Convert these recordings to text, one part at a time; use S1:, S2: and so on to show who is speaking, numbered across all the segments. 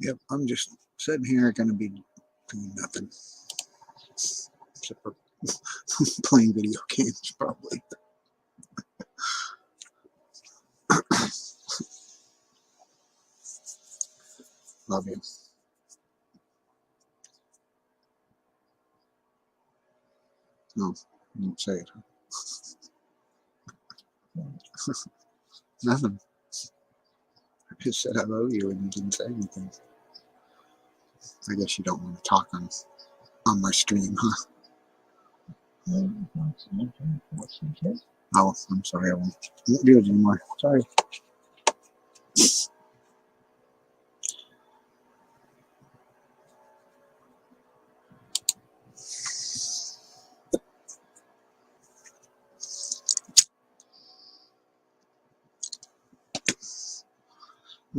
S1: Yep, I'm just sitting here going to be doing nothing except for playing video games, probably. Love you. No, you won't say it. Nothing. I just said I love you and you didn't say anything. I guess you don't want to talk on my stream, huh? Oh, I'm sorry. I won't do it anymore. Sorry.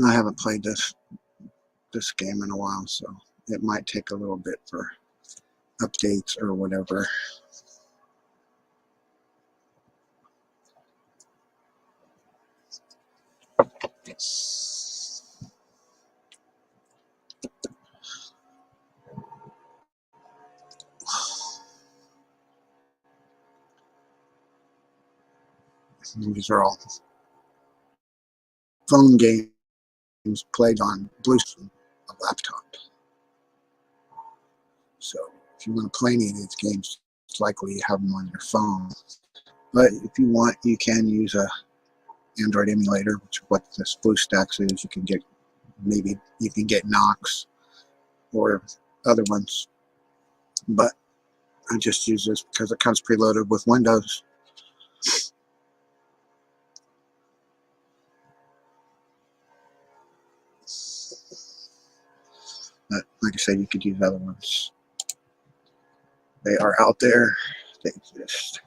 S1: I haven't played this game in a while, so it might take a little bit for updates or whatever. These are all phone games played on Bluetooth, a laptop. So if you want to play any of these games, it's likely you have them on your phone. But if you want, you can use a Android emulator, which is what this BlueStacks is. You can get Nox or other ones. But I just use this because it comes preloaded with Windows. But like I said, you could use other ones. They are out there. They exist.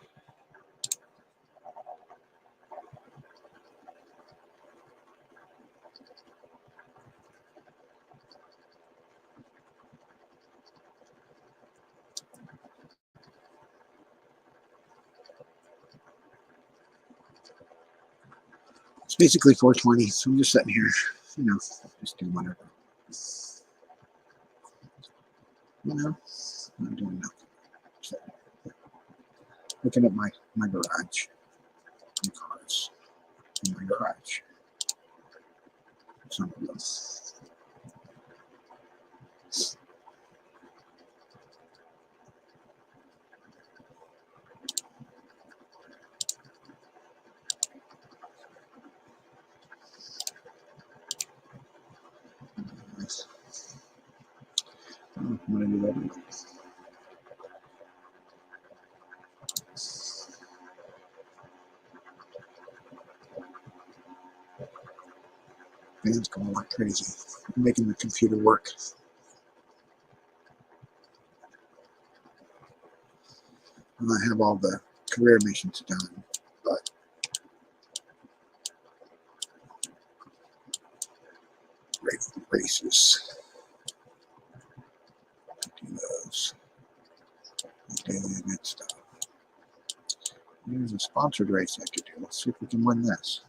S1: It's basically 420, so I'm just sitting here, just doing whatever. I'm doing nothing. So, looking at my garage. The cars in my garage. Some of them. I'm going to do that anyway. Fans going like crazy. I'm making the computer work. And I have all the career missions done, but races. Do those. Daily event stuff. Here's a sponsored race I could do. Let's see if we can win this.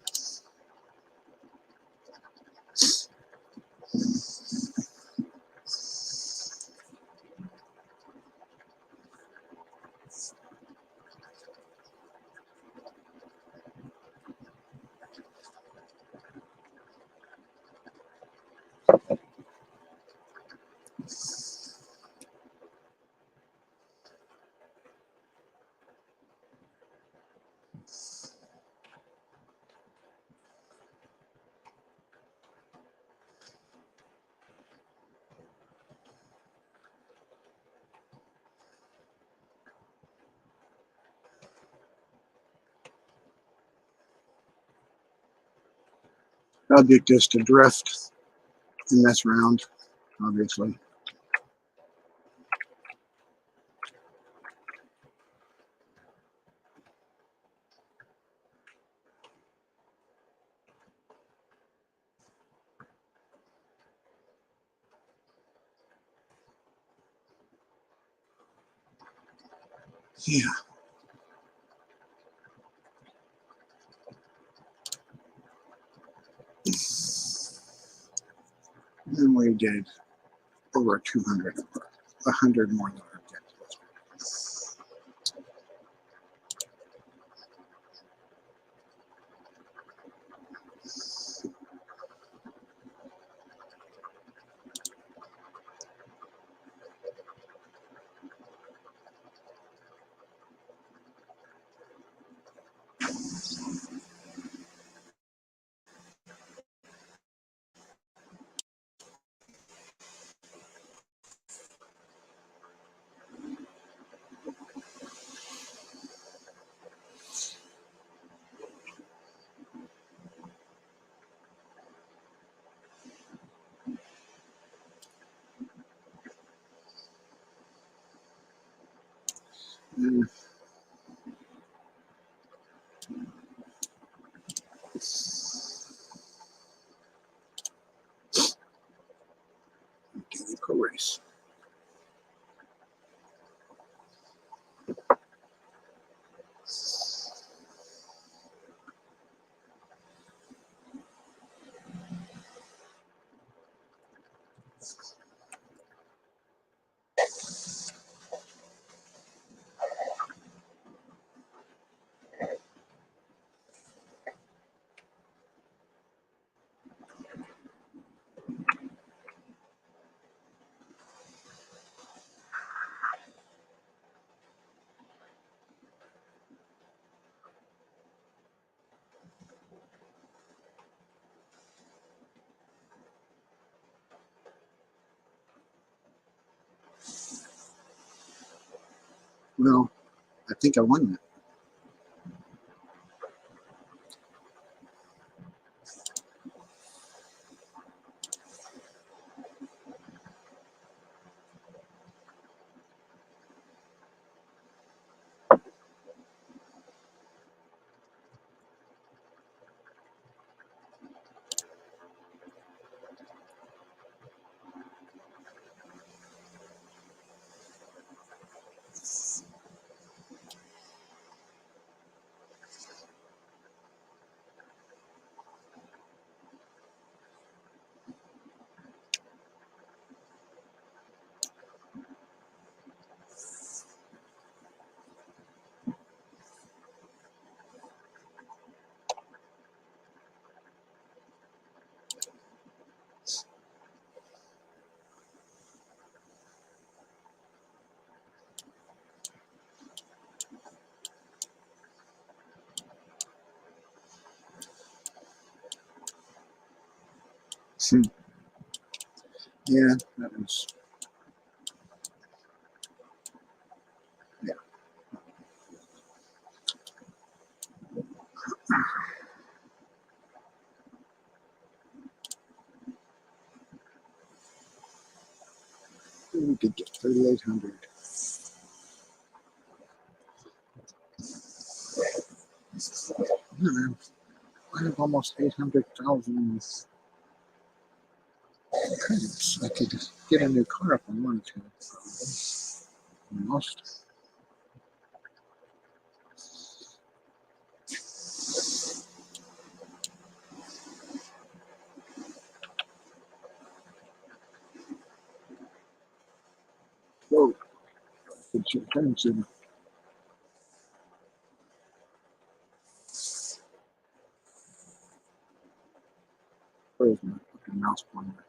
S1: Object is to drift in this round, obviously. Yeah. And we did over 200, 100 more than our objective. And daily pro race. Well, I think I won that. Yeah, that was, yeah. We could get 3,800. I have almost 800,000 credits. I could get a new car if I wanted to. Almost. Whoa. It's your turn soon. Where's my fucking mouse pointer?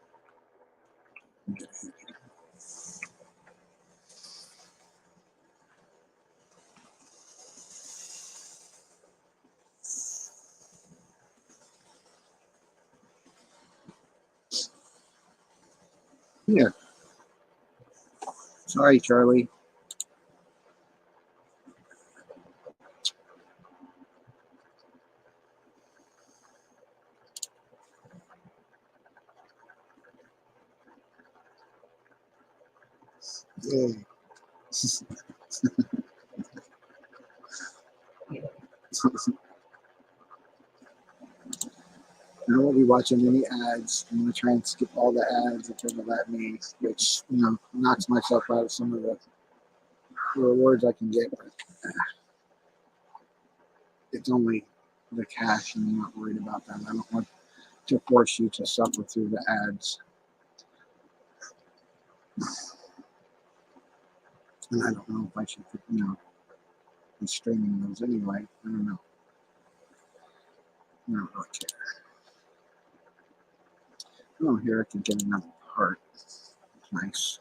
S1: Here. Sorry, Charlie. Yay. I won't be watching any ads. I'm going to try and skip all the ads that it'll let me, which, knocks myself out of some of the rewards I can get. But it's only the cash, and I'm not worried about that. I don't want to force you to suffer through the ads. And I don't know if I should, be streaming those anyway. I don't know. I don't really care. Oh, here I can get another part. Nice.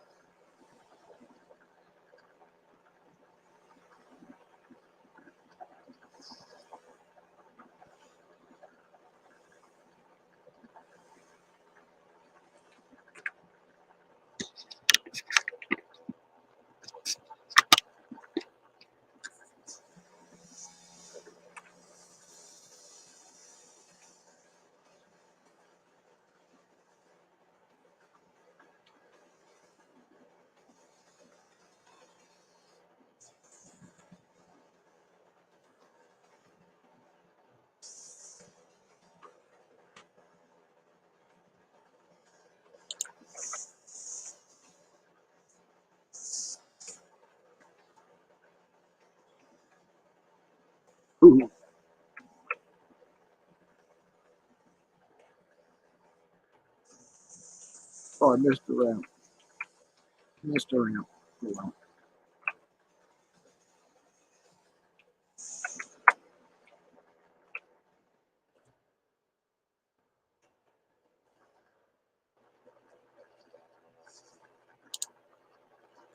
S1: Ooh. Oh, I missed the ramp. Missed the ramp. Oh, well.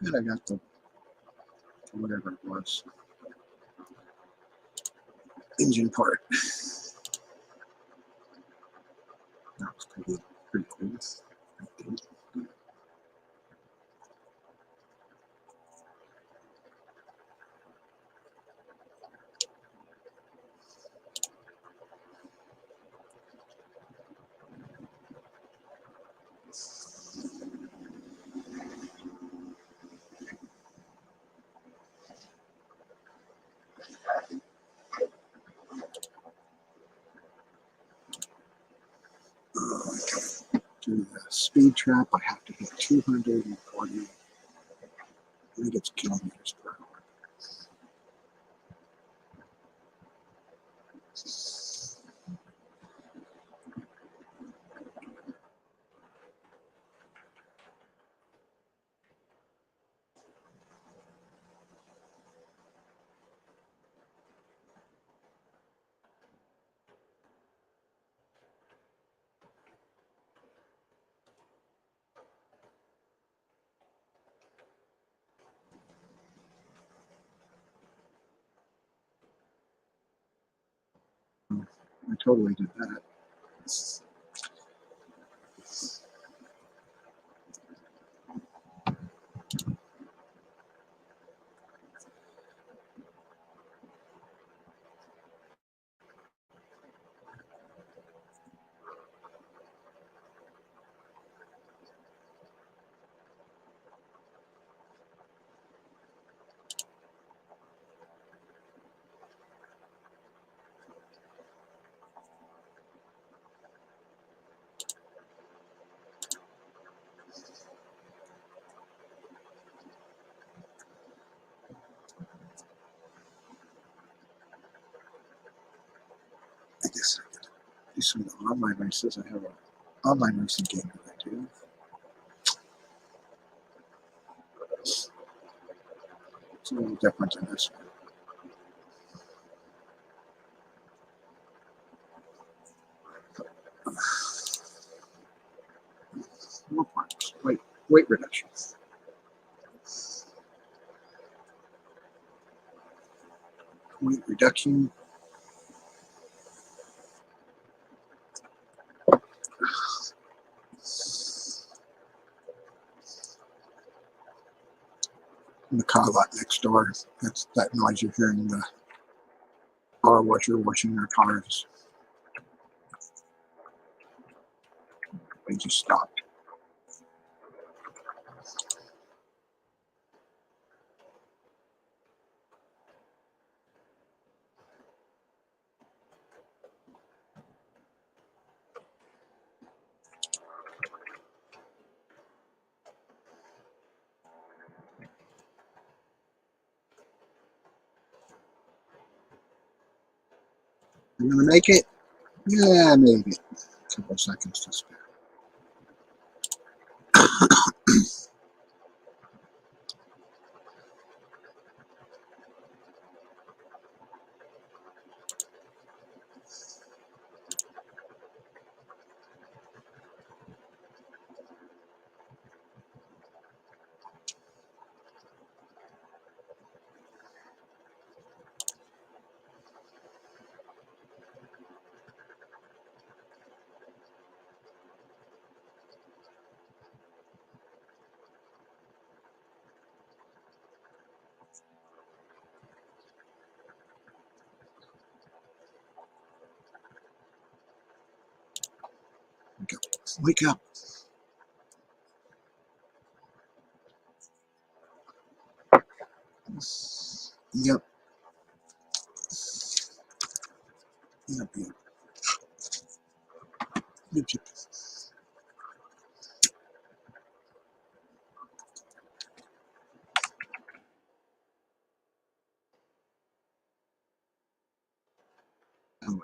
S1: And I got the whatever it was. Engine part. That was pretty cool. To the speed trap, I have to hit 240. I think it's kilometers per hour. I totally did that. I guess I could do some of the online races. I have an online racing game that I do. It's a little different than this one. More parts. Weight reduction. Weight reduction. In the car lot next door. That's that noise you're hearing, the car washer washing their cars. They just stopped. I'm gonna make it. Yeah, maybe. A couple seconds to spare. Wake up. Wake up. Yep. Yep. Yep. Yep. Yep. Oh,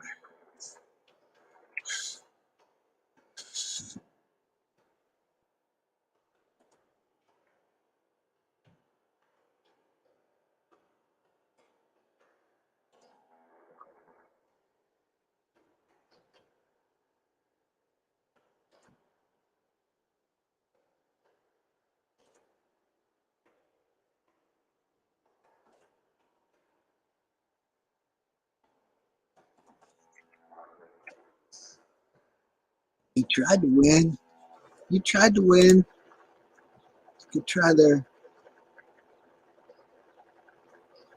S1: you tried to win. You tried to win. Good try there.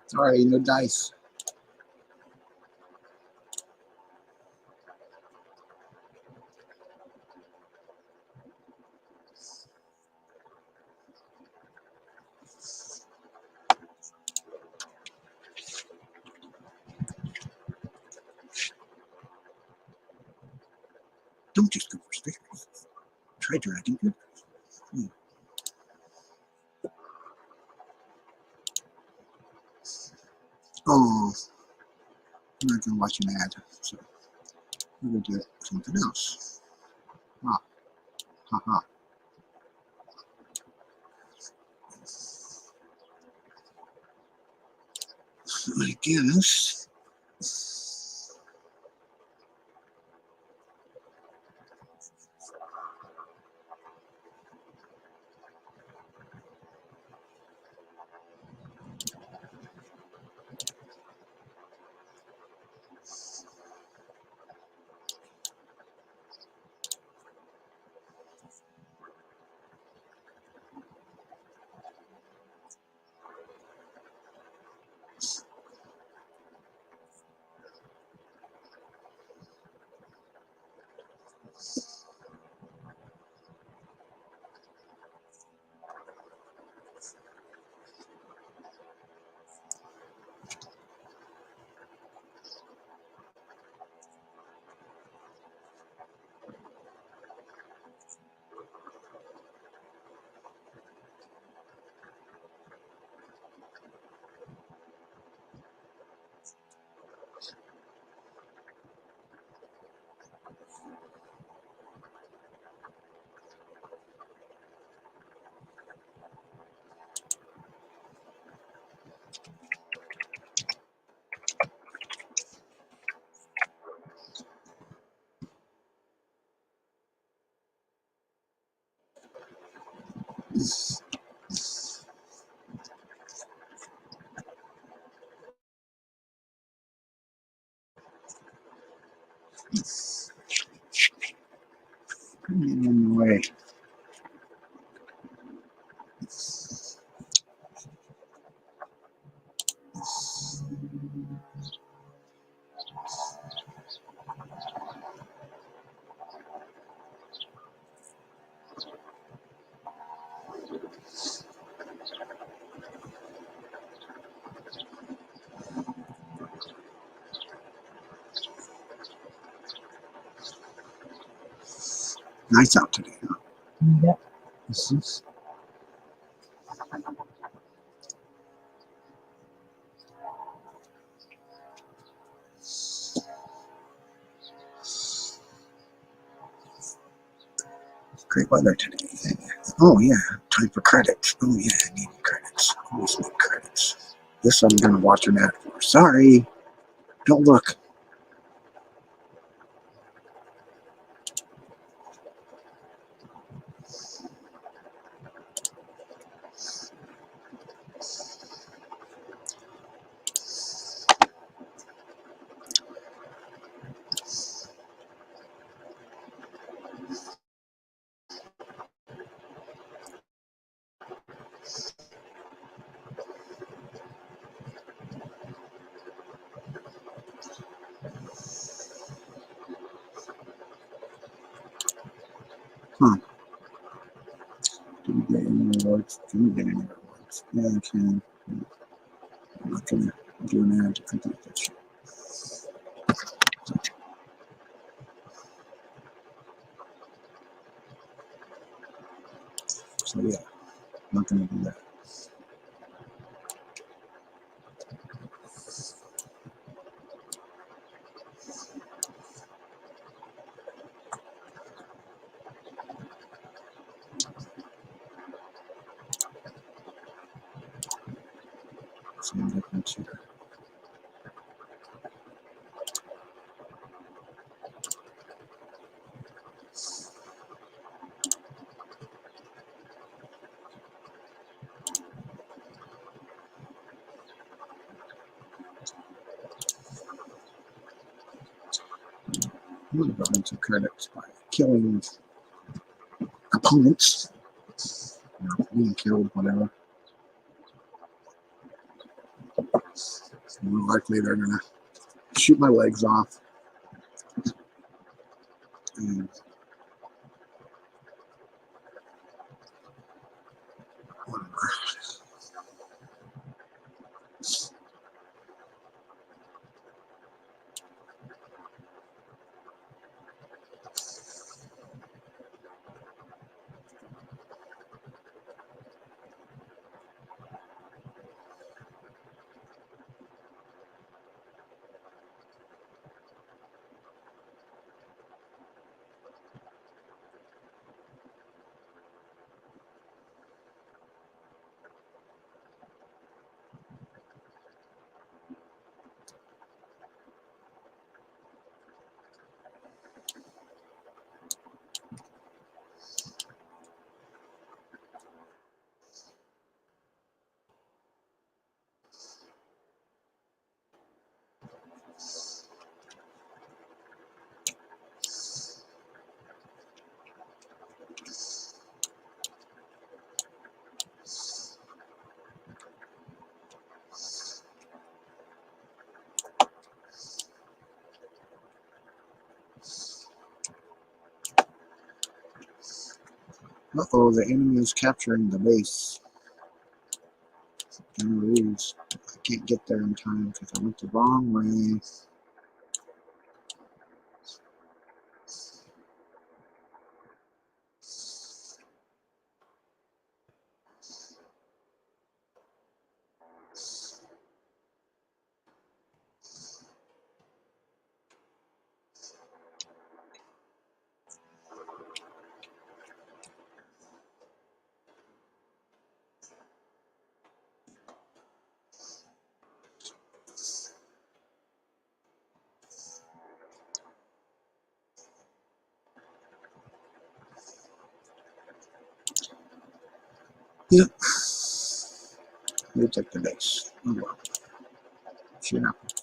S1: Sorry, no dice. Don't just go for stickers. Try dragging it. Oh, I'm not going to watch an ad, so I'm going to do something else. Ha, ha, ha. I guess. In the way. Nice out today, huh?
S2: Yep.
S1: This is great weather today. Oh, yeah. Time for credits. Oh, yeah. I need credits. Always need credits. This I'm going to watch an ad for. Sorry. Don't look. Huh. Didn't get any rewards. Didn't get any rewards. Yeah, I can. I'm not gonna do an ad to complete that shit. So yeah, I'm not gonna do that. Same difference here. I'm gonna go into credits by killing opponents. You know, being killed, whatever. More likely they're gonna shoot my legs off. And whatever. Uh-oh, the enemy is capturing the base. I'm gonna lose. I can't get there in time because I went the wrong way. Yep. They took the base. Oh well. Shit happens.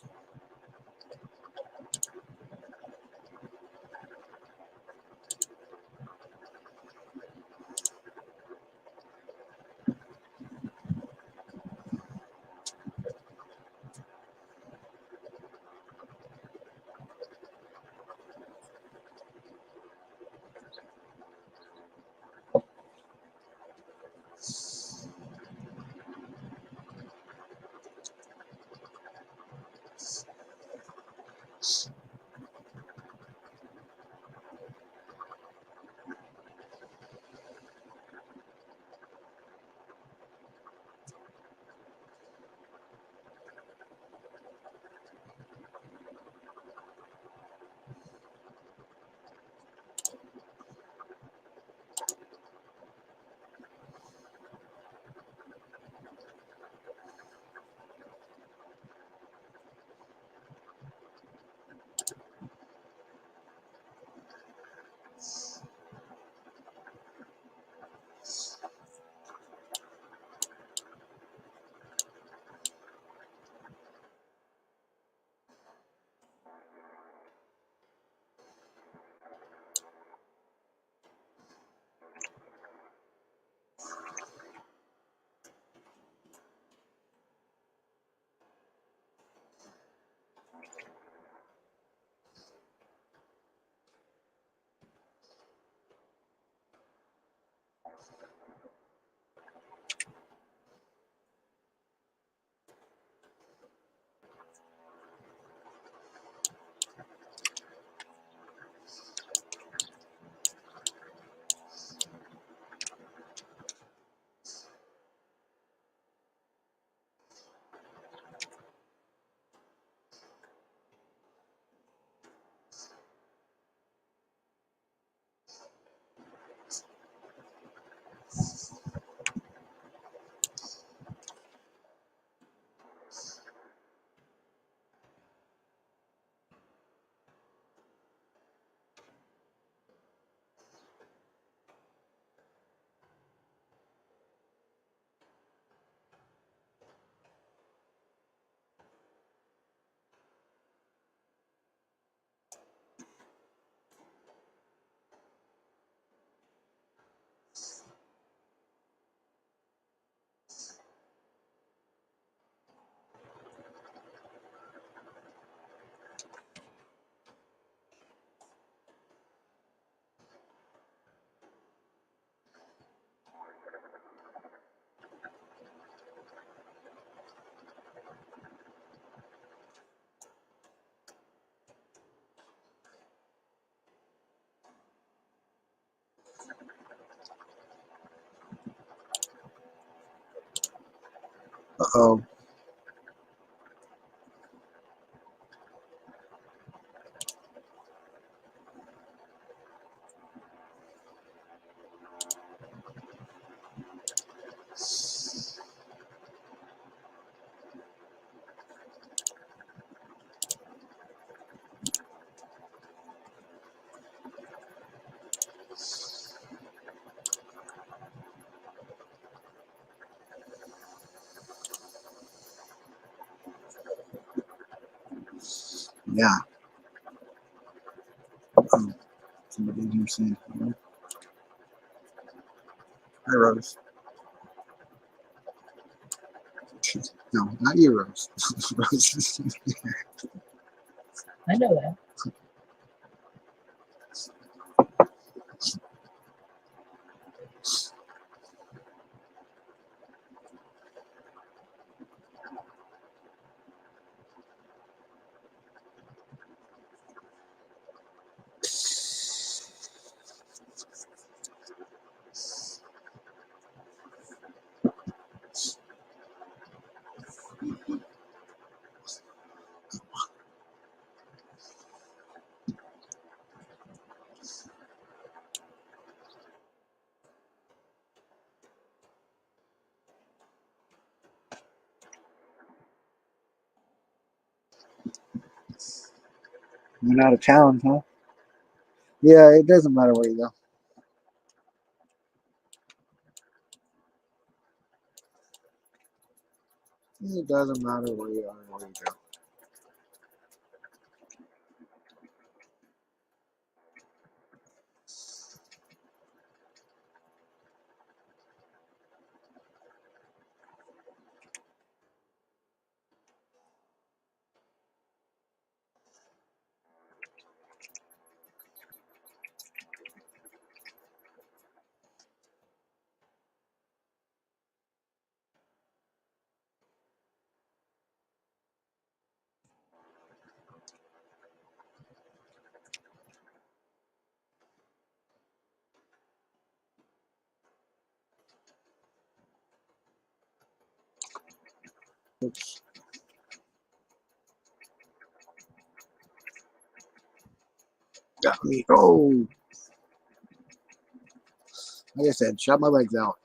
S1: Uh-oh. Yeah. Oh, somebody in here saying hello. Hi, Rose. No, not you, Rose. Rose.
S2: I know that.
S1: Went out of town, huh? Yeah, it doesn't matter where you go. It doesn't matter where you are or where you go. Oops. Got me. Oh, like I said, shot my legs out.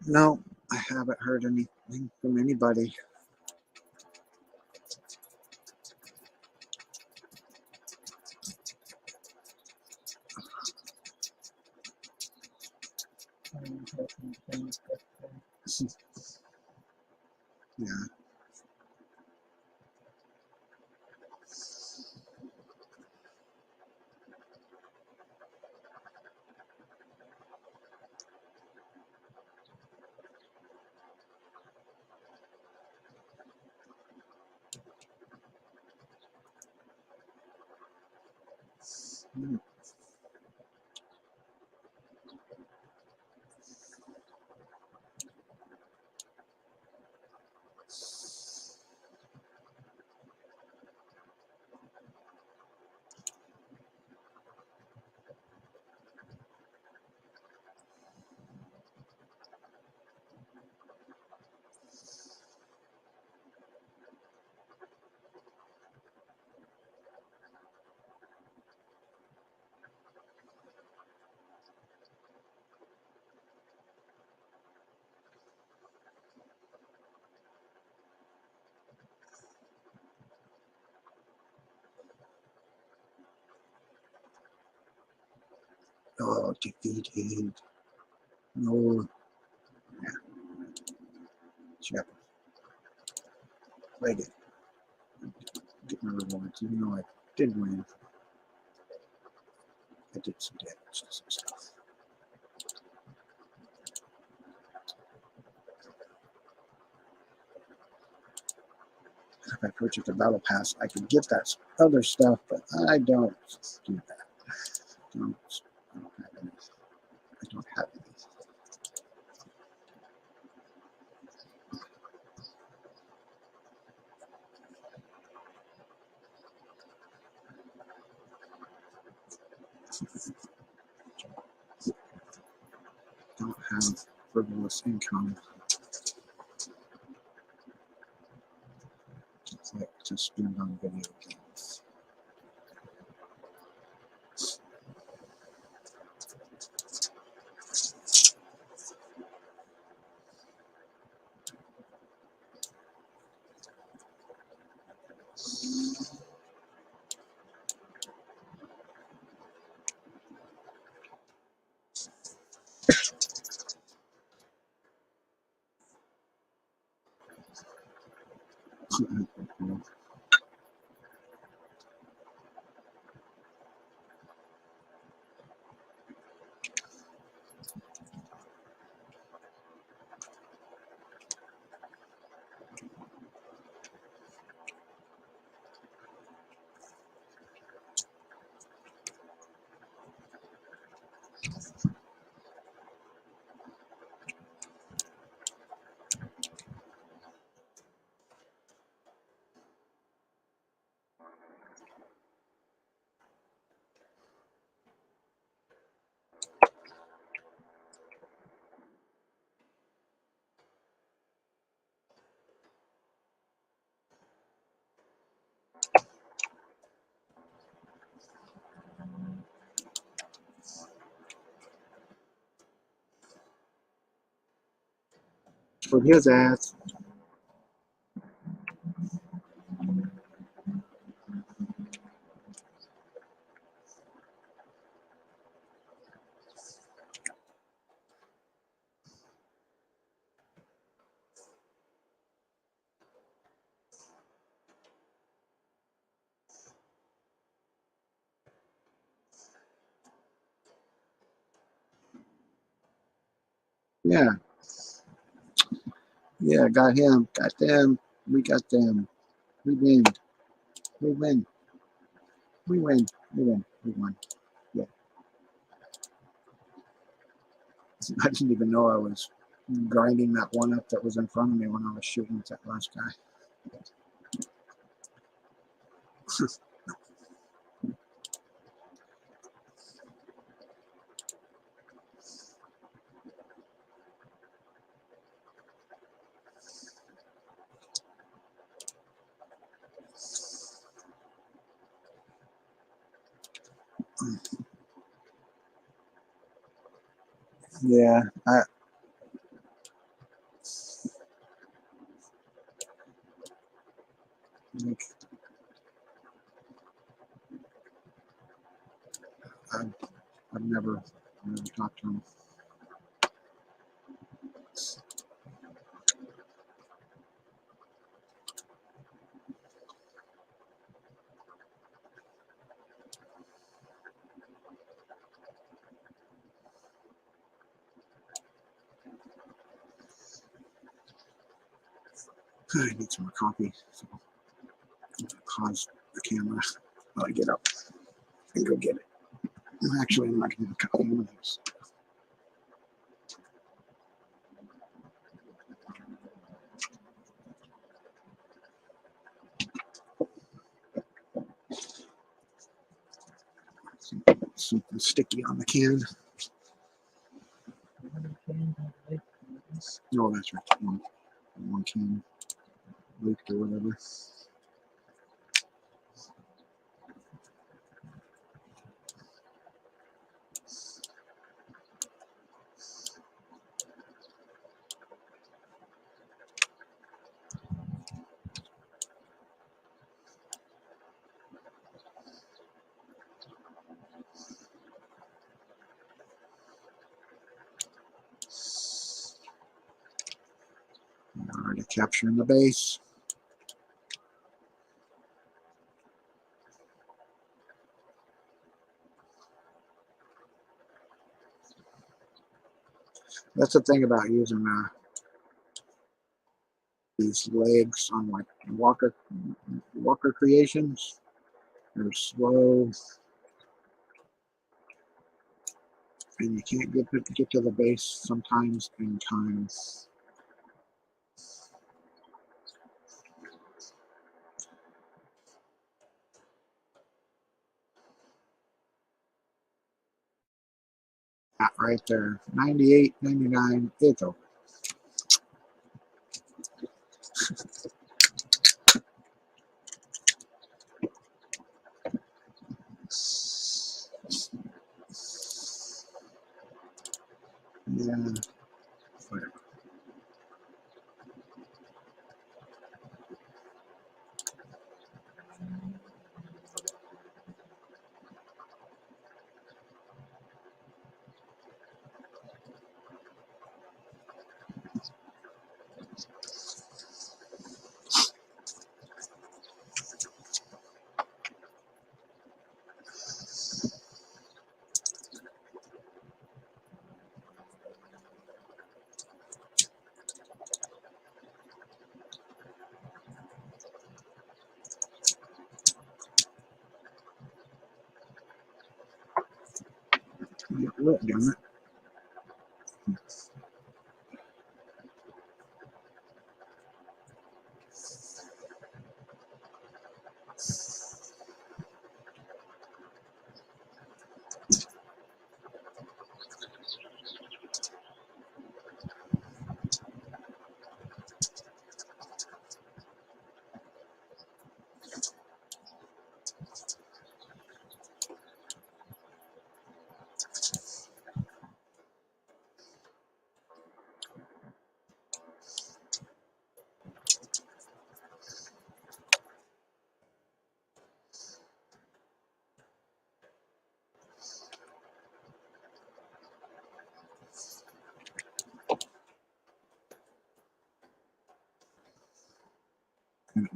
S1: No, I haven't heard anything from anybody. Yeah. Hmm. Oh, defeated. No. Yeah. Check. Played it. Get my rewards, even though I did win. I did some damage to some stuff. If I purchased a battle pass, I could get that other stuff, but I don't do that. I don't have any. I don't have any. Don't have frivolous income to spend on video games. For his ass. Yeah. Yeah, got him. Got them. We got them. We win. We win. We win. We win. We won. Yeah. I didn't even know I was grinding that one up that was in front of me when I was shooting at that last guy. Yeah, like, I've never talked to him. I need some more coffee. So pause the camera while I get up and go get it. Actually, I'm not going to have coffee. I'm going to something sticky on the can. Oh, that's right. One can leaked or whatever. Already capturing the base. That's the thing about using these legs on like Walker creations. They're slow, and you can't get to the base sometimes in time. right there. 98, 99. It's over. Yeah, whatever. Look, damn it.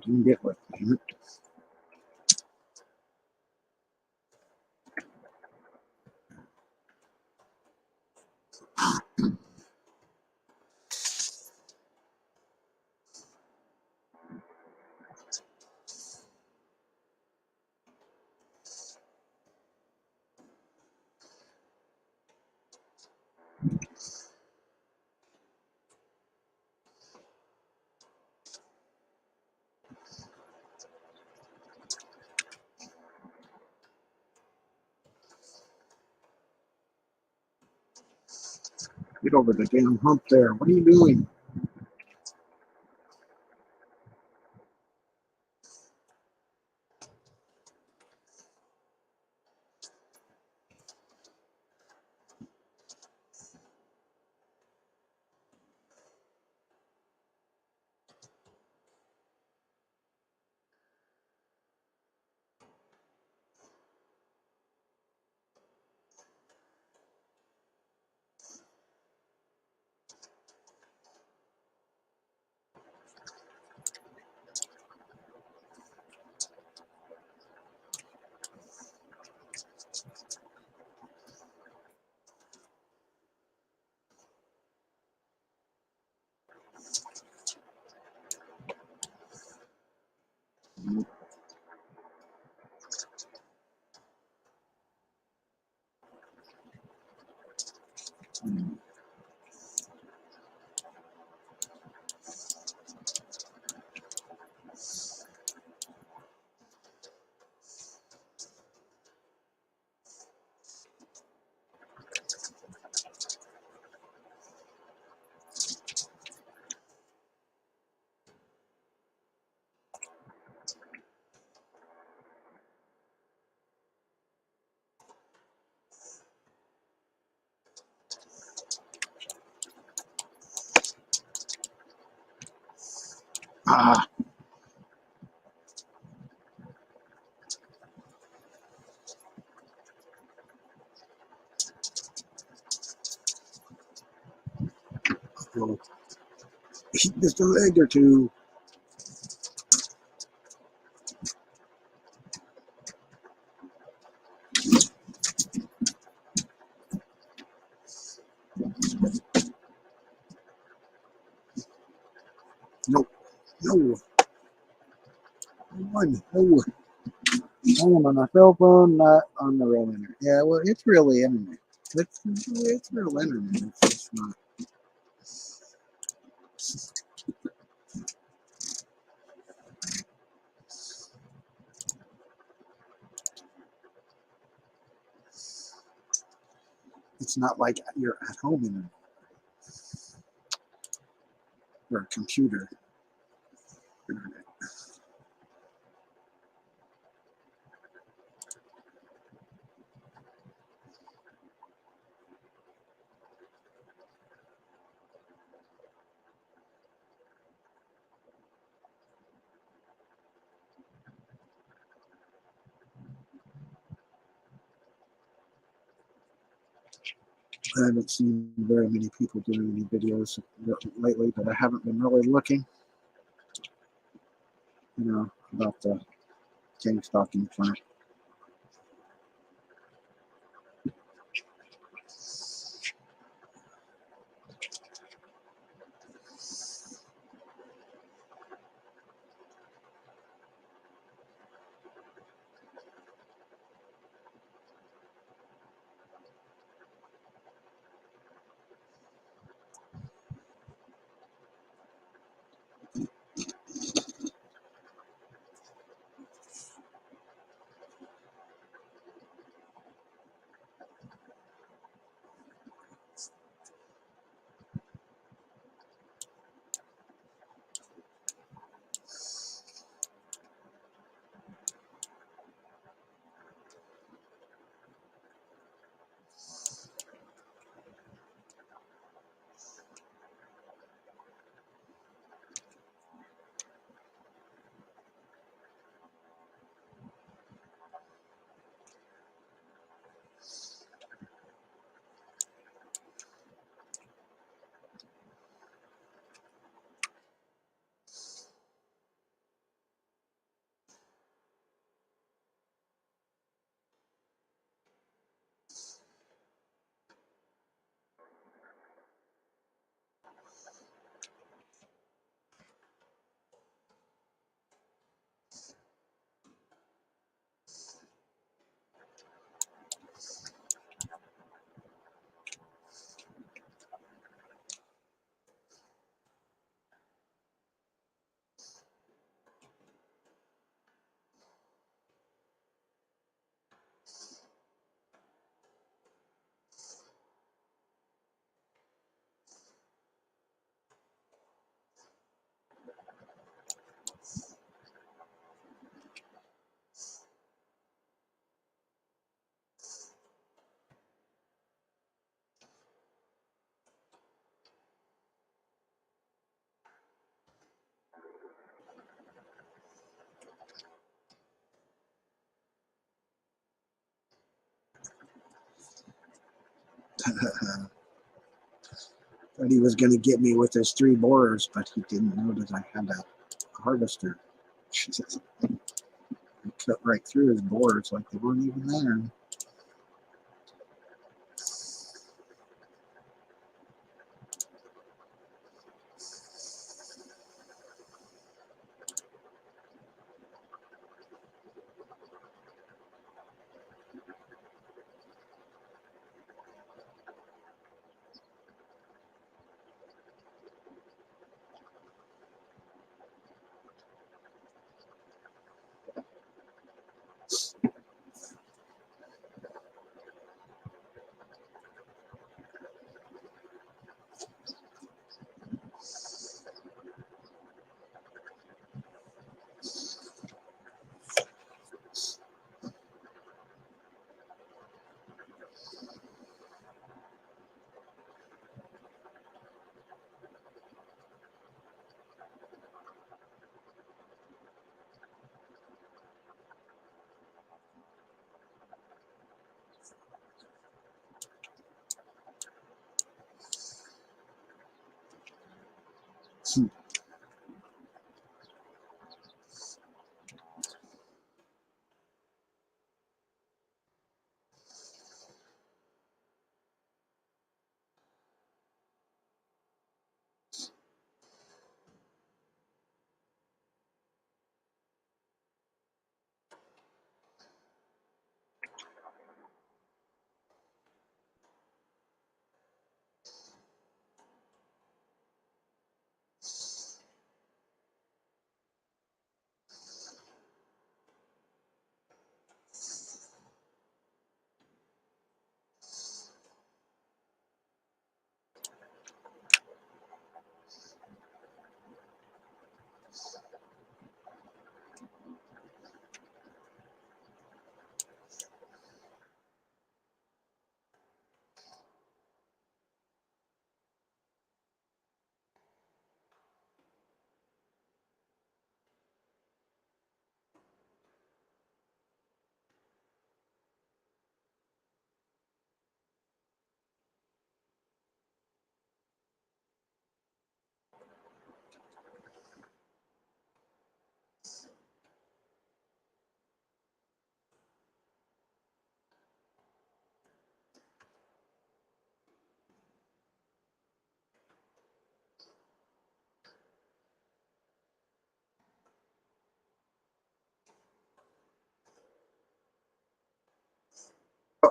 S1: Didn't get what, damn it. Get over the damn hump there. What are you doing? Ah, well, just a leg or two. No, no. One, no. I am on my cell phone, not on the real internet. Yeah, well, it's really internet. It's real internet. It's just not. It's not like you're at home in a computer internet. I haven't seen very many people doing any videos lately, but I haven't been really looking, about the game stalking plant. Thought he was going to get me with his 3 borers, but he didn't notice I had a harvester. I cut right through his borers like they weren't even there.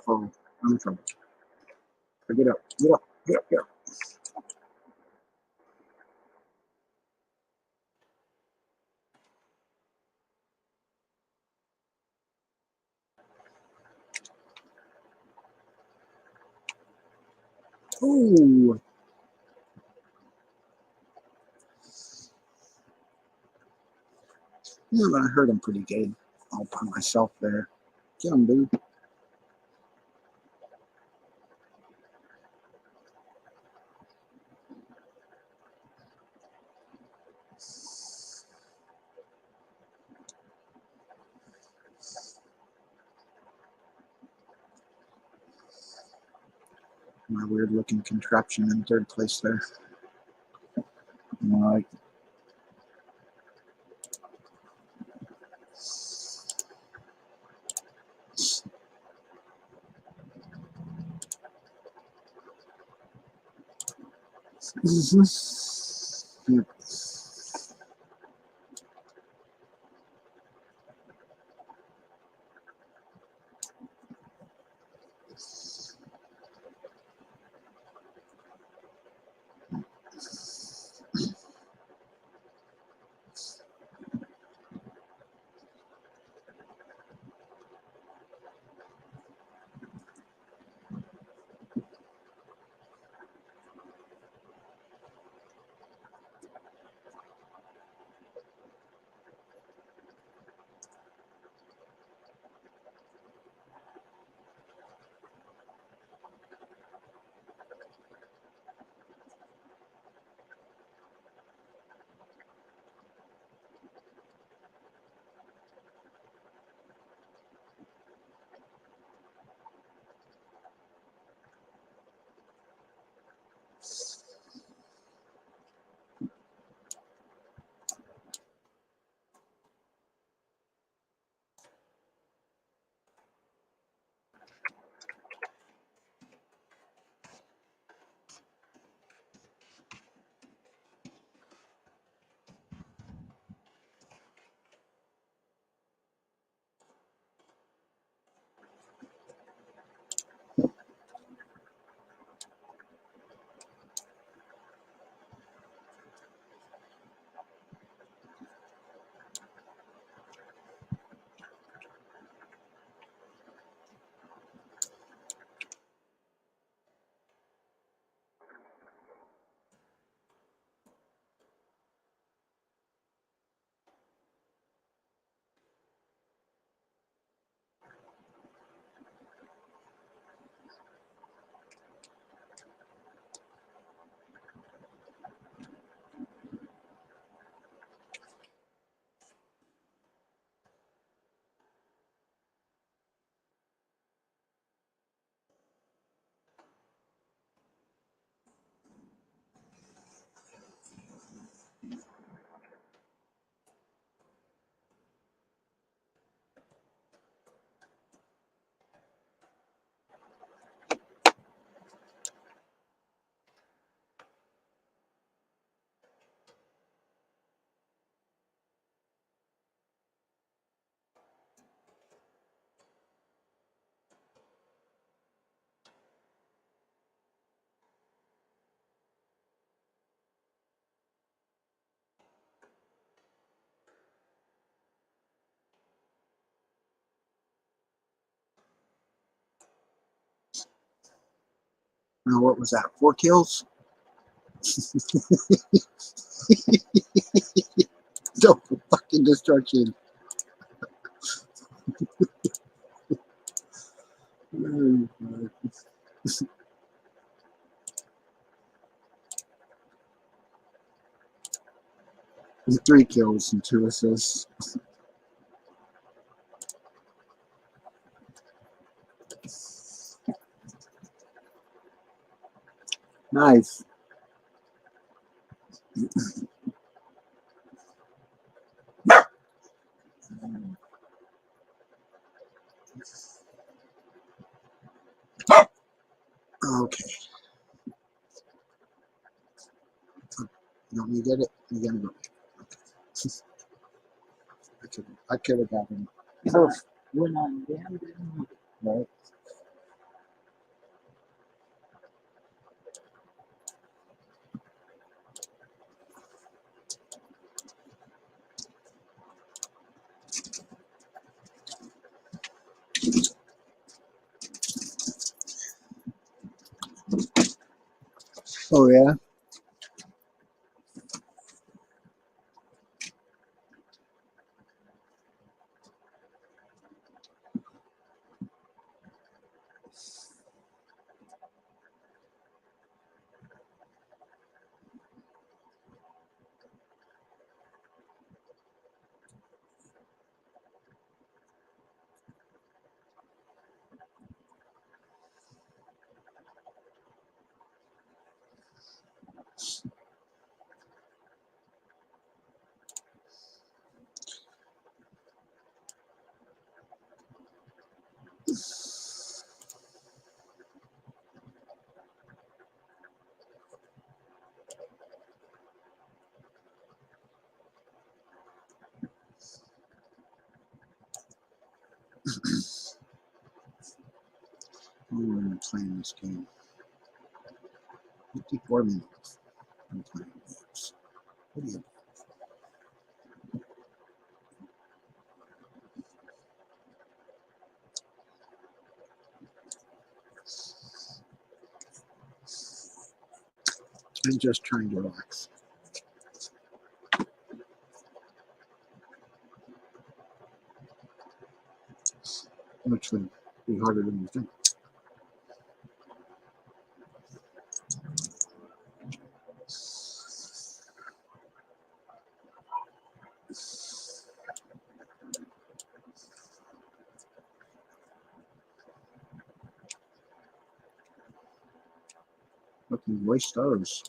S1: Uh-oh. I'm in trouble. Get up. Get up. Get up. Get up. Ooh. Yeah, but I heard him pretty good all by myself there. Get him, dude. My weird looking contraption in third place there. Like, yeah. Now, what was that? 4 kills? Double fucking destruction. Three kills and 2 assists. Nice. Okay. You get it? You gotta go. I could have got him. When I'm down, right? Oh yeah. I'm playing this game. 54 minutes. I'm playing games. What do you? I'm just trying to relax. Which would be harder than you think. Fucking waste those.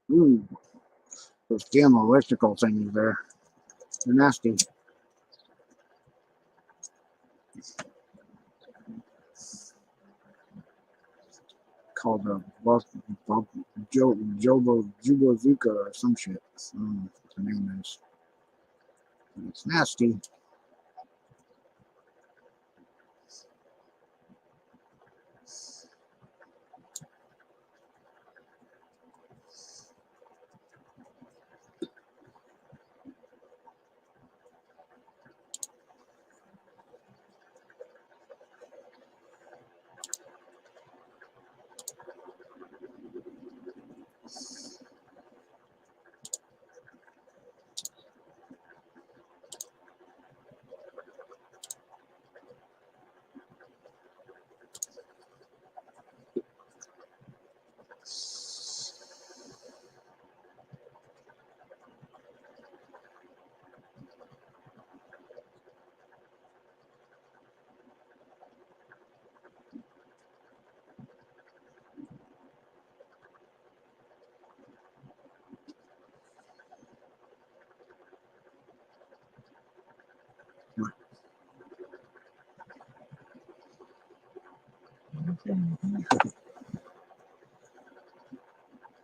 S1: Ooh, those damn electrical things there. They're nasty. Called a Jubozuka or some shit. I don't know what the name is. But it's nasty.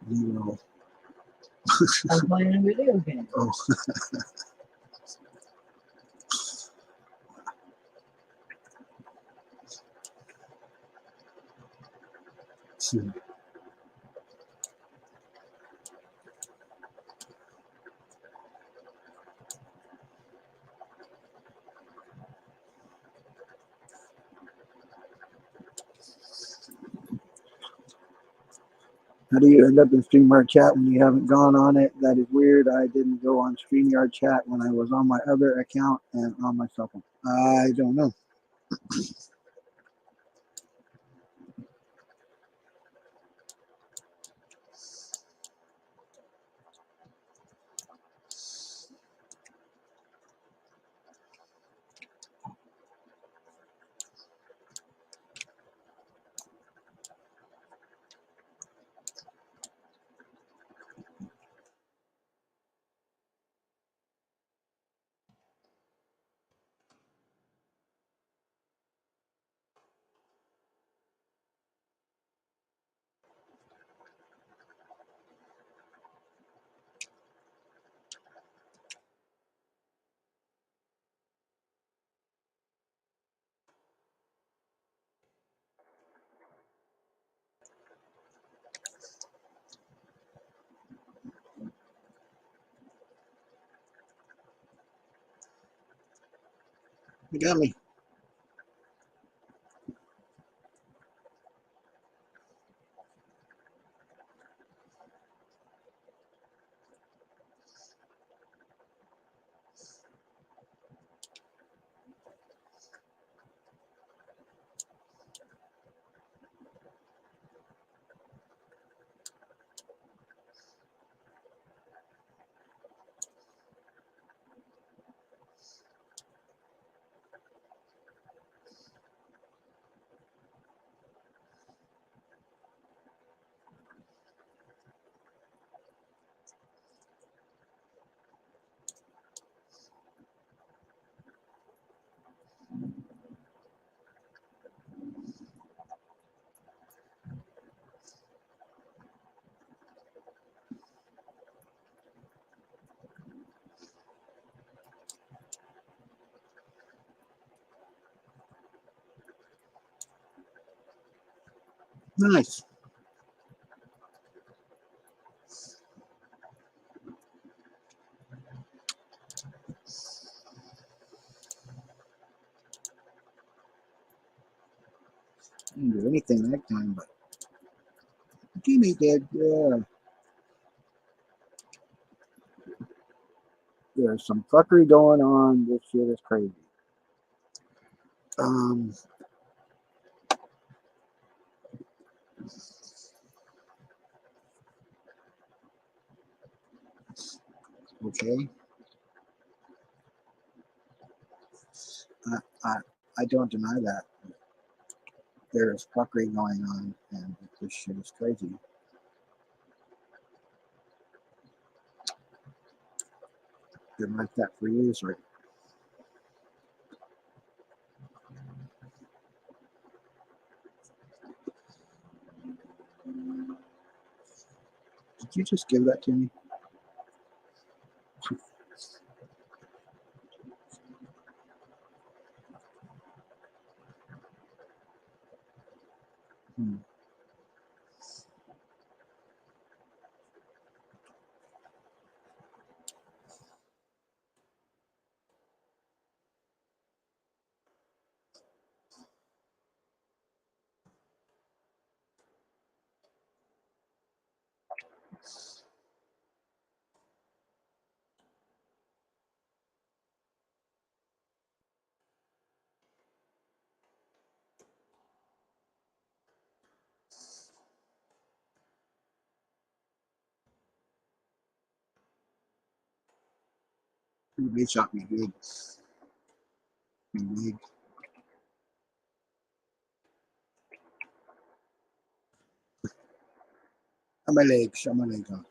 S1: No.
S2: I'm playing a video game.
S1: Oh. How do you end up in StreamYard chat when you haven't gone on it? That is weird. I didn't go on StreamYard chat when I was on my other account and on my cell phone. I don't know. You got me. Nice. I didn't do anything that time, but Jimmy did. Yeah. There's some fuckery going on. This shit is crazy. Um. Okay. I I I don't deny that. There's fuckery going on, and this shit is crazy. Been like that for years, right? Did you just give that to me? Hmm. They shot me good. Big. On my legs. On my leg. On.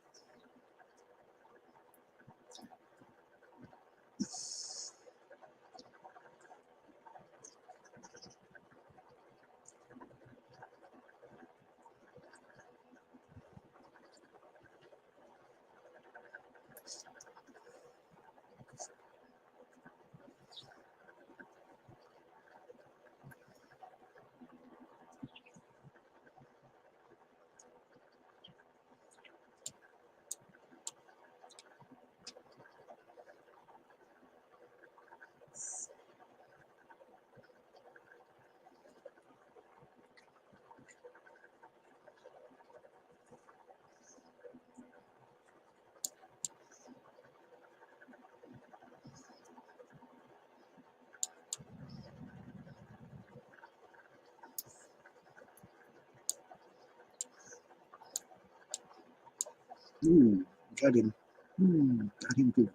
S1: Ooh, got him. Got him good.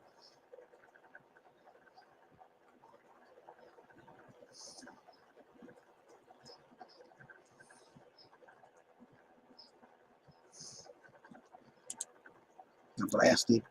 S1: Blasted.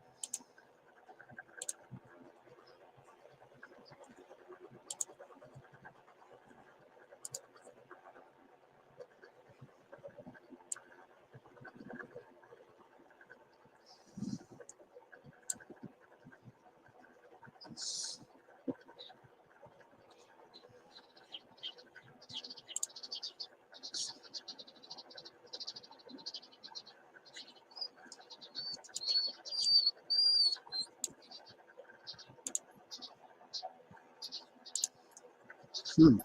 S1: Hmm.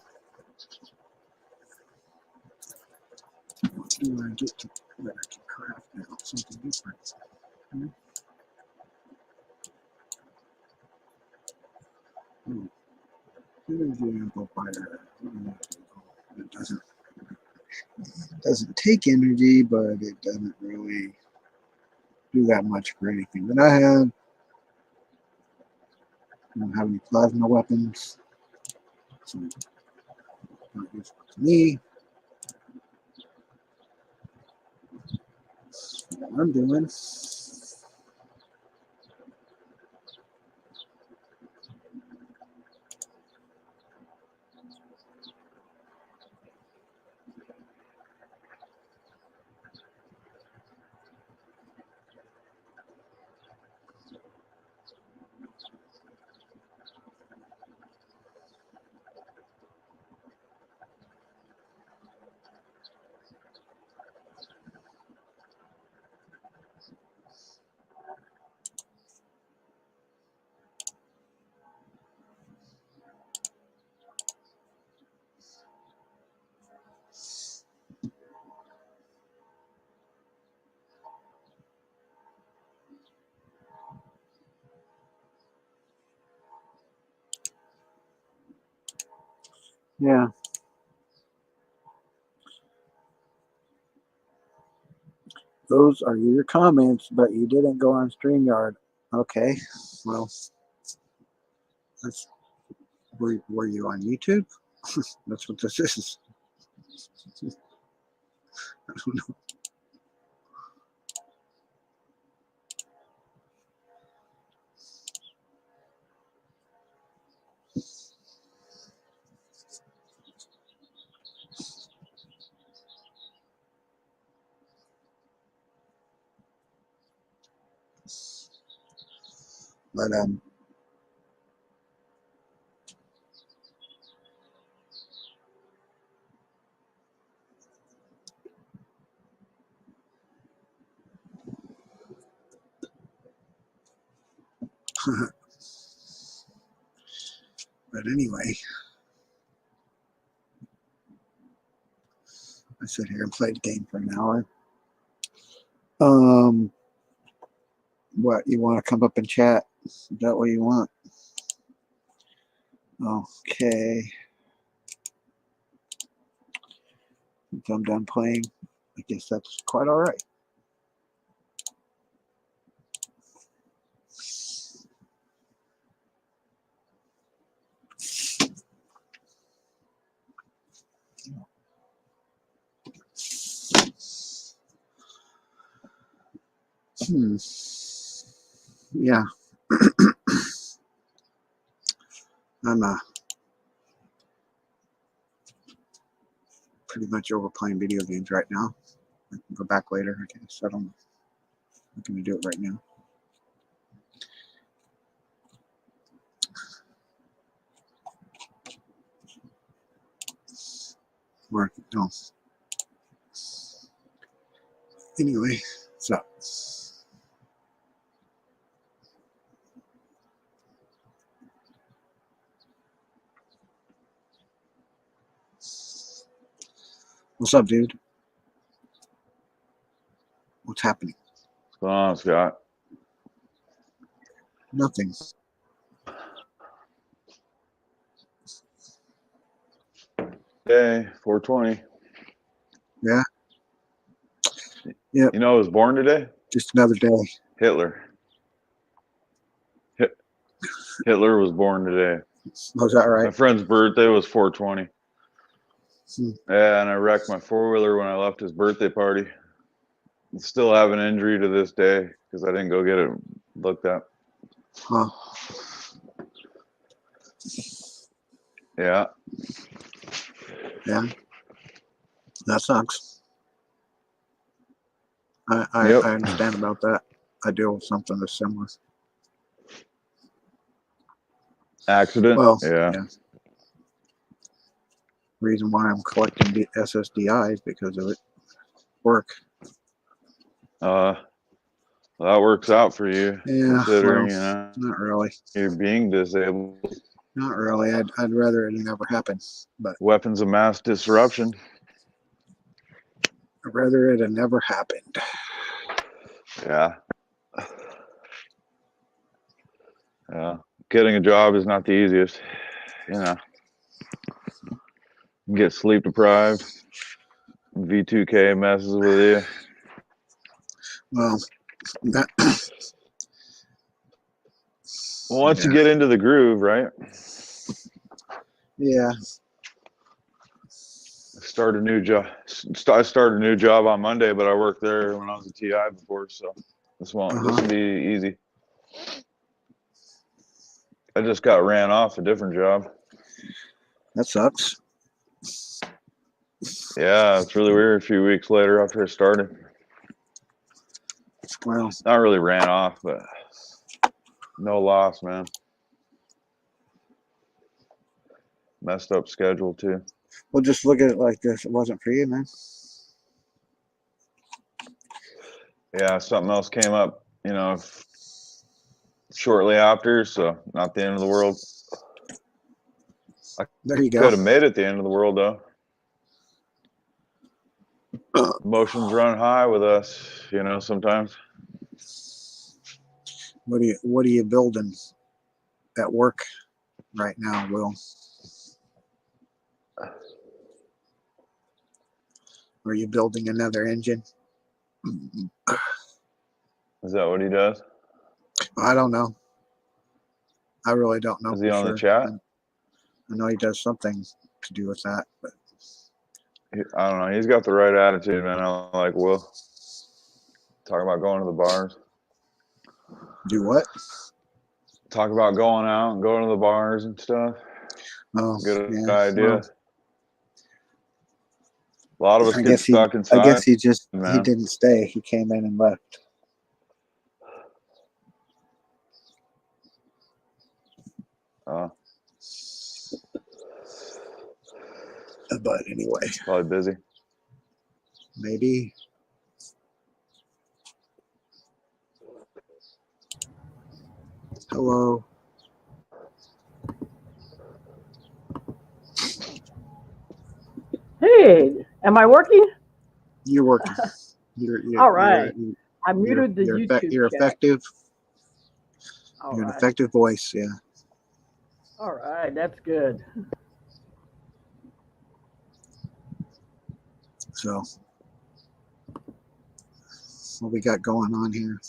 S1: What do I get to that I can craft now? Something different. Hmm. Hmm. Energy amplifier. It doesn't take energy, but it doesn't really do that much for anything that I have. I don't have any plasma weapons, so not useful to me. What I'm doing. Yeah. Those are your comments, but you didn't go on StreamYard. Okay. Well, that's were you on YouTube? That's what this is. I don't know. But but anyway, I sit here and play the game for an hour. What you want to come up and chat? Is that what you want? Okay. Since I'm done playing, I guess that's quite all right. Yeah. I'm pretty much over playing video games right now. I can go back later, I guess. I don't know. I'm going to do it right now. Or, no. Anyway, so. What's up, dude? What's happening?
S3: What's going on, Scott?
S1: Nothing.
S3: Day 420.
S1: Yeah. Yep.
S3: You know, I was born today.
S1: Just another day.
S3: Hitler. Hitler was born today.
S1: Was that
S3: My
S1: right?
S3: friend's birthday was 420.
S1: Hmm.
S3: Yeah, and I wrecked my four-wheeler when I left his birthday party. I still have an injury to this day because I didn't go get it looked at.
S1: Huh.
S3: Yeah.
S1: Yeah. That sucks. I
S3: Yep.
S1: understand about that. I deal with something that's similar.
S3: Accident?
S1: Well,
S3: Yeah.
S1: Reason why I'm collecting the SSDIs because of it. Work.
S3: That works out for you,
S1: Yeah,
S3: considering,
S1: well, not really.
S3: you're being disabled.
S1: Not really. I'd rather it never happen. But
S3: Weapons of mass disruption.
S1: I'd rather it had never happened.
S3: Yeah. Yeah. Getting a job is not the easiest. You know. You get sleep deprived. V2K messes with you.
S1: Well, that
S3: Once you get into the groove, right?
S1: yeah.
S3: I started a new job on Monday, but I worked there when I was a TI before, so this will be easy. I just got ran off a different job.
S1: That sucks.
S3: Yeah, it's really weird. A few weeks later after I started.
S1: Well,
S3: Not really ran off, but no loss, man. Messed up schedule too.
S1: we'll just look at it like this. It wasn't for you, man.
S3: Yeah, something else came up, shortly after, so not the end of the world.
S1: There you
S3: Could
S1: go.
S3: have made it the end of the world though. Emotions run high with us, sometimes.
S1: What are you building at work right now, Will? Are you building another engine?
S3: Is that what he does?
S1: I don't know. I really don't know.
S3: Is he
S1: for
S3: on the
S1: sure.
S3: chat?
S1: I know he does something to do with that, but
S3: I don't know. He's got the right attitude, man. I like Will. Talk about going to the bars.
S1: do what?
S3: Talk about going out and going to the bars and stuff.
S1: Oh,
S3: Good
S1: yeah.
S3: idea.
S1: Well,
S3: A lot of us
S1: I
S3: get
S1: guess
S3: stuck inside.
S1: I guess he
S3: man.
S1: didn't stay. He came in and left. But anyway,
S3: Probably busy.
S1: maybe. Hello.
S2: Hey, am I working?
S1: You're working. You're
S2: All right. I muted the
S1: you're
S2: YouTube
S1: You're
S2: chat.
S1: effective.
S2: All
S1: You're an
S2: right.
S1: effective voice. Yeah.
S2: All right, that's good.
S1: So, what we got going on here?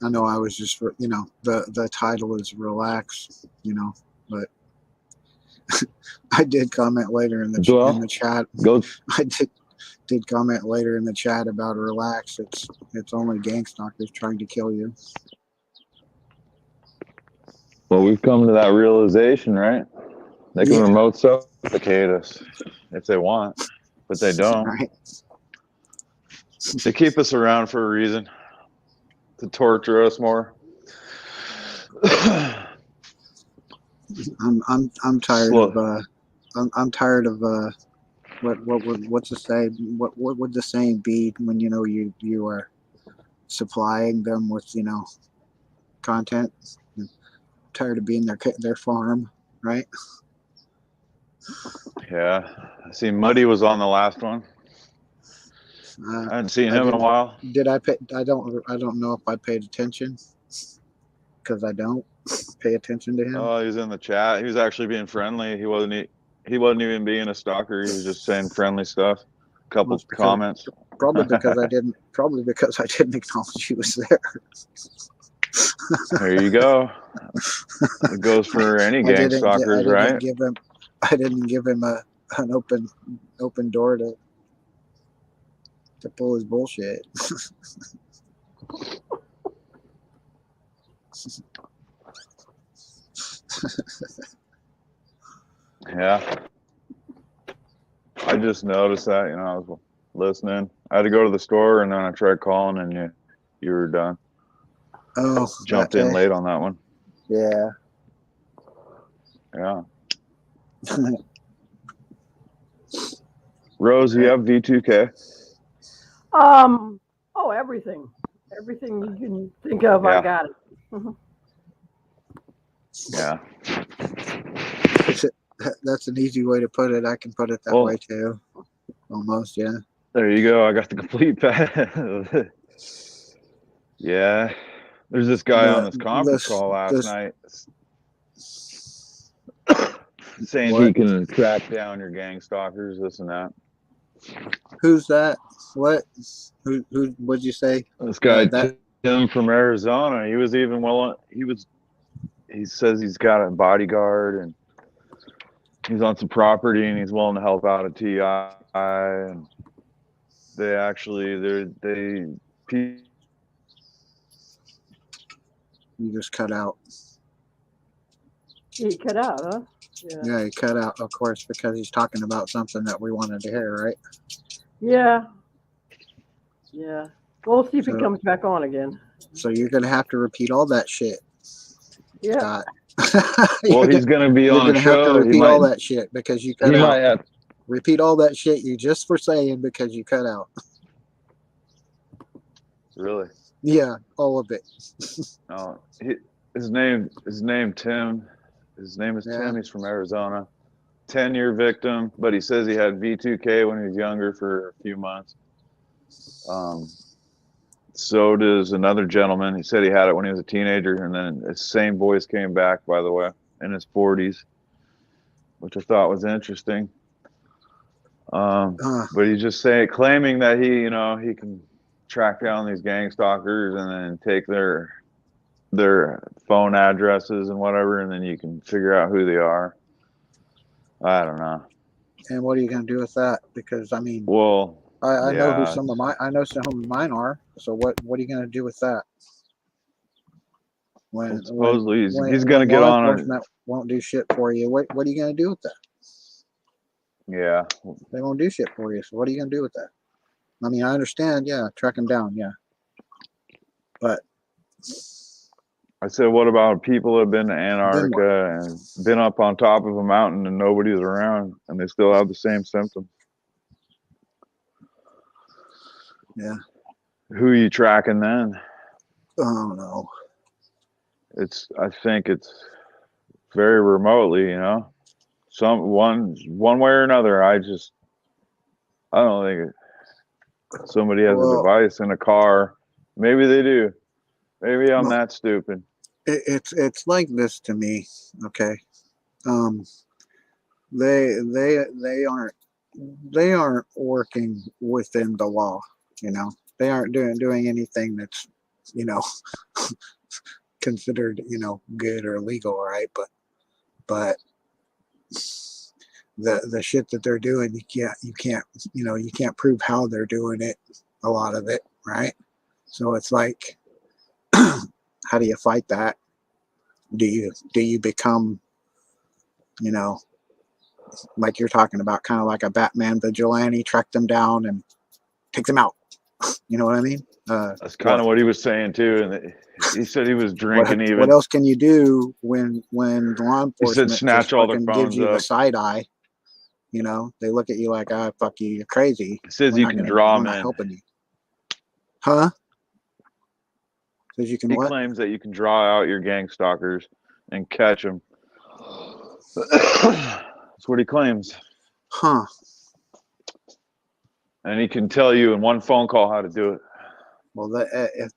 S1: I know I was just, the title is relax, but I did comment later in the chat.
S3: Go.
S1: I did comment later in the chat about relax. It's only gang stalkers trying to kill you.
S3: Well, we've come to that realization, right? They can remote suffocate us if they want, but they don't.
S1: Right.
S3: They keep us around for a reason, to torture us more.
S1: I'm tired of I'm tired of what's the say? What would the saying be when you are supplying them with content? I'm tired of being their farm, right?
S3: Yeah, I see Muddy was on the last one. I hadn't seen him in a while.
S1: Did I pay? I don't know if I paid attention because I don't pay attention to him.
S3: Oh, he's in the chat. He was actually being friendly. He wasn't even being a stalker. He was just saying friendly stuff. A couple comments.
S1: Probably because I didn't acknowledge he was there.
S3: There you go. It goes for any gang stalkers, right?
S1: I didn't give him an open door to pull his bullshit.
S3: Yeah. I just noticed that, I was listening. I had to go to the store and then I tried calling and you were done.
S1: Oh,
S3: Jumped in late on that one.
S1: Yeah.
S3: Yeah. Rose, you have V2K?
S2: Oh, everything you can think of,
S3: Yeah.
S2: I got it.
S3: Yeah.
S1: That's an easy way to put it. I can put it that way too. Almost, yeah.
S3: There you go. I got the complete pack. Yeah. There's this guy on this conference call last night saying he can track down your gang stalkers, this and that.
S1: Who's that? What? Who? What'd you say?
S3: This guy Tim from Arizona. He was even he says he's got a bodyguard and he's on some property and he's willing to help out at TI, and they actually
S1: You just cut out.
S2: He cut out, huh?
S1: Yeah, he cut out, of course, because he's talking about something that we wanted to hear, right?
S2: Yeah. Yeah. We'll see if he comes back on again.
S1: So you're gonna have to repeat all that shit.
S2: Yeah.
S3: Well, he's gonna be on the show.
S1: Have to repeat all that shit because you cut out. Repeat all that shit you just for saying because you cut out.
S3: Really?
S1: Yeah, all of it.
S3: Oh, his name Tim. His name is Tim. He's from Arizona. 10-year victim, but he says he had V2K when he was younger for a few months. So does another gentleman. He said he had it when he was a teenager, and then the same voice came back, by the way, in his 40s, which I thought was interesting. But he's just claiming that he can track down these gang stalkers and then take their phone addresses and whatever, and then you can figure out who they are. I don't know.
S1: And what are you going to do with that? Because I mean,
S3: well,
S1: I know who some of mine are. So what are you going to do with that? When
S3: supposedly he's going to get on.
S1: Enforcement won't do shit for you. What are you going to do with that?
S3: Yeah,
S1: they won't do shit for you. So what are you going to do with that? I mean, I understand. Yeah, track them down. Yeah, but
S3: I said, what about people that have been to Antarctica and been up on top of a mountain and nobody's around and they still have the same symptoms?
S1: Yeah.
S3: Who are you tracking then?
S1: I don't know.
S3: I think it's very remotely, one way or another. I don't think somebody has a device in a car. Maybe they do. Maybe I'm that stupid.
S1: It's like this to me. Okay. They aren't working within the law. They aren't doing anything that's considered good or legal, right? But the shit that they're doing, you can't prove how they're doing it, a lot of it, right? So it's like, how do you fight that? Do you become like you're talking about, kind of like a Batman vigilante, track them down and take them out? You know what I mean?
S3: That's kind of what he was saying too, and he said he was drinking.
S1: What else can you do when the law enforcement
S3: he said snatch all their phones
S1: gives you
S3: up.
S1: the side eye? They look at you like, fuck you, you're crazy.
S3: He says you can draw them in.
S1: Helping you. Huh? Says you can
S3: he
S1: what?
S3: claims that you can draw out your gang stalkers and catch them. That's what he claims.
S1: Huh.
S3: And he can tell you in one phone call how to do it.
S1: Well, if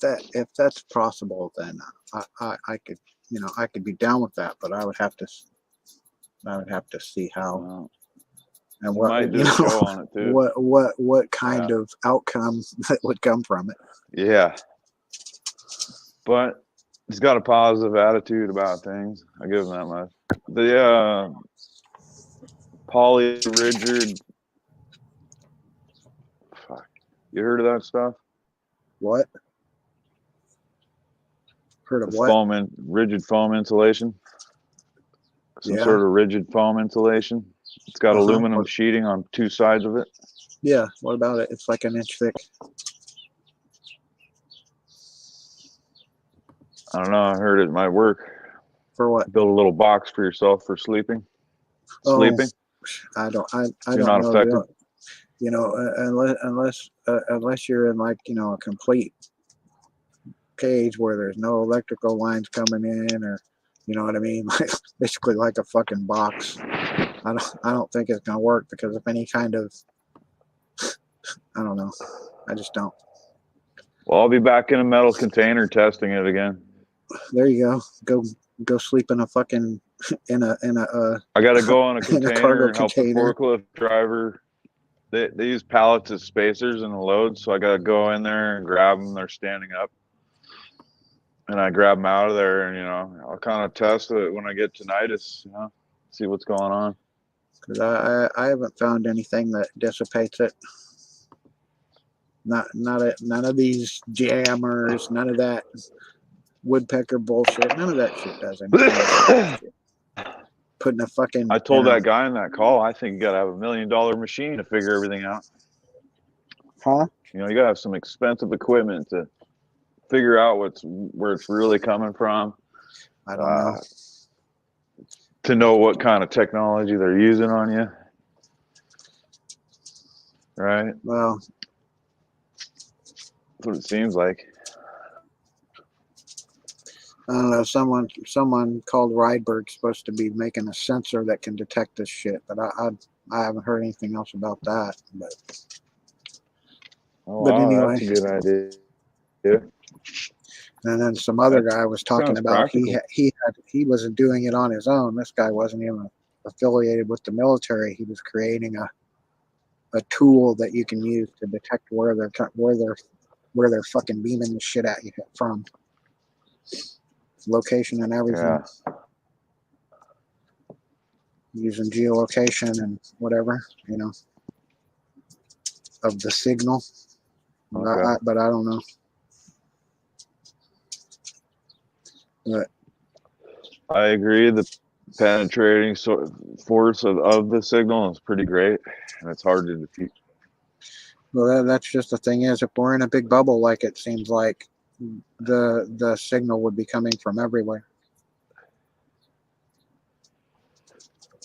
S1: that's possible, then I could I could be down with that, but I would have to see how. and
S3: We
S1: what
S3: might do
S1: you
S3: a show
S1: know,
S3: on it too.
S1: what kind of outcome that would come from it.
S3: Yeah. But he's got a positive attitude about things. I give him that much. The Polly Richard, fuck, you heard of that stuff?
S1: What? Heard of
S3: The
S1: what?
S3: rigid foam insulation. Some
S1: Yeah.
S3: sort of rigid foam insulation. It's got aluminum sheeting on two sides of it.
S1: Yeah. What about it? It's like an inch thick.
S3: I don't know. I heard it might work.
S1: For what?
S3: Build a little box for yourself for sleeping.
S1: Oh,
S3: Sleeping.
S1: I don't
S3: You're
S1: don't
S3: not
S1: know.
S3: affected.
S1: You know, unless you're in like, you know, a complete cage where there's no electrical lines coming in, or you know what I mean, like basically like a fucking box. I don't think it's gonna work, because if any kind of, I don't know, I just don't.
S3: Well, I'll be back in a metal container testing it again.
S1: There you go sleep in a fucking in a
S3: I got to go on a
S1: in a cargo
S3: container and help the
S1: container.
S3: forklift driver. They use pallets as spacers in the load, so I got to go in there and grab them. They're standing up, and I grab them out of there, and you know, I'll kind of test it when I get tinnitus, you know, see what's going on.
S1: Because I haven't found anything that dissipates it. None of these jammers, none of that woodpecker bullshit, none of that shit does anything. Putting a fucking,
S3: I told that guy in that call, I think you got to have $1 million machine to figure everything out.
S1: huh?
S3: You know, you got to have some expensive equipment to figure out where it's really coming from.
S1: I don't know.
S3: To know what kind of technology they're using on you. Right?
S1: Well,
S3: That's what it seems like.
S1: I don't know. Someone called Rydberg's supposed to be making a sensor that can detect this shit, but I haven't heard anything else about that.
S3: Oh,
S1: But
S3: wow,
S1: anyway.
S3: that's a good idea. Yeah.
S1: And then some other guy was talking
S3: sounds
S1: about
S3: practical.
S1: he wasn't doing it on his own. This guy wasn't even affiliated with the military. He was creating a tool that you can use to detect where they're fucking beaming the shit at you from. Location and everything.
S3: Yeah.
S1: Using geolocation and whatever, you know, of the signal.
S3: Okay.
S1: But I don't know. But
S3: I agree. The penetrating force of the signal is pretty great, and it's hard to defeat.
S1: well, that's just the thing is, if we're in a big bubble, like it seems like, the signal would be coming from everywhere.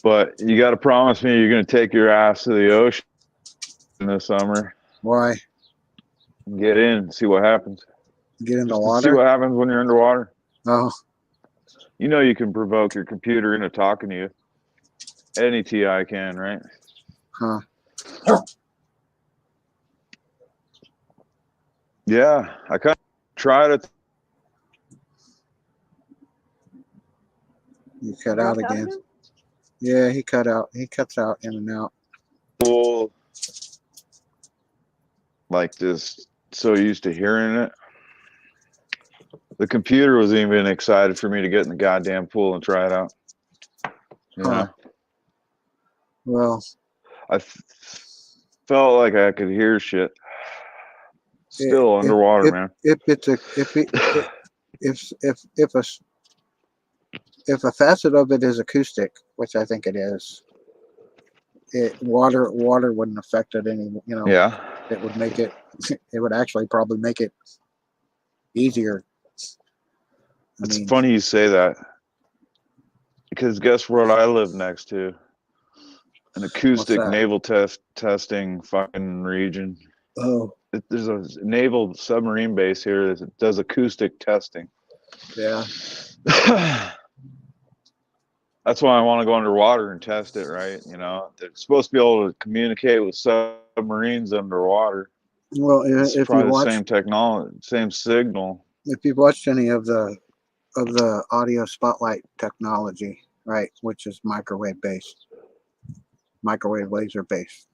S3: But you got to promise me you're going to take your ass to the ocean this summer.
S1: Why?
S3: Get in and see what happens.
S1: Get in the
S3: Just to see
S1: water?
S3: what happens when you're underwater.
S1: Oh,
S3: You know you can provoke your computer into talking to you. Any TI can, right?
S1: huh.
S3: Yeah, I kind of tried it.
S1: You cut out again. Yeah, he cut out. He cuts out in and out.
S3: Like this, so used to hearing it. The computer was even excited for me to get in the goddamn pool and try it out. You know?
S1: Well,
S3: I felt like I could hear shit. Still underwater, man.
S1: If a facet of it is acoustic, which I think it is, water wouldn't affect it any. You know,
S3: Yeah.
S1: it would make it. It would actually probably make it easier.
S3: It's funny you say that, because guess what I live next to? An acoustic naval testing fucking region.
S1: Oh.
S3: There's a naval submarine base here that does acoustic testing.
S1: Yeah.
S3: That's why I want to go underwater and test it, right? You know, they're supposed to be able to communicate with submarines underwater.
S1: Well,
S3: It's
S1: if
S3: probably
S1: you watch,
S3: the same technology, same signal.
S1: if you've watched any of the audio spotlight technology, right, which is microwave based, microwave laser based.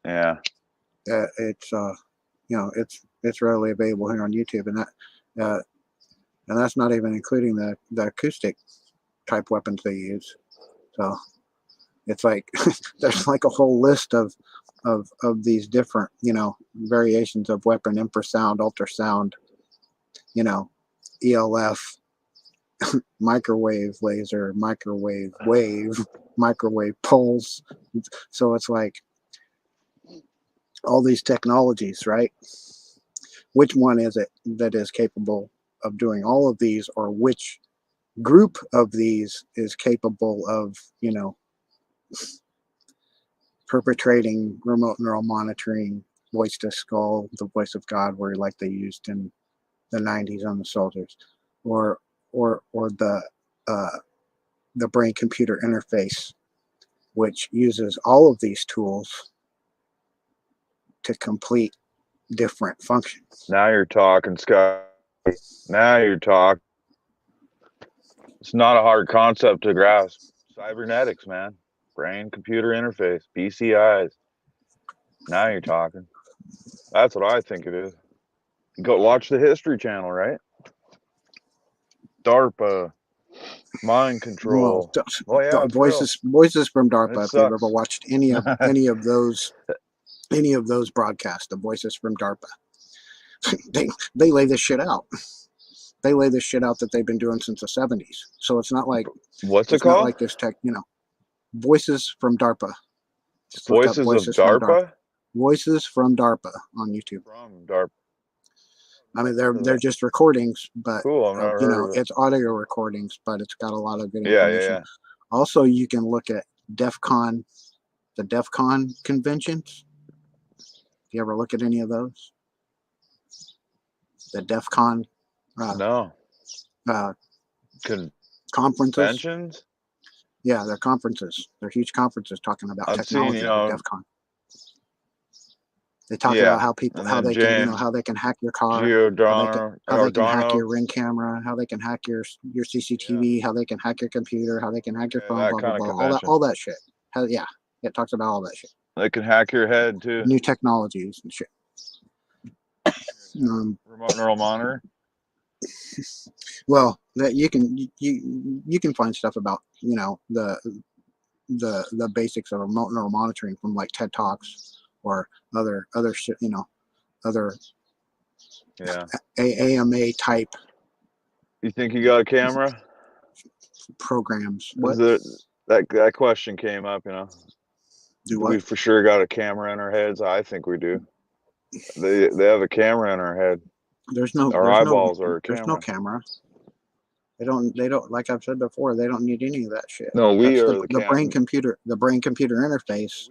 S3: Yeah.
S1: It's it's readily available here on YouTube, and that's not even including the acoustic type weapons they use. So it's like there's like a whole list of these different variations of weapon: infrasound, ultrasound, ELF, microwave laser, microwave wave, microwave pulse. So it's like all these technologies, right? Which one is it that is capable of doing all of these, or which group of these is capable of, perpetrating remote neural monitoring, voice to skull, the voice of God, where like they used in the 90s on the soldiers, or the brain computer interface, which uses all of these tools to complete different functions.
S3: Now you're talking, Scott. Now you're talking. It's not a hard concept to grasp. Cybernetics, man. Brain computer interface, BCIs. Now you're talking. That's what I think it is. Go watch the History Channel, right? DARPA, mind control.
S1: Well,
S3: it's
S1: voices from DARPA.
S3: It
S1: If you've ever
S3: sucks.
S1: watched any of those broadcasts, the voices from DARPA, they lay this shit out. They lay this shit out that they've been doing since the 70s. So it's not like
S3: What's it
S1: it's not
S3: called?
S1: like this tech. Voices from DARPA. Just look up
S3: Voices of
S1: from
S3: DARPA?
S1: Voices from DARPA on YouTube.
S3: From DARPA.
S1: I mean, they're just recordings, but
S3: Cool. I've never heard of it.
S1: it's audio recordings, but it's got a lot of good
S3: Yeah,
S1: information.
S3: yeah.
S1: Also, you can look at DEF CON, the DEF CON conventions. You ever look at any of those? The DEF CON
S3: No.
S1: conferences.
S3: Conventions?
S1: Yeah, they're conferences. They're huge conferences talking about
S3: I've seen,
S1: technology. DEF CON. They talk
S3: Yeah,
S1: about how people,
S3: and
S1: how
S3: then
S1: they can,
S3: James
S1: how they can hack your car,
S3: Giordano,
S1: how they can hack
S3: Giordano.
S1: your Ring camera, how they can hack your CCTV, how they can hack your computer, how they can hack your phone,
S3: that
S1: blah blah
S3: kind of
S1: blah,
S3: convention.
S1: all that shit. It talks about all that shit.
S3: They can hack your head too.
S1: New technologies and shit.
S3: Remote neural monitor.
S1: Well, that you can find stuff about the basics of remote neural monitoring from like TED Talks or other shit, other AMA type.
S3: You think you got a camera?
S1: Programs.
S3: What? That question came up,
S1: Do
S3: we
S1: what?
S3: for sure got a camera in our heads? I think we do. They have a camera in our head. Our eyeballs are a camera.
S1: There's no camera. They don't like I've said before, they don't need any of that shit.
S3: No, we are
S1: the brain computer interface.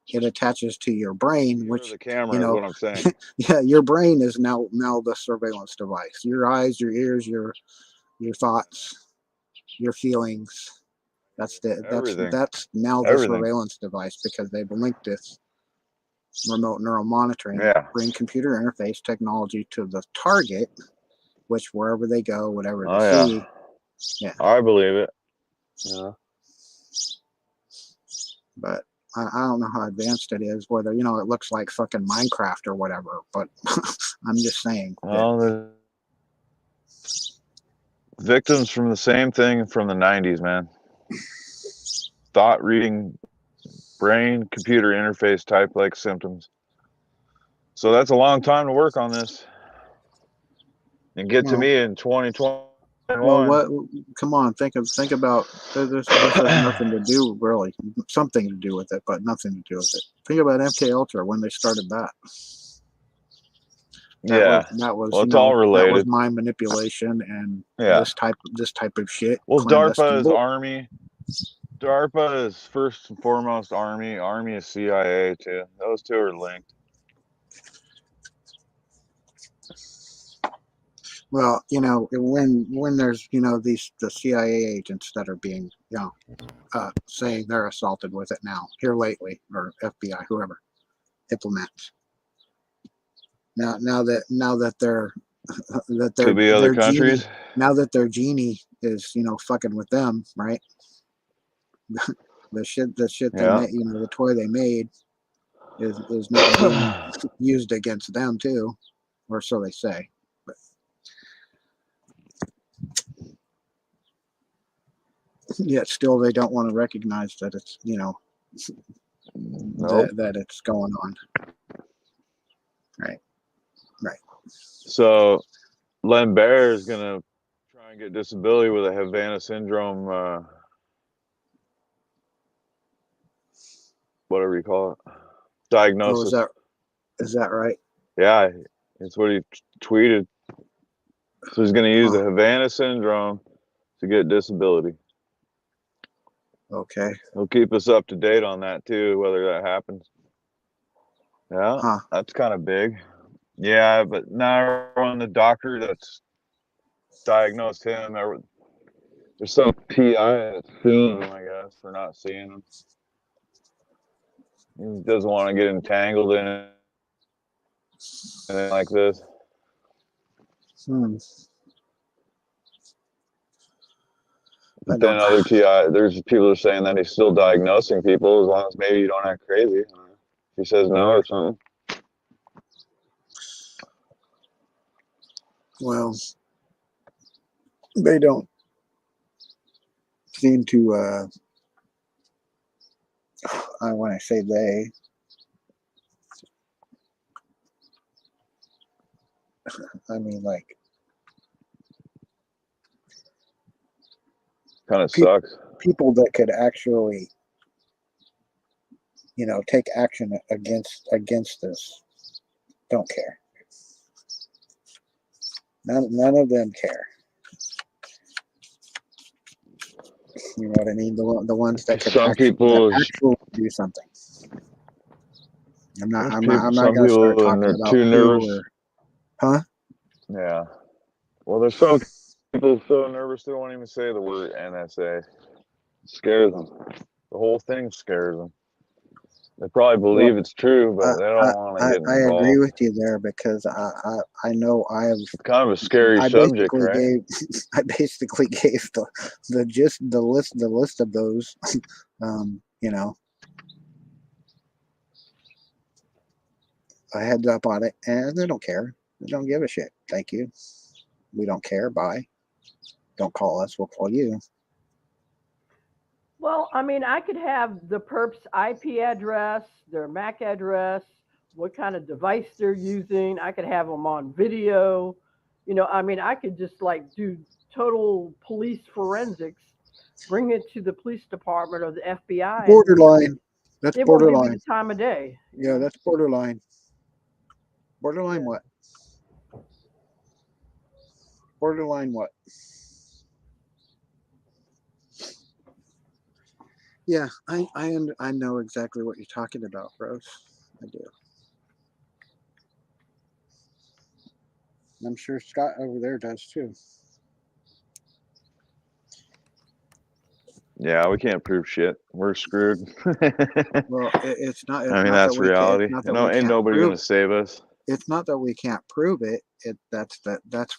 S1: It attaches to your brain, which
S3: the camera is what I'm saying.
S1: Yeah, your brain is now the surveillance device. Your eyes, your ears, your thoughts, your feelings. That's now the surveillance device, because they've linked this remote neural monitoring brain computer interface technology to the target, which wherever they go, whatever they see. Yeah.
S3: I believe it. Yeah.
S1: But I don't know how advanced it is, whether it looks like fucking Minecraft or whatever, but I'm just saying.
S3: Well, the victims from the same thing from the 90s, man. Thought reading, brain computer interface type like symptoms. So that's a long time to work on this and get to me in 2021.
S1: Well, what? Come on, think about this has nothing to do, really, something to do with it, but nothing to do with it. Think about MK Ultra when they started that. That was
S3: it's all related.
S1: That was mind manipulation and this type of shit.
S3: Well, DARPA is Army. DARPA is first and foremost Army. Army is CIA too. Those two are linked.
S1: Well, when there's the CIA agents that are being saying they're assaulted with it now here lately, or FBI, whoever, diplomats. Now that they're
S3: could be other countries.
S1: now that their genie is, fucking with them, right? the shit they
S3: Yeah.
S1: made, the toy they made is not being used against them too, or so they say. But yet still they don't want to recognize that it's,
S3: Nope.
S1: that it's going on. Right.
S3: So Len Bear is gonna try and get disability with a Havana syndrome, whatever you call it,
S1: Oh,
S3: diagnosis.
S1: is that right?
S3: Yeah, that's what he tweeted. So he's gonna use the
S1: Huh.
S3: Havana syndrome to get disability.
S1: Okay.
S3: He'll keep us up to date on that too, whether that happens. Yeah,
S1: Huh.
S3: that's kind of big. Yeah, but now on the doctor that's diagnosed him, there's some PI that's suing him, I guess, for not seeing him. He doesn't want to get entangled in anything like this.
S1: Hmm.
S3: But then other TI, there's people are saying that he's still diagnosing people as long as maybe you don't act crazy. If he says no or something.
S1: Well, they don't seem to. When I say they, I mean like
S3: Kind of sucks.
S1: people that could actually, take action against this don't care. None of them care. You know what I mean? The ones that could
S3: Some people
S1: actually do something. I'm not
S3: some
S1: gonna start
S3: people
S1: talking
S3: are
S1: about
S3: too
S1: who
S3: nervous.
S1: huh?
S3: Yeah. Well, there's some people so nervous they won't even say the word NSA. It scares them. The whole thing scares them. They probably believe it's true, but they don't want to get
S1: I
S3: involved.
S1: agree with you there because I know I have.
S3: It's kind of a scary subject, right?
S1: I basically gave the list of those. A heads up on it, and they don't care. They don't give a shit. Thank you. We don't care. Bye. Don't call us. We'll call you.
S2: Well, I mean, I could have the perp's IP address, their MAC address, what kind of device they're using. I could have them on video. I mean, I could just like do total police forensics, bring it to the police department or the FBI.
S1: Borderline. That's
S2: It won't give me
S1: borderline.
S2: the time of day.
S1: Yeah, that's borderline. Borderline what? Borderline what? Yeah, I know exactly what you're talking about, Rose. I do. I'm sure Scott over there does too.
S3: Yeah, we can't prove shit. We're screwed.
S1: Well, it's not. It's
S3: I mean,
S1: not
S3: that's
S1: that we
S3: reality.
S1: Can't, it's not that we
S3: Ain't
S1: can't
S3: nobody
S1: prove
S3: gonna save us.
S1: It's not that we can't prove it. That's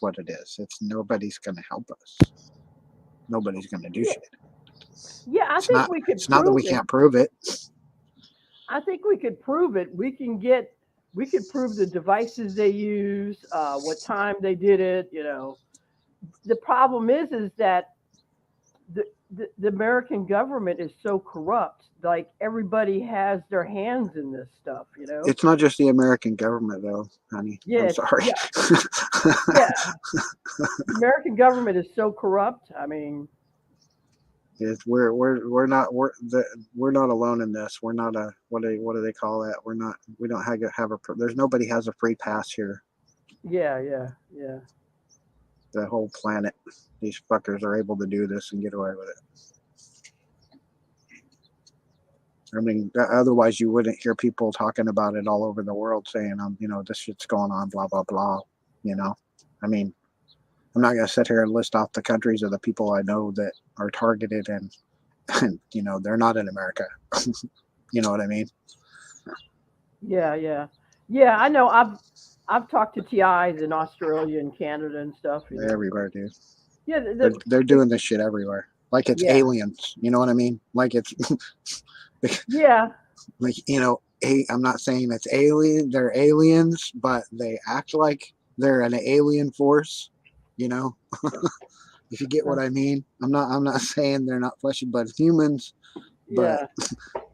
S1: what it is. It's nobody's gonna help us. Nobody's gonna do shit.
S2: Yeah, I think we could.
S1: It's not that we can't prove it.
S2: I think we could prove it. We could prove the devices they use, what time they did it. The problem is that the American government is so corrupt. Like everybody has their hands in this stuff.
S1: It's not just the American government, though, honey.
S2: Yeah,
S1: I'm sorry.
S2: yeah. The American government is so corrupt. I mean,
S1: we're not alone in this. We're not a what do they call that? We don't have a. There's nobody has a free pass here.
S2: Yeah.
S1: The whole planet, these fuckers are able to do this and get away with it. I mean, otherwise you wouldn't hear people talking about it all over the world saying, this shit's going on, blah blah blah. I mean, I'm not gonna sit here and list off the countries of the people I know that are targeted, and they're not in America. You know what I mean?
S2: Yeah. I know. I've talked to TIs in Australia and Canada and stuff.
S1: Everywhere, dude.
S2: Yeah,
S1: They're doing this shit everywhere. Like it's
S2: yeah,
S1: aliens. You know what I mean? Like it's
S2: yeah.
S1: like, I'm not saying it's alien. They're aliens, but they act like they're an alien force. You know, if you get what I mean. I'm not saying they're not flesh and blood humans, but
S2: Yeah.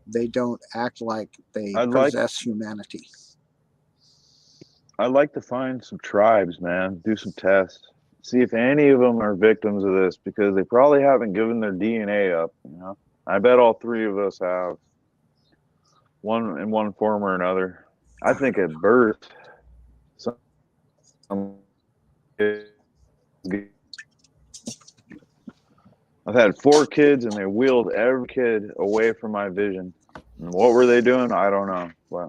S1: they don't act like they
S3: I'd like
S1: possess humanity.
S3: I'd like to find some tribes, man. Do some tests. See if any of them are victims of this because they probably haven't given their DNA up. I bet all three of us have one in one form or another. I think at birth, some kids I've had 4 kids and they wheeled every kid away from my vision. And what were they doing? I don't know. But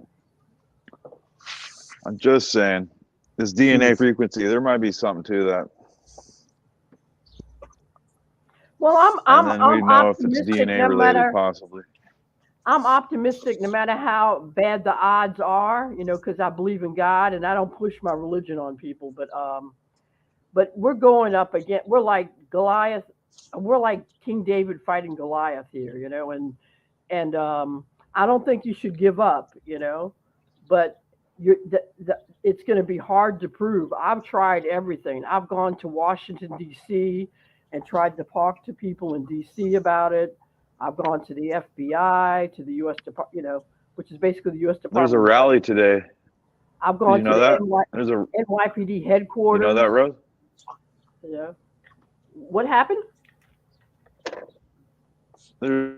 S3: I'm just saying, this DNA frequency, there might be something to that.
S2: Well,
S3: And then we
S2: I'm
S3: know if it's
S2: optimistic
S3: DNA
S2: no
S3: related,
S2: matter.
S3: possibly.
S2: I'm optimistic no matter how bad the odds are, because I believe in God and I don't push my religion on people. But we're going up again. We're like Goliath. We're like King David fighting Goliath here, and I don't think you should give up, but it's going to be hard to prove. I've tried everything. I've gone to Washington D.C. and tried to talk to people in D.C. about it. I've gone to the FBI, to the U.S. Department, which is basically the U.S.
S3: There's a
S2: Department.
S3: rally today.
S2: I've
S3: Did
S2: gone
S3: you
S2: to
S3: know
S2: the
S3: that? There's a,
S2: NYPD
S3: you
S2: headquarters.
S3: know that, Rose?
S2: What happened?
S3: There's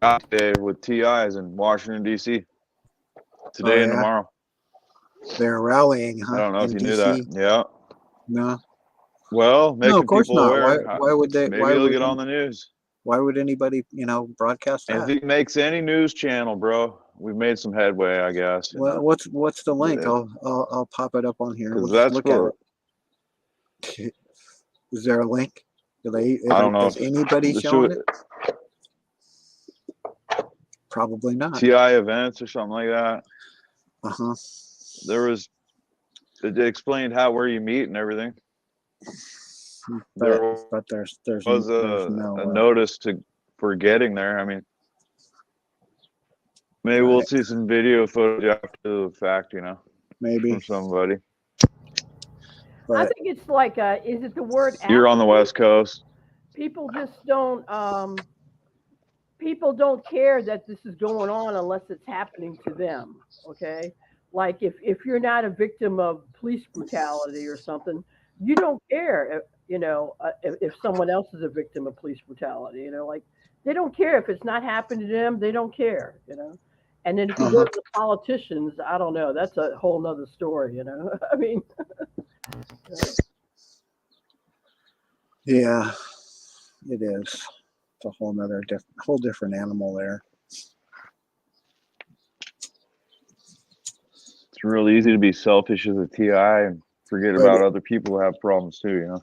S3: a rally today with TIs in Washington, D.C. Today
S1: Oh
S3: and
S1: yeah,
S3: tomorrow.
S1: they're rallying,
S3: I
S1: huh?
S3: don't know if
S1: In
S3: you knew that.
S1: DC.
S3: Yeah.
S1: No,
S3: Well,
S1: no, of
S3: making
S1: course
S3: people
S1: not. Why?
S3: aware.
S1: Why would they?
S3: Maybe it'll get on the news.
S1: Why would anybody, broadcast
S3: If
S1: that?
S3: it makes any news channel, bro, we've made some headway, I guess.
S1: Well, what's the link? I'll pop it up on here.
S3: Because
S1: We'll just
S3: that's
S1: look at
S3: for,
S1: it. Is there a link?
S3: I don't know.
S1: Is anybody
S3: The
S1: showing it? Probably not.
S3: TI events or something like that.
S1: Uh-huh.
S3: It explained where you meet and everything.
S1: But
S3: There
S1: there's
S3: was
S1: no
S3: a notice for getting there. I mean, maybe we'll
S1: right.
S3: see some video footage after the fact,
S1: Maybe.
S3: from somebody.
S2: I
S1: But
S2: think it's like, is it the word
S3: You're on the
S2: apathy?
S3: West Coast.
S2: People just don't. People don't care that this is going on unless it's happening to them. Okay, like if you're not a victim of police brutality or something, you don't care. If someone else is a victim of police brutality, like they don't care if it's not happening to them. They don't care. And then if you go
S1: uh-huh.
S2: to the politicians, I don't know. That's a whole nother story. I mean.
S1: Yeah, it is. It's a whole different animal there.
S3: It's real easy to be selfish as a TI and forget about other people who have problems too,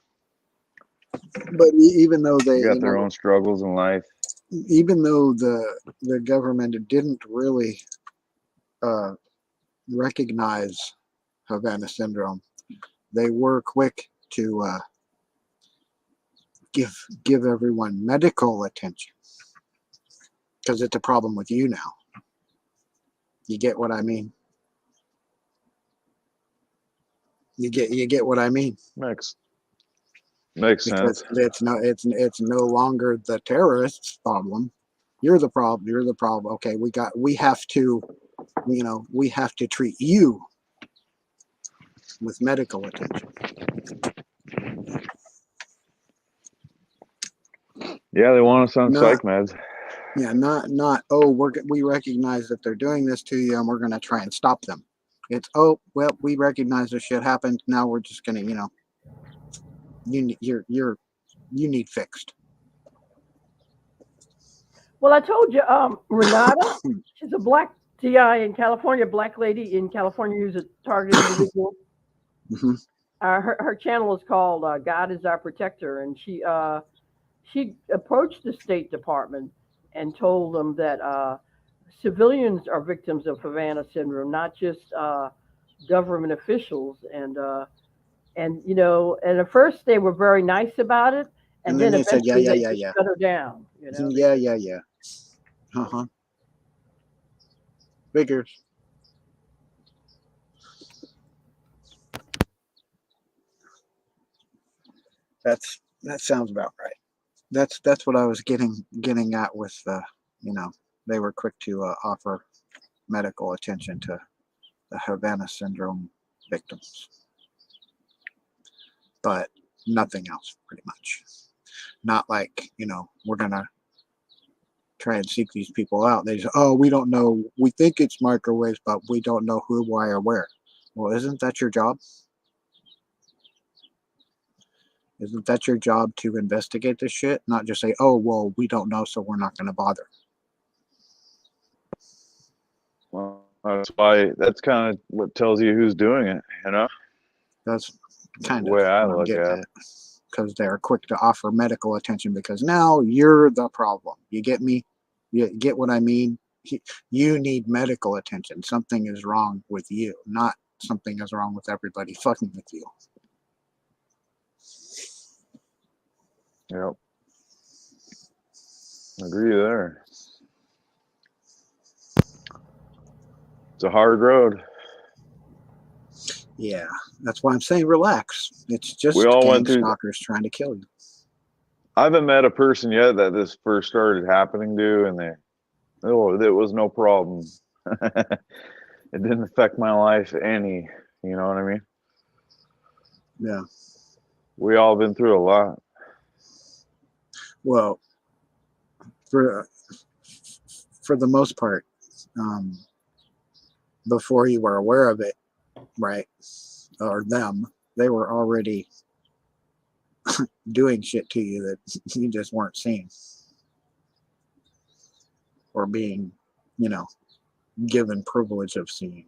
S1: But even though they,
S3: They got their own struggles in life.
S1: even though the government didn't really recognize Havana syndrome, they were quick to give everyone medical attention because it's a problem with you now. You get what I mean? You get what I mean?
S3: Makes
S1: Because
S3: sense.
S1: it's no longer the terrorists' problem. You're the problem. You're the problem. Okay, we have to treat you with medical attention.
S3: Yeah, they want us on
S1: Not
S3: psych meds.
S1: yeah, not oh we recognize that they're doing this to you and we're gonna try and stop them. It's we recognize this shit happened. Now we're just gonna you need fixed.
S2: Well, I told you, Renata, she's a black TI in California, black lady in California who's a targeted individual.
S1: Mm-hmm.
S2: Her channel is called God is Our Protector, and she approached the State Department and told them that civilians are victims of Havana syndrome, not just government officials. And And and at first they were very nice about it,
S1: And
S2: and
S1: then
S2: then
S1: they said, yeah,
S2: eventually
S1: yeah,
S2: they
S1: yeah,
S2: just
S1: yeah.
S2: shut her down. They
S1: Yeah,
S2: just
S1: yeah, yeah. Uh-huh. Figures. That sounds about right. That's what I was getting at with they were quick to offer medical attention to the Havana syndrome victims, but nothing else pretty much. Not like, we're gonna try and seek these people out. They say, oh, we don't know. We think it's microwaves, but we don't know who, why, or where. Well, isn't that your job? Isn't that your job to investigate this shit? Not just say, oh, well, we don't know, so we're not going to bother.
S3: Well, that's kind of what tells you who's doing it,
S1: That's kind
S3: the
S1: of
S3: way I
S1: what I'm
S3: look
S1: getting
S3: at
S1: at.
S3: it.
S1: Because they're quick to offer medical attention because now you're the problem. You get me? You get what I mean? You need medical attention. Something is wrong with you, not something is wrong with everybody fucking with you.
S3: Yep. Agree there. It's a hard road.
S1: Yeah, that's why I'm saying relax. It's just
S3: We all
S1: gang
S3: went through.
S1: stalkers trying to kill you.
S3: I haven't met a person yet that this first started happening to, and it was no problem. It didn't affect my life any. You know what I mean?
S1: Yeah.
S3: We all been through a lot.
S1: Well, for the most part, before you were aware of it, right, or them, they were already doing shit to you that you just weren't seeing or being, given privilege of seeing.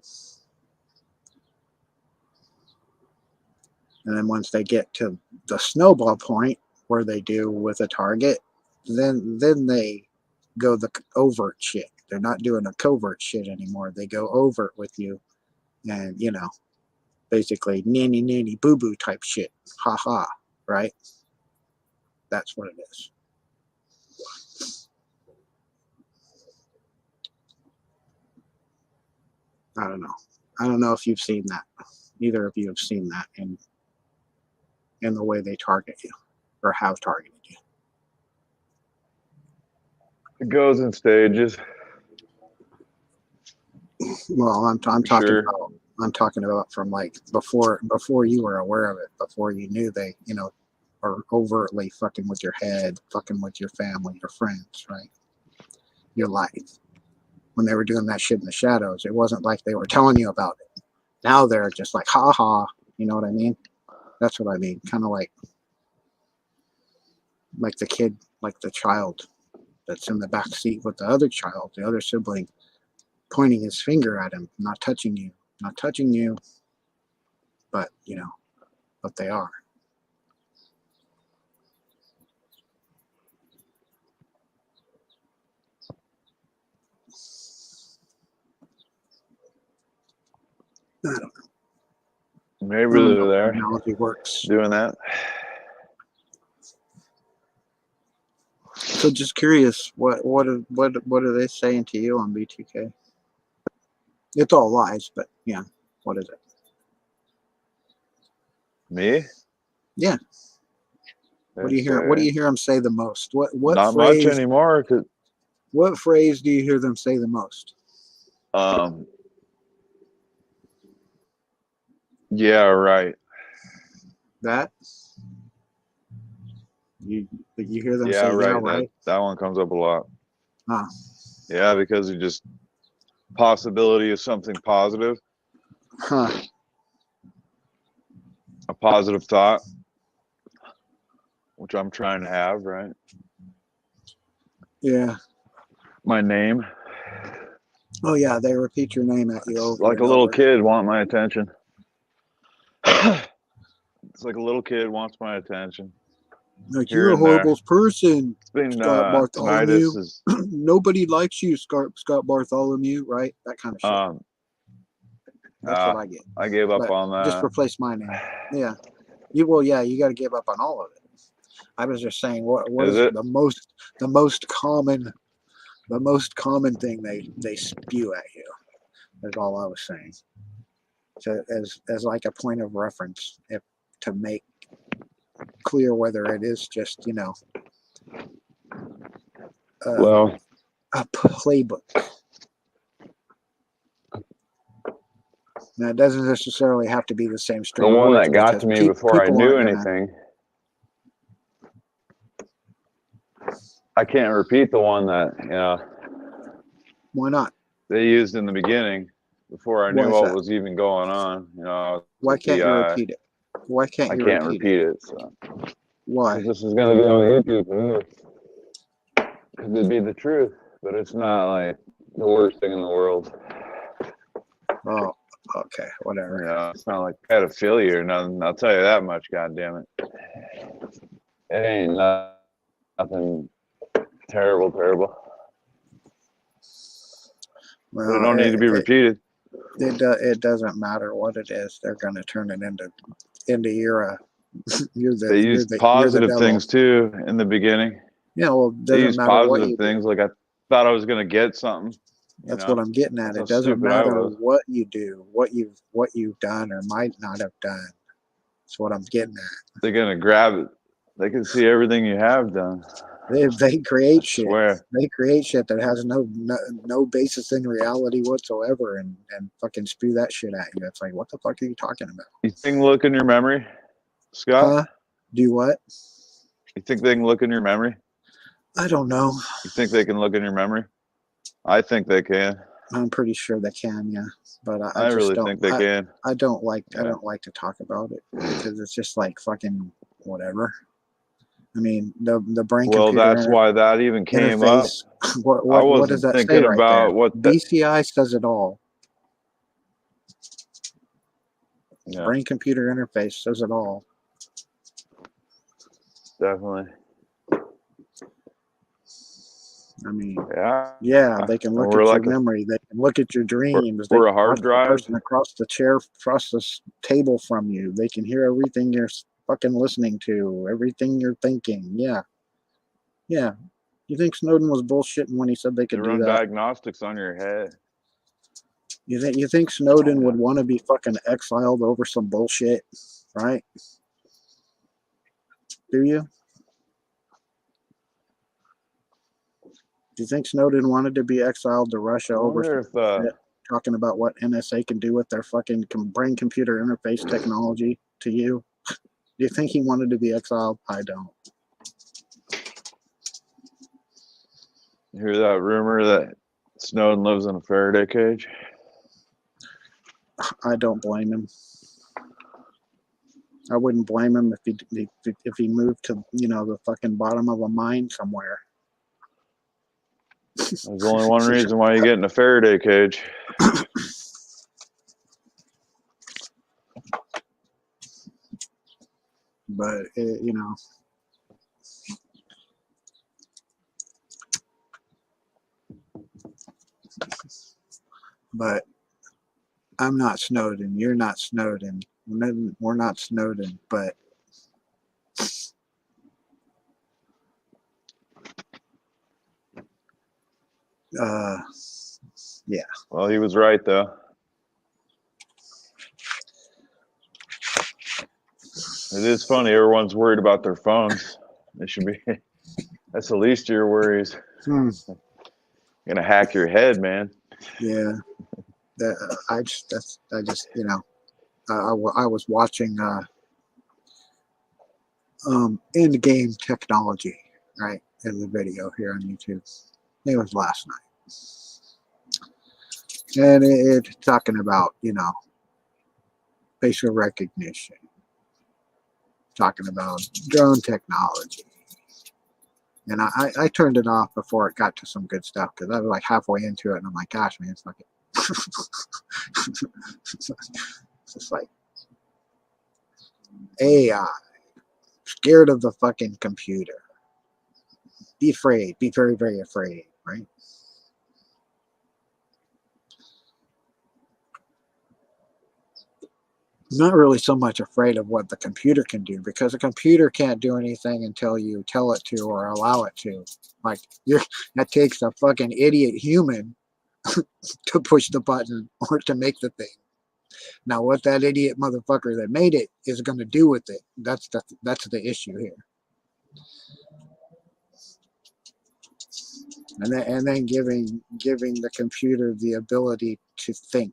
S1: And then once they get to the snowball point where they do with a target, then they go the overt shit. They're not doing a covert shit anymore. They go overt with you and, basically nanny nanny boo boo type shit. Ha ha, right? That's what it is. I don't know. I don't know if you've seen that. Neither of you have seen that in the way they target you or have targeted you.
S3: It goes in stages.
S1: Well, I'm talking
S3: Sure.
S1: about from like before you were aware of it, before you knew they, are overtly fucking with your head, fucking with your family, your friends, right? Your life. When they were doing that shit in the shadows, it wasn't like they were telling you about it. Now they're just like, ha ha, you know what I mean? That's what I mean. Kind of like the kid, like the child that's in the back seat with the other child, the other sibling, pointing his finger at him, not touching you, but but they are. I don't know.
S3: Maybe
S1: I don't
S3: they're
S1: know
S3: there
S1: how technology works.
S3: doing that.
S1: So just curious, what are they saying to you on BTK? It's all lies, but yeah, what is it?
S3: Me?
S1: Yeah. What do you hear? What do you hear them say the most? What
S3: Not
S1: phrase?
S3: much anymore. 'Cause,
S1: what phrase do you hear them say the most?
S3: Yeah, right.
S1: That you hear them
S3: Yeah,
S1: say,
S3: right.
S1: yeah, right?
S3: That one comes up a lot.
S1: Huh.
S3: Yeah, because you just possibility of something positive,
S1: Huh.
S3: a positive thought, which I'm trying to have, right?
S1: Yeah.
S3: My name.
S1: Oh yeah, they repeat your name at you over
S3: Like
S1: and
S3: a little
S1: over.
S3: kid want my attention. It's like a little kid wants my attention.
S1: Like,
S3: Here
S1: you're a
S3: and there.
S1: horrible person,
S3: It's been
S1: Scott Bartholomew.
S3: tinnitus is
S1: Nobody likes you, Scott Bartholomew, right? That kind of shit. That's what I get.
S3: I gave up
S1: But
S3: on that.
S1: just replace my name. Yeah. Yeah, you got to give up on all of it. I was just saying, what
S3: Is
S1: is
S3: it?
S1: the most common thing they spew at you? Is all I was saying. So as like a point of reference, if to make clear whether it is just
S3: Well,
S1: a playbook. Now it doesn't necessarily have to be the same
S3: the
S1: string of
S3: one
S1: words
S3: that got
S1: because
S3: to me before I
S1: people
S3: knew
S1: aren't gonna.
S3: anything. I can't repeat the one that
S1: Why not?
S3: they used in the beginning before I
S1: Why
S3: knew
S1: is
S3: what
S1: that?
S3: was even going on.
S1: Why
S3: With
S1: can't you
S3: TI.
S1: repeat it? Why can't
S3: I
S1: you
S3: can't
S1: repeat
S3: repeat
S1: it?
S3: it. So.
S1: Why?
S3: This is gonna be on YouTube. Because it'd be the truth, but it's not like the worst thing in the world.
S1: Oh, okay, whatever.
S3: It's not like pedophilia or nothing. I'll tell you that much. God damn it. It ain't nothing terrible. But it
S1: Well,
S3: don't need to be repeated.
S1: it doesn't matter what it is. They're going to turn it into you're
S3: They used
S1: the
S3: positive
S1: devil.
S3: things too in the beginning.
S1: Yeah, well, it
S3: They
S1: doesn't
S3: used
S1: matter what
S3: positive
S1: you
S3: things.
S1: do.
S3: Like I thought I was gonna get something.
S1: That's what I'm getting at.
S3: That's how
S1: It doesn't
S3: stupid I
S1: matter
S3: was.
S1: what you do, what you've done or might not have done. That's what I'm getting at.
S3: They're gonna grab it. They can see everything you have done.
S1: They create shit.
S3: Swear.
S1: They create shit that has no basis in reality whatsoever, and fucking spew that shit at you. It's like, what the fuck are you talking about?
S3: You think look in your memory, Scott?
S1: Huh? Do what?
S3: You think they can look in your memory?
S1: I don't know.
S3: You think they can look in your memory? I think they can.
S1: I'm pretty sure they can, yeah. But I
S3: I
S1: just
S3: really
S1: don't.
S3: think they can.
S1: I don't like.
S3: Yeah.
S1: I don't like to talk about it because it's just like fucking whatever. I mean, the brain
S3: Well,
S1: computer
S3: that's why that even came up.
S1: interface. What
S3: I
S1: what does
S3: wasn't
S1: that say
S3: thinking
S1: right there?
S3: about what the.
S1: BCI says it all.
S3: Yeah,
S1: Brain computer interface says it all.
S3: definitely.
S1: I mean,
S3: Yeah.
S1: yeah, they can look
S3: We're
S1: at your
S3: like
S1: memory. They can look at your dreams. They
S3: we're a
S1: can
S3: hard
S1: watch the
S3: drive.
S1: person across the chair, across the table from you. They can hear everything you're fucking listening to, everything you're thinking. Yeah. Yeah. You think Snowden was bullshitting when he said they
S3: They
S1: could do
S3: run
S1: that?
S3: diagnostics on your head.
S1: You think Snowden
S3: Yeah.
S1: would want to be fucking exiled over some bullshit, right? Do you? Do you think Snowden wanted to be exiled to Russia
S3: I
S1: over
S3: wonder
S1: some bullshit, talking about what NSA can do with their fucking brain computer interface technology to you? Do you think he wanted to be exiled? I don't.
S3: you hear that rumor that Snowden lives in a Faraday cage?
S1: I don't blame him. I wouldn't blame him if he moved to the fucking bottom of a mine somewhere.
S3: There's only one reason why you get in a Faraday cage.
S1: But but I'm not Snowden. You're not Snowden. We're not Snowden. But yeah.
S3: Well, he was right though. It is funny. Everyone's worried about their phones. They should be. That's the least of your worries.
S1: Hmm.
S3: Gonna hack your head, man.
S1: Yeah. I was watching Endgame Technology, right, in the video here on YouTube. It was last night, and it talking about facial recognition, talking about drone technology. And I turned it off before it got to some good stuff because I was like halfway into it and I'm like, gosh, man, it's fucking. It's just like AI, scared of the fucking computer. Be afraid. Be very, very afraid, right? not really so much afraid of what the computer can do, because a computer can't do anything until you tell it to or allow it to. Like, that takes a fucking idiot human to push the button or to make the thing. Now, what that idiot motherfucker that made it is going to do with it, that's the issue here. And then giving the computer the ability to think,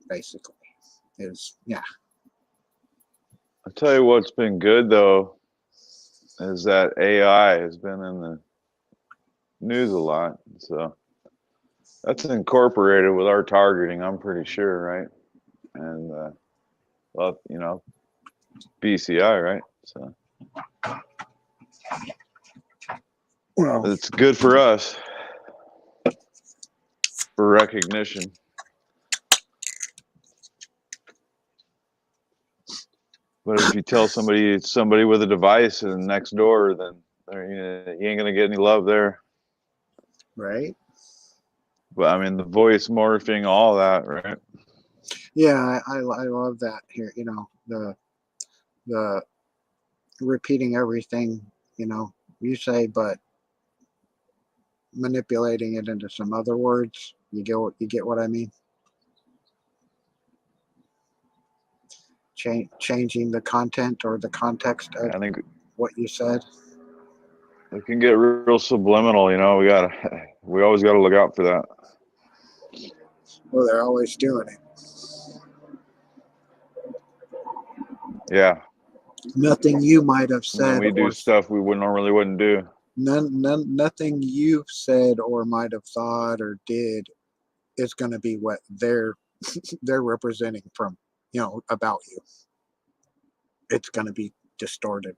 S1: basically, is, yeah.
S3: I'll tell you what's been good though, is that AI has been in the news a lot. So that's incorporated with our targeting, I'm pretty sure, right? And well, you know, BCI, right? So
S1: Well,
S3: it's good for us for recognition. But if you tell somebody it's somebody with a device and next door, then you ain't gonna get any love there.
S1: right?
S3: But I mean, the voice morphing, all that, right?
S1: Yeah, I love that here. You know, the repeating everything, you know, you say, but manipulating it into some other words. You get what I mean? Changing the content or the context of
S3: I think
S1: what you said.
S3: it can get real subliminal. You know, we always gotta look out for that.
S1: Well, they're always doing it.
S3: Yeah.
S1: Nothing you might have
S3: And then
S1: said
S3: we do
S1: or
S3: stuff we wouldn't do.
S1: nothing you've said or might have thought or did is going to be what they're representing from, you know, about you. It's going to be distorted,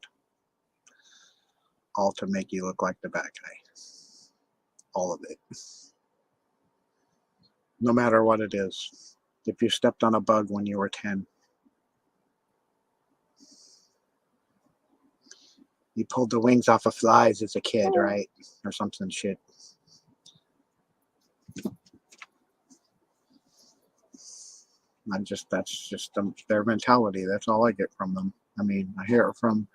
S1: all to make you look like the bad guy. All of it. No matter what it is. If you stepped on a bug when you were 10, you pulled the wings off of flies as a kid, right? Or something shit. That's just their mentality. That's all I get from them. I mean, I hear it from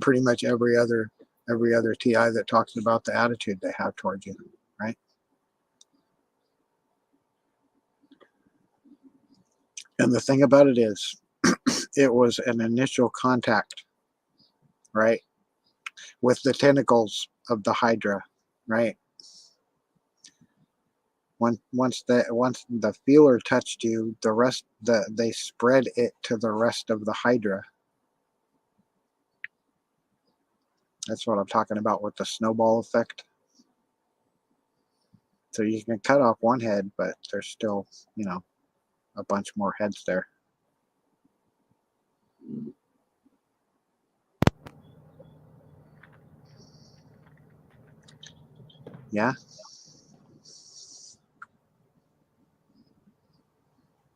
S1: pretty much every other TI that talks about the attitude they have towards you, right? And the thing about it is, it was an initial contact, right, with the tentacles of the Hydra, right? Once the feeler touched you, they spread it to the rest of the Hydra. That's what I'm talking about with the snowball effect. So you can cut off one head, but there's still, you know, a bunch more heads there. Yeah.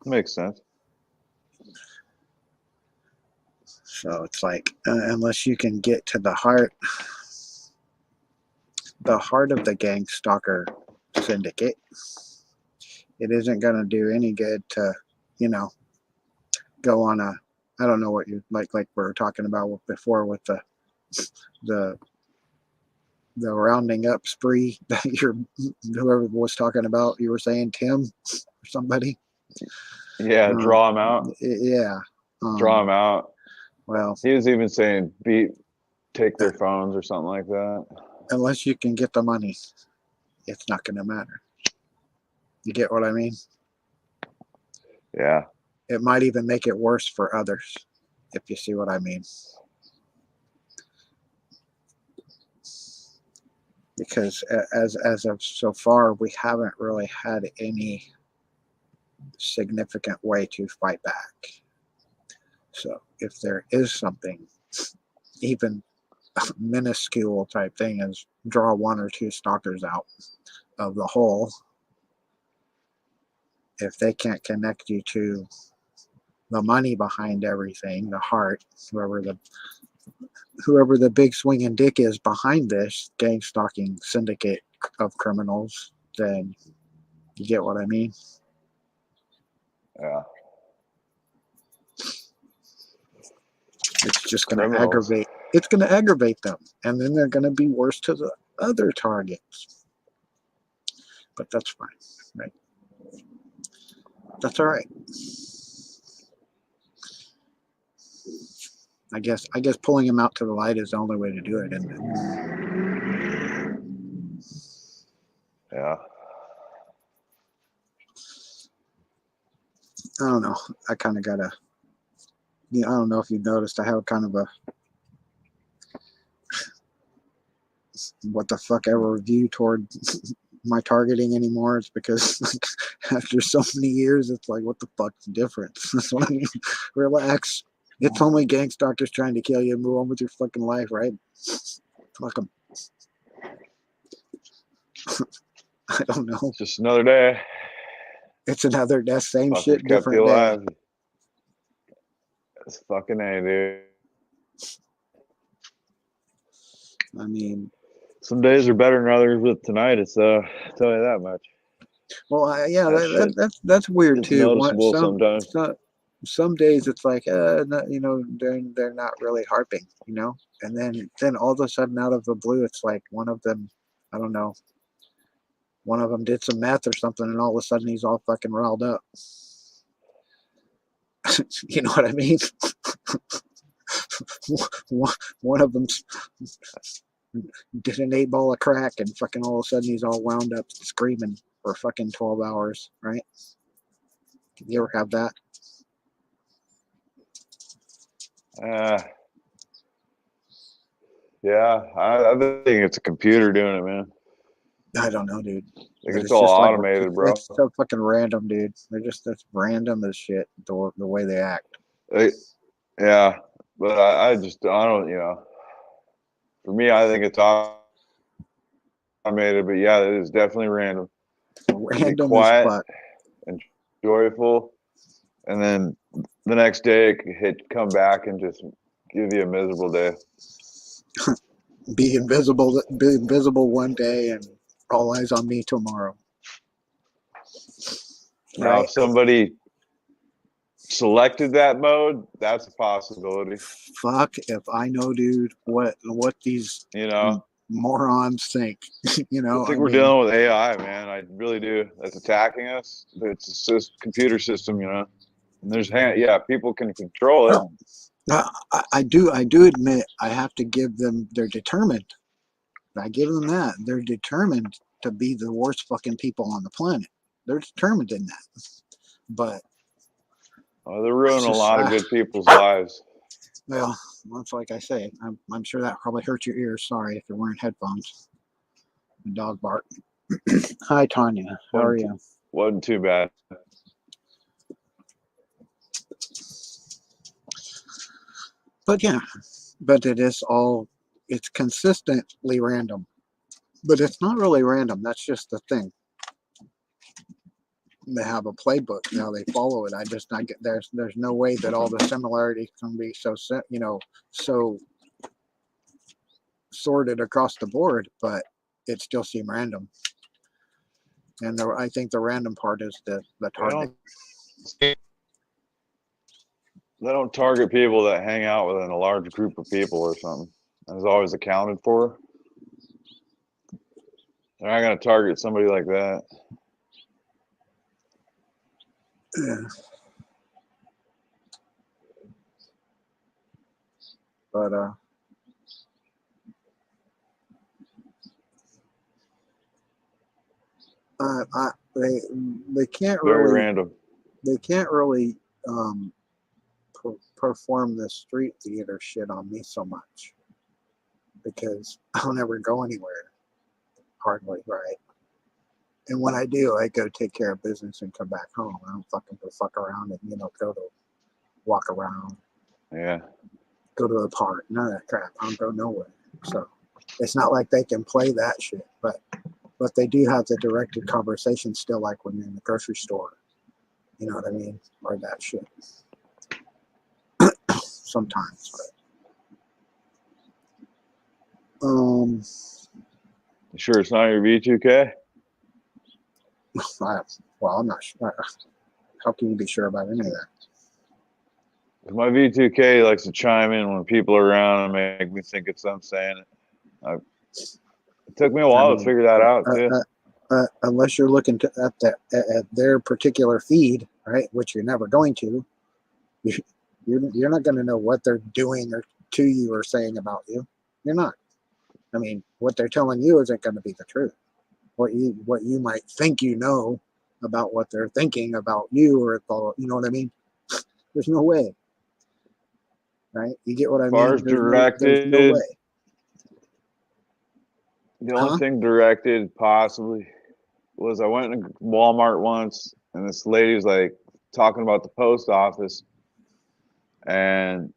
S3: Makes sense.
S1: So it's like, unless you can get to the heart of the gang stalker syndicate, it isn't going to do any good to, you know, go on a, I don't know what you like we were talking about before with the rounding up spree that whoever was talking about, you were saying Tim or somebody.
S3: Yeah, draw them out.
S1: Yeah.
S3: Draw them out.
S1: Well,
S3: he was even saying take their phones or something like that.
S1: Unless you can get the money, it's not going to matter. You get what I mean?
S3: Yeah.
S1: It might even make it worse for others, if you see what I mean. Because as of so far, we haven't really had any significant way to fight back. So if there is something, even minuscule type thing as draw one or two stalkers out of the whole, if they can't connect you to the money behind everything, the heart, whoever the big swinging dick is behind this gang stalking syndicate of criminals, then you get what I mean?
S3: Yeah.
S1: It's just going to
S3: Criminals.
S1: aggravate. It's going to aggravate them, and then they're going to be worse to the other targets. But that's fine, right? That's all right. I guess pulling him out to the light is the only way to do it, isn't it?
S3: Yeah.
S1: I don't know. I kind of got a. I don't know if you noticed. I have kind of a what the fuck ever view toward my targeting anymore. It's because like, after so many years, it's like, what the fuck's the difference? That's what I mean. Relax. It's only gang stalkers trying to kill you. Move on with your fucking life, right? Fuck 'em. I don't know.
S3: It's just another day.
S1: It's another death, same
S3: Fuckers
S1: shit,
S3: kept
S1: different
S3: you
S1: day.
S3: alive. It's fucking A, dude.
S1: I mean,
S3: Some days are better than others, but tonight it's I'll tell you that much.
S1: well, yeah,
S3: That shit
S1: that's weird
S3: It's
S1: too.
S3: noticeable sometimes.
S1: Some days it's like, you know, they're not really harping, you know, and then all of a sudden out of the blue, it's like one of them, I don't know, one of them did some meth or something, and all of a sudden he's all fucking riled up. You know what I mean? One of them did an 8 ball of crack, and fucking all of a sudden he's all wound up screaming for fucking 12 hours, right? You ever have that?
S3: Yeah, I think it's a computer doing it, man.
S1: I don't know, dude.
S3: I think
S1: But
S3: it's all
S1: just like,
S3: automated, bro.
S1: it's so fucking random, dude. That's random as shit, the way they act.
S3: Yeah, but I don't, you know. For me, I think it's automated, but yeah, it is definitely random.
S1: Random
S3: quiet.
S1: as fuck.
S3: And joyful, and then the next day it could come back and just give you a miserable day.
S1: Be invisible one day and all eyes on me tomorrow.
S3: Now,
S1: Right?
S3: if somebody selected that mode, that's a possibility.
S1: Fuck if I know, dude, what these
S3: You know,
S1: morons think. You know,
S3: I think we're dealing with AI, man. I really do. That's attacking us. It's a computer system, you know. And there's people can control it.
S1: I do admit I have to give them. They're determined. I give them that. They're determined to be the worst fucking people on the planet. They're determined in that. But
S3: They're ruining a lot of good people's lives.
S1: well, that's like I say. I'm sure that probably hurt your ears. Sorry if you're wearing headphones. The dog bark. Hi, Tanya. How are you?
S3: Wasn't too bad.
S1: But yeah, but it's consistently random. But it's not really random. That's just the thing. They have a playbook. Now they follow it. There's no way that all the similarities can be so sorted across the board, but it still seems random. And I think the random part is the target.
S3: They don't target people that hang out within a large group of people or something. That's always accounted for. They're not going to target somebody like that.
S1: Yeah. But they can't
S3: Very
S1: really
S3: random.
S1: they can't really perform the street theater shit on me so much because I'll never go anywhere hardly, right? And when I do, I go take care of business and come back home. I don't fucking go fuck around and go to walk around,
S3: Yeah.
S1: go to the park, none of that crap. I don't go nowhere. So it's not like they can play that shit, but they do have the directed conversation still, like when you're in the grocery store. You know what I mean? Or that shit. Sometimes. But,
S3: You sure it's not your V2K?
S1: well, I'm not sure. How can you be sure about any of that?
S3: My V2K likes to chime in when people are around and make me think it's them saying it. It took me a while to figure that out too.
S1: Unless you're looking at their particular feed, right, which you're never going to, you're not going to know what they're doing or to you or saying about you. You're not. I mean, what they're telling you isn't going to be the truth. What you might think you know about what they're thinking about you, or you know what I mean? There's no way, right? You get what I
S3: As far
S1: mean?
S3: as
S1: There's
S3: directed,
S1: no way.
S3: the only thing directed possibly was I went to Walmart once, and this lady's like talking about the post office, and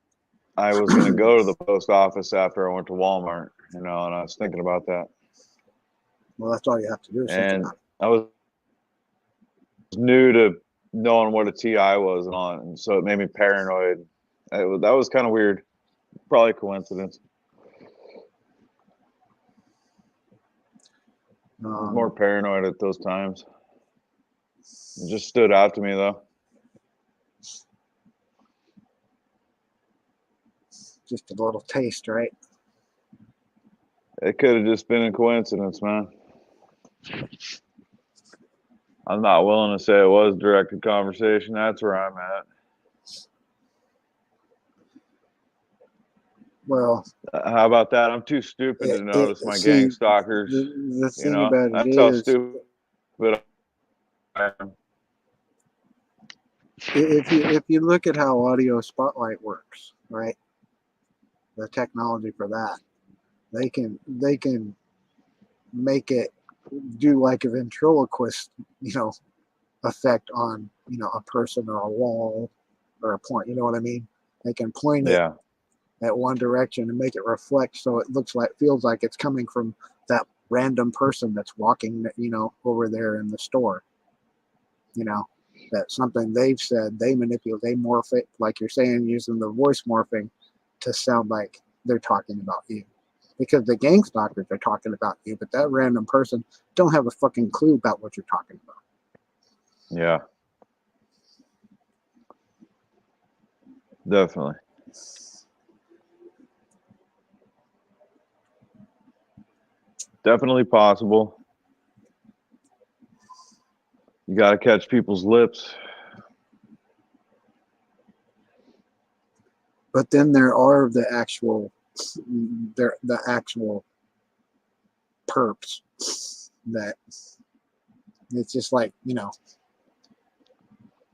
S3: I was going to go to the post office after I went to Walmart, you know, and I was thinking about that.
S1: Well, that's all you have to do is think
S3: And
S1: about it.
S3: I was new to knowing what a TI was and all, and so it made me paranoid. That was kind of weird. Probably coincidence. I was more paranoid at those times. It just stood out to me though.
S1: Just a little taste, right?
S3: It could have just been a coincidence, man. I'm not willing to say it was directed conversation. That's where I'm at.
S1: Well,
S3: how about that? I'm too stupid to notice my gang stalkers.
S1: The thing
S3: you know,
S1: about it
S3: that's how
S1: is,
S3: stupid I am.
S1: if you look at how Audio Spotlight works, right? The technology for that, they can make it do like a ventriloquist, effect on a person or a wall or a point. You know what I mean? They can point it at one direction and make it reflect so it feels like it's coming from that random person that's walking, over there in the store. That's something they've said, they manipulate, they morph it, like you're saying, using the voice morphing to sound like they're talking about you. Because the gang stalkers are talking about you, but that random person don't have a fucking clue about what you're talking about.
S3: Yeah. Definitely. Definitely possible. You got to catch people's lips.
S1: But then there are the actual perps that it's just like,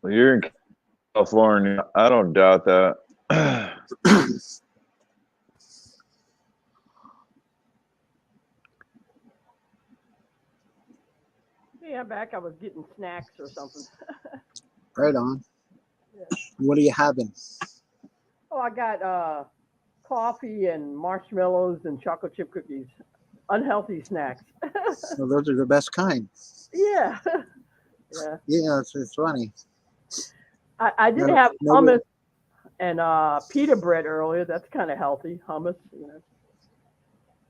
S3: Well, you're in California. I don't doubt that.
S2: Yeah, back I was getting snacks or something.
S1: Right on.
S2: Yeah.
S1: What are you having?
S2: Oh, I got coffee and marshmallows and chocolate chip cookies. Unhealthy snacks.
S1: Well, those are the best kind.
S2: Yeah. Yeah.
S1: Yeah, it's funny.
S2: I did have hummus and pita bread earlier. That's kind of healthy. Hummus,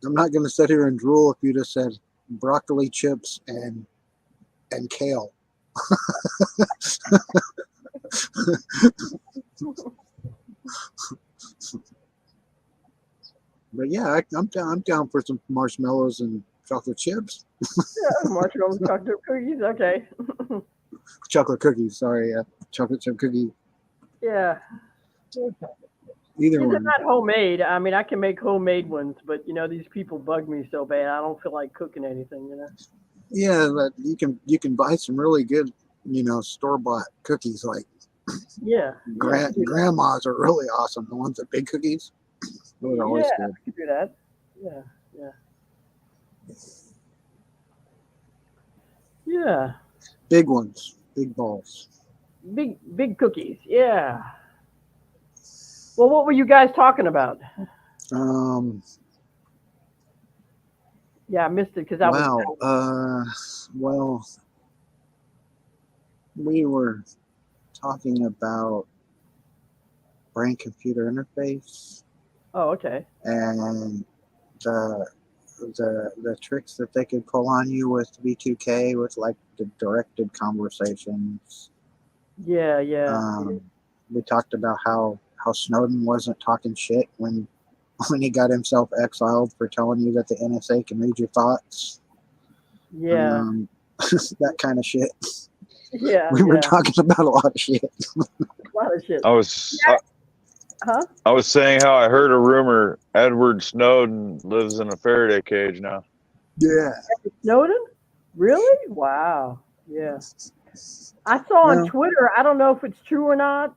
S1: I'm not going to sit here and drool if you just said broccoli chips and kale. But yeah, I'm down for some marshmallows and chocolate chips.
S2: Yeah, marshmallows, chocolate cookies. Okay.
S1: Chocolate cookies, sorry, chocolate chip cookie.
S2: Yeah.
S1: Either one.
S2: They're not homemade. I mean, I can make homemade ones, but these people bug me so bad. I don't feel like cooking anything.
S1: Yeah, but you can buy some really good, store-bought cookies. Like grandma's are really awesome. The ones that big cookies, those are always good.
S2: I can do that. Yeah, yeah, yeah.
S1: Big ones, big balls.
S2: Big cookies. Yeah. Well, what were you guys talking about? Yeah, I missed it because I was.
S1: Well, we were talking about brain computer interface.
S2: Oh, okay.
S1: And the tricks that they could pull on you with V2K with like the directed conversations
S2: Yeah.
S1: We talked about how Snowden wasn't talking shit when he got himself exiled for telling you that the NSA can read your thoughts.
S2: Yeah.
S1: That kind of shit.
S2: Yeah.
S1: We were talking about a lot of shit.
S2: A lot of shit.
S3: I was
S2: Huh?
S3: I was saying how I heard a rumor Edward Snowden lives in a Faraday cage now.
S1: Yeah.
S2: Snowden? Really? Wow. Yeah. I saw on
S1: Well,
S2: Twitter. I don't know if it's true or not.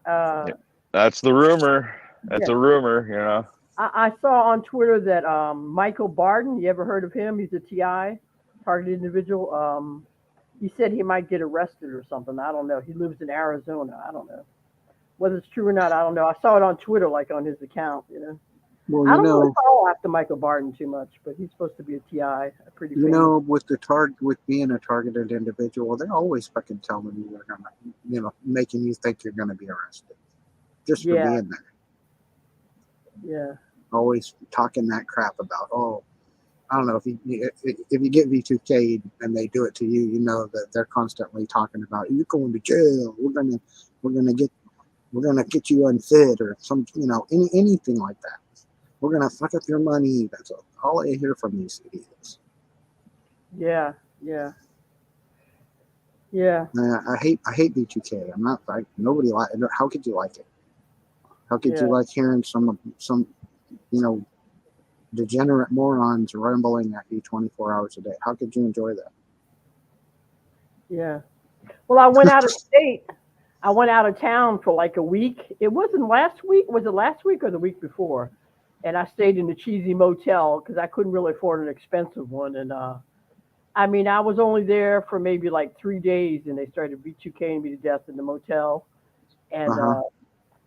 S3: That's the rumor. That's
S2: Yeah.
S3: a rumor, you know.
S2: I saw on Twitter that Michael Barden. You ever heard of him? He's a TI targeted individual. He said he might get arrested or something. I don't know. He lives in Arizona. I don't know whether it's true or not. I don't know. I saw it on Twitter, like on his account.
S1: well,
S2: I don't really follow after Michael Barden too much, but he's supposed to be a TI, a pretty famous.
S1: with being a targeted individual, they're always fucking telling you they're gonna, making you think you're gonna be arrested just for
S2: Yeah.
S1: being there.
S2: Yeah.
S1: Always talking that crap about, oh, I don't know, if you get V2K and they do it to you, you know that they're constantly talking about, you're going to jail. We're gonna get you unfit or some, anything like that. We're gonna fuck up your money. That's all I hear from these idiots.
S2: Yeah. Yeah. Yeah.
S1: I hate V2K. I'm not like nobody like. How could you like it? How could
S2: Yeah.
S1: you like hearing some degenerate morons rumbling at you 24 hours a day? How could you enjoy that?
S2: Yeah. Well, I went out of state. I went out of town for like a week. It wasn't last week. Was it last week or the week before? And I stayed in a cheesy motel because I couldn't really afford an expensive one. And I mean, I was only there for maybe like 3 days, and they started V2K'ing me to death in the motel, and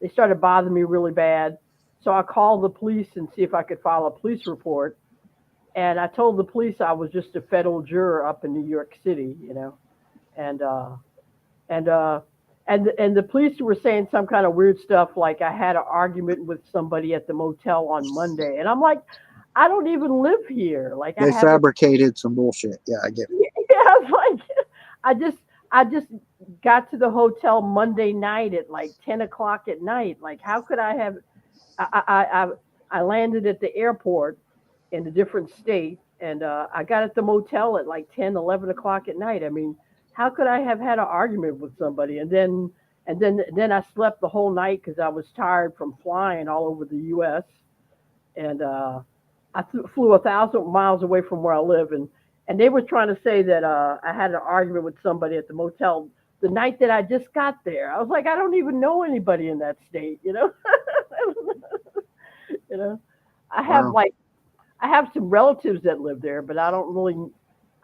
S2: they started bothering me really bad. So I called the police and see if I could file a police report. And I told the police I was just a federal juror up in New York City, and the police were saying some kind of weird stuff like I had an argument with somebody at the motel on Monday, and I'm like, I don't even live here. Like
S1: They fabricated some bullshit. Yeah, I get it.
S2: Yeah, I was like, I just got to the hotel Monday night at like 10 o'clock at night. Like, how could I have? I landed at the airport in a different state, and I got at the motel at like 10, 11 o'clock at night. I mean, how could I have had an argument with somebody? And then I slept the whole night because I was tired from flying all over the U.S. And I flew 1,000 miles away from where I live, and they were trying to say that I had an argument with somebody at the motel the night that I just got there. I was like, I don't even know anybody in that state, I have
S1: Wow.
S2: I have some relatives that live there, but I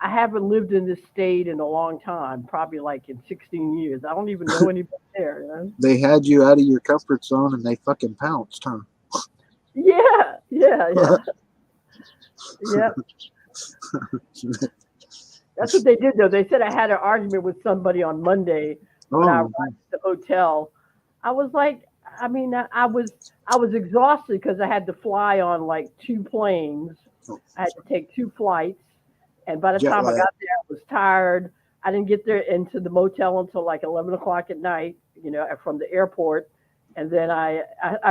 S2: haven't lived in this state in a long time, probably like in 16 years. I don't even know anybody there.
S1: They had you out of your comfort zone and they fucking pounced, huh?
S2: Yeah. That's what they did, though. They said I had an argument with somebody on Monday when I arrived at the hotel. I was like, I mean, I was exhausted because I had to fly on like 2 planes. I had to take 2 flights, and by the time I got there, I was tired. I didn't get there into the motel until like 11 o'clock at night, from the airport. And then I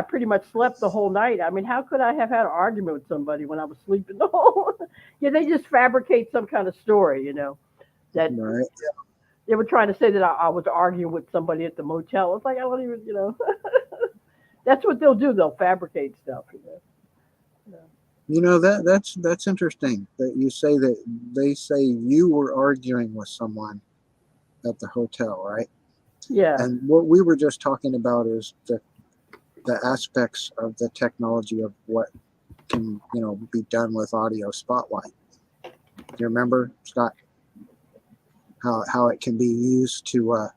S2: pretty much slept the whole night. I mean, how could I have had an argument with somebody when I was sleeping the whole? Yeah, they just fabricate some kind of story, that
S1: Right.
S2: they were trying to say that I was arguing with somebody at the motel. It's like, I don't even, that's what they'll do. They'll fabricate stuff.
S1: That's interesting that you say that they say you were arguing with someone at the hotel, right?
S2: Yeah.
S1: And what we were just talking about is the aspects of the technology of what can, be done with audio spotlight. Do you remember, Scott, how it can be used to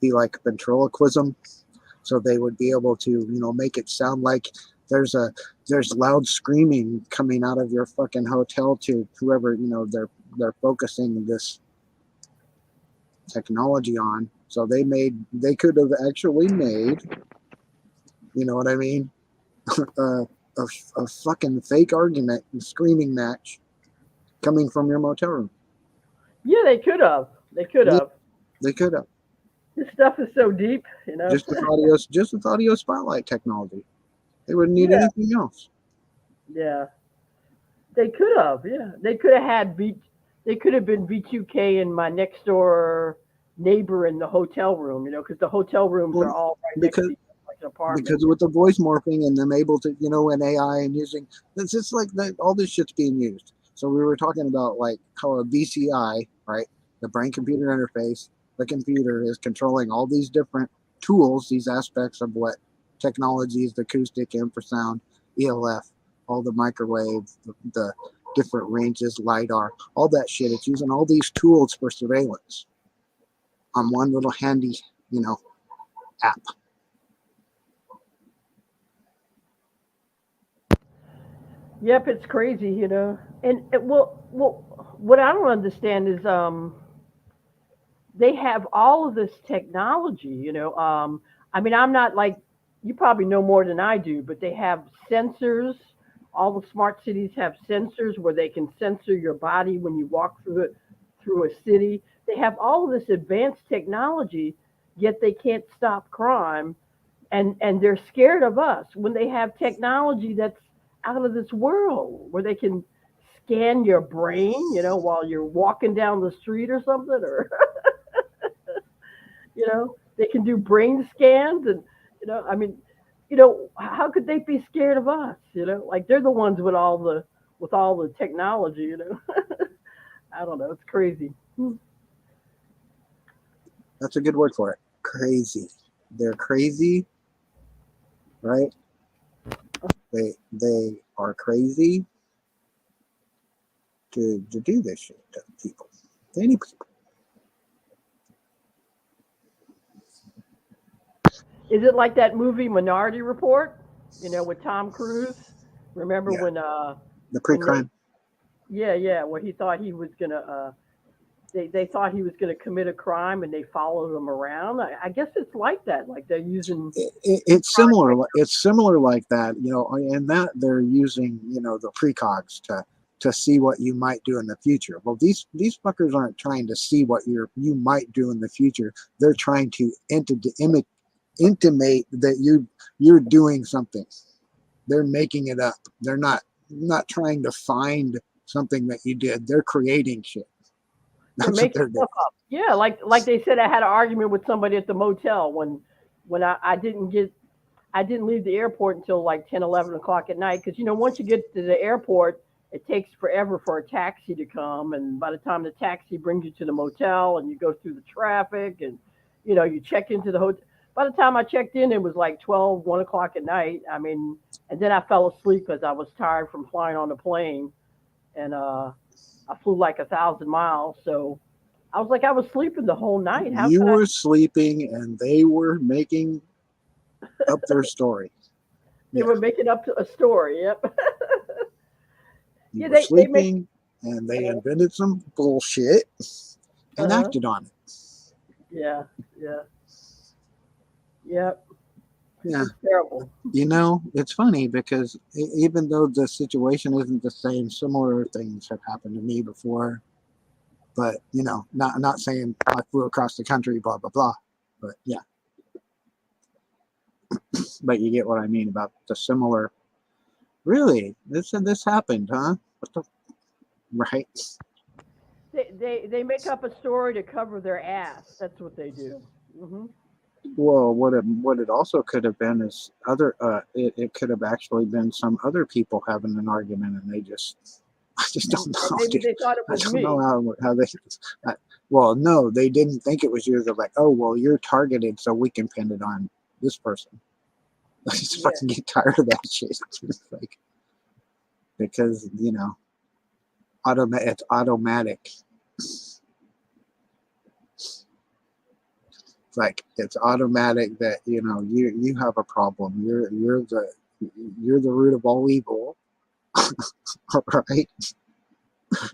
S1: be like ventriloquism? So they would be able to, make it sound like there's loud screaming coming out of your fucking hotel to whoever, they're focusing this technology on. So they could have actually made, you know what I mean, a fucking fake argument and screaming match coming from your motel room.
S2: Yeah, they could have.
S1: They could have.
S2: This stuff is so deep, you know.
S1: just with audio spotlight technology. They wouldn't need
S2: Yeah,
S1: anything else.
S2: yeah. They could have, yeah. They could have had V. They could have been V2K and my next door neighbor in the hotel room, you know, because the hotel rooms
S1: Well,
S2: are all right next
S1: because
S2: to each other, like an apartment.
S1: because with the voice morphing and them able to, and AI and using, it's just like that, all this shit's being used. So we were talking about like how a BCI, right, the brain computer interface, the computer is controlling all these different tools, these aspects of what technologies, the acoustic, infrasound, ELF, all the microwave, the different ranges, lidar, all that shit. It's using all these tools for surveillance on one little handy, app.
S2: Yep, it's crazy, you know. And what I don't understand is they have all of this technology, you know. I mean, I'm not like you probably know more than I do, but they have sensors. All the smart cities have sensors where they can sensor your body when you walk through a city. They have all of this advanced technology, yet they can't stop crime, and they're scared of us when they have technology that's out of this world, where they can scan your brain, you know, while you're walking down the street or something, or you know, they can do brain scans, and I mean, how could they be scared of us? You know, like they're the ones with all the technology. You know, I don't know. It's crazy.
S1: That's a good word for it. Crazy. They're crazy, right? They are crazy to do this shit to people. To any people.
S2: Is it like that movie Minority Report? You know, with Tom Cruise. Remember
S1: Yeah. The
S2: when they
S1: pre-crime.
S2: yeah, where he thought he was gonna they thought he was going to commit a crime and they followed him around. I guess it's like that. Like they're using.
S1: It's similar. It's similar like that, and that they're using, the precogs to see what you might do in the future. Well, these fuckers aren't trying to see what you might do in the future. They're trying to intimate that you're doing something. They're making it up. They're not trying to find something that you did. They're creating shit.
S2: They're
S1: That's what
S2: making
S1: they're doing.
S2: stuff up. Yeah, like they said, I had an argument with somebody at the motel when I didn't leave the airport until like 10, 11 o'clock at night because once you get to the airport, it takes forever for a taxi to come, and by the time the taxi brings you to the motel and you go through the traffic and you check into the hotel. By the time I checked in, it was like 12, 1 o'clock at night. I mean, and then I fell asleep because I was tired from flying on the plane, and I flew like 1,000 miles, so I was like I was sleeping the whole night. How
S1: You
S2: could I?
S1: were sleeping and they were making up their story.
S2: They
S1: Yeah.
S2: were making up a story. Yep.
S1: You
S2: Yeah,
S1: were
S2: they make.
S1: sleeping and they invented some bullshit and
S2: Uh-huh.
S1: acted on it.
S2: Yeah, yeah, yep.
S1: Yeah.
S2: It's terrible.
S1: It's funny because even though the situation isn't the same, similar things have happened to me before. But not saying I flew across the country, blah blah blah. But yeah, but you get what I mean about the similar. Really, this happened, huh? What the right?
S2: They make up a story to cover their ass. That's what they do. Hmm.
S1: Well, what it also could have been is it could have actually been some other people having an argument, and I just don't
S2: And
S1: know,
S2: maybe
S1: dude.
S2: they thought it
S1: I
S2: was
S1: don't know
S2: me.
S1: how they. I, well, no, they didn't think it was you. They're like, oh, well, you're targeted, so we can pin it on this person. I just
S2: Yeah.
S1: fucking get tired of that shit. It's like because it's automatic. Like it's automatic that you have a problem. You're the root of all evil. All right,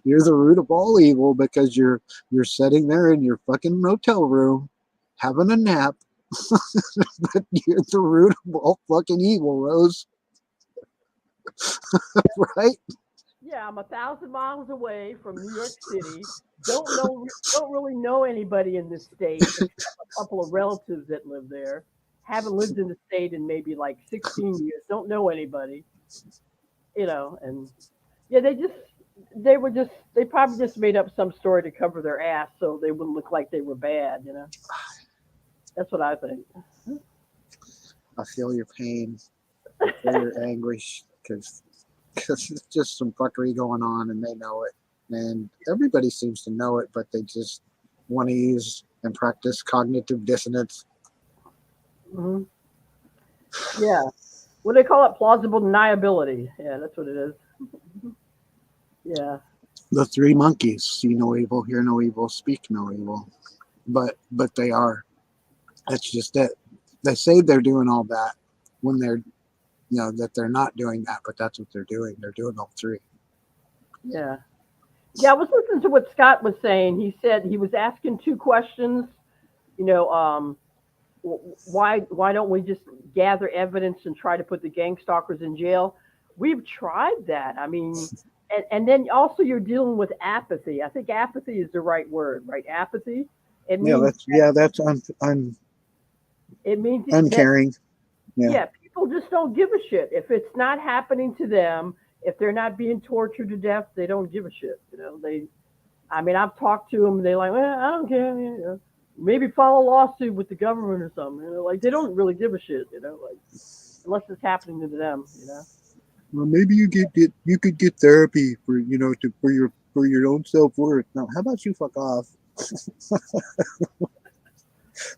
S1: you're the root of all evil because you're sitting there in your fucking motel room having a nap. But you're the root of all fucking evil, Rose. Right?
S2: Yeah, I'm 1,000 miles away from New York City. Don't really know anybody in this state except a couple of relatives that live there. Haven't lived in the state in maybe like 16 years. Don't know anybody, and yeah, they probably just made up some story to cover their ass so they wouldn't look like they were bad. That's what I think.
S1: I feel your pain. I feel your anguish because it's just some fuckery going on and they know it. And everybody seems to know it, but they just want to use and practice cognitive dissonance.
S2: Hmm. Yeah. What do they call it? Plausible deniability. Yeah, that's what it is. Yeah.
S1: The three monkeys: see no evil, hear no evil, speak no evil. But they are. It's just that they say they're doing all that when they're that they're not doing that, but that's what they're doing. They're doing all three.
S2: Yeah. Yeah, I was listening to what Scott was saying. He said he was asking two questions. You know, why don't we just gather evidence and try to put the gang stalkers in jail? We've tried that. I mean, and then also you're dealing with apathy. I think apathy is the right word, right? Apathy. It means
S1: That's
S2: it means that
S1: uncaring. Yeah.
S2: yeah, people just don't give a shit if it's not happening to them. If they're not being tortured to death, they don't give a shit. I mean, I've talked to them, and they're like, well, I don't care. Maybe file a lawsuit with the government or something. Like they don't really give a shit. Like unless it's happening to them.
S1: Well, maybe you could get therapy for for your own self worth. Now, how about you fuck off?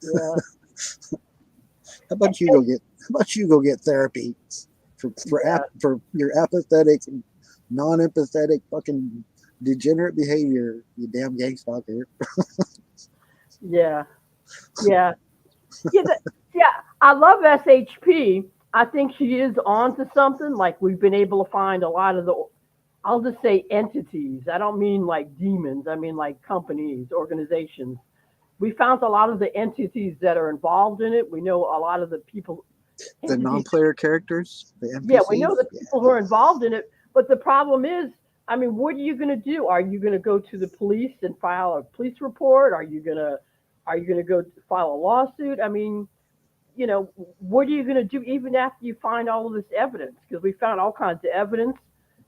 S2: Yeah,
S1: How about you go get therapy for your apathetic, non-empathetic, fucking degenerate behavior, you damn gang stalker.
S2: yeah, yeah, yeah. I love SHP. I think she is on to something. Like we've been able to find a lot of I'll just say entities. I don't mean like demons. I mean like companies, organizations. We found a lot of the entities that are involved in it. We know a lot of the people.
S1: The non-player characters, the NPCs.
S2: Yeah, we know the people who are involved in it. But the problem is, I mean, what are you going to do? Are you going to go to the police and file a police report? Are you going to go file a lawsuit? I mean, what are you going to do even after you find all of this evidence? Because we found all kinds of evidence.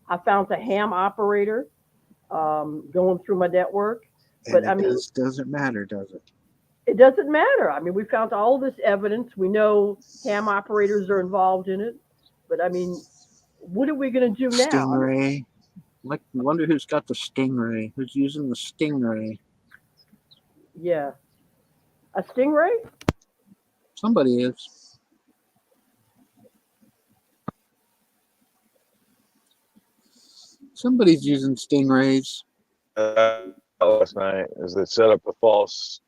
S2: I found a ham operator going through my network. But I mean,
S1: doesn't matter, does it?
S2: It doesn't matter. I mean, we found all this evidence. We know ham operators are involved in it. But I mean, what are we going to do now?
S1: Stingray. I wonder who's got the Stingray. Who's using the Stingray?
S2: Yeah. A stingray?
S1: Somebody is. Somebody's using Stingrays.
S3: Last night is they set up a false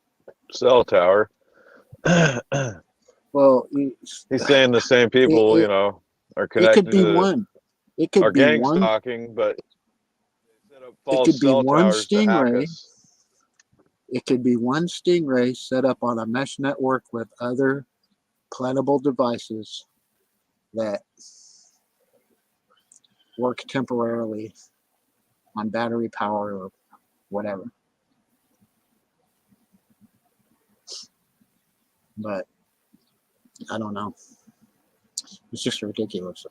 S3: cell tower.
S1: Well,
S3: he's saying the same people, are connected.
S1: It could be one. It could be
S3: gang
S1: one.
S3: stalking, but they set up false
S1: It could be
S3: cell
S1: one
S3: towers to hack
S1: Stingray.
S3: us.
S1: It could be one Stingray set up on a mesh network with other plannable devices that work temporarily on battery power or whatever. But I don't know. It's just ridiculous.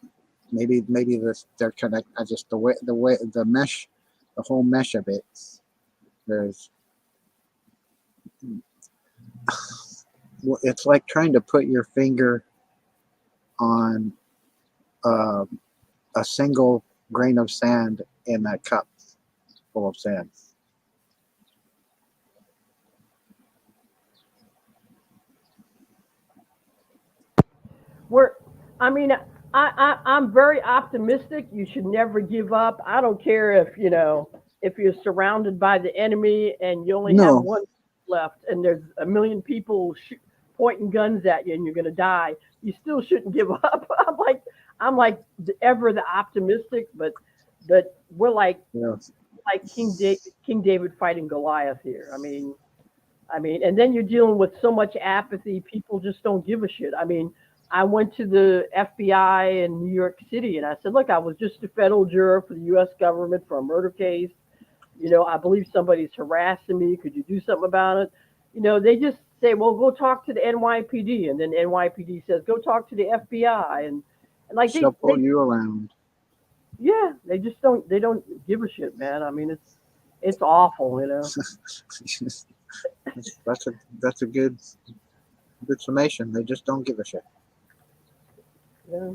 S1: Maybe they're connected. Just the way the mesh, the whole mesh of it. It's like trying to put your finger on a single grain of sand in a cup full of sand.
S2: I'm very optimistic. You should never give up. I don't care if you're surrounded by the enemy and you only have one left and there's a million people pointing guns at you and you're going to die. You still shouldn't give up. I'm like ever the optimistic, but we're like King David fighting Goliath here. I mean, and then you're dealing with so much apathy. People just don't give a shit. I mean, I went to the FBI in New York City and I said, look, I was just a federal juror for the U.S. government for a murder case. I believe somebody's harassing me. Could you do something about it? They just say, well, go talk to the NYPD. And then NYPD says, go talk to the FBI. And like
S1: She'll pull you around.
S2: yeah, they don't give a shit, man. I mean, it's awful.
S1: That's a good summation. They just don't give a shit.
S2: Yeah.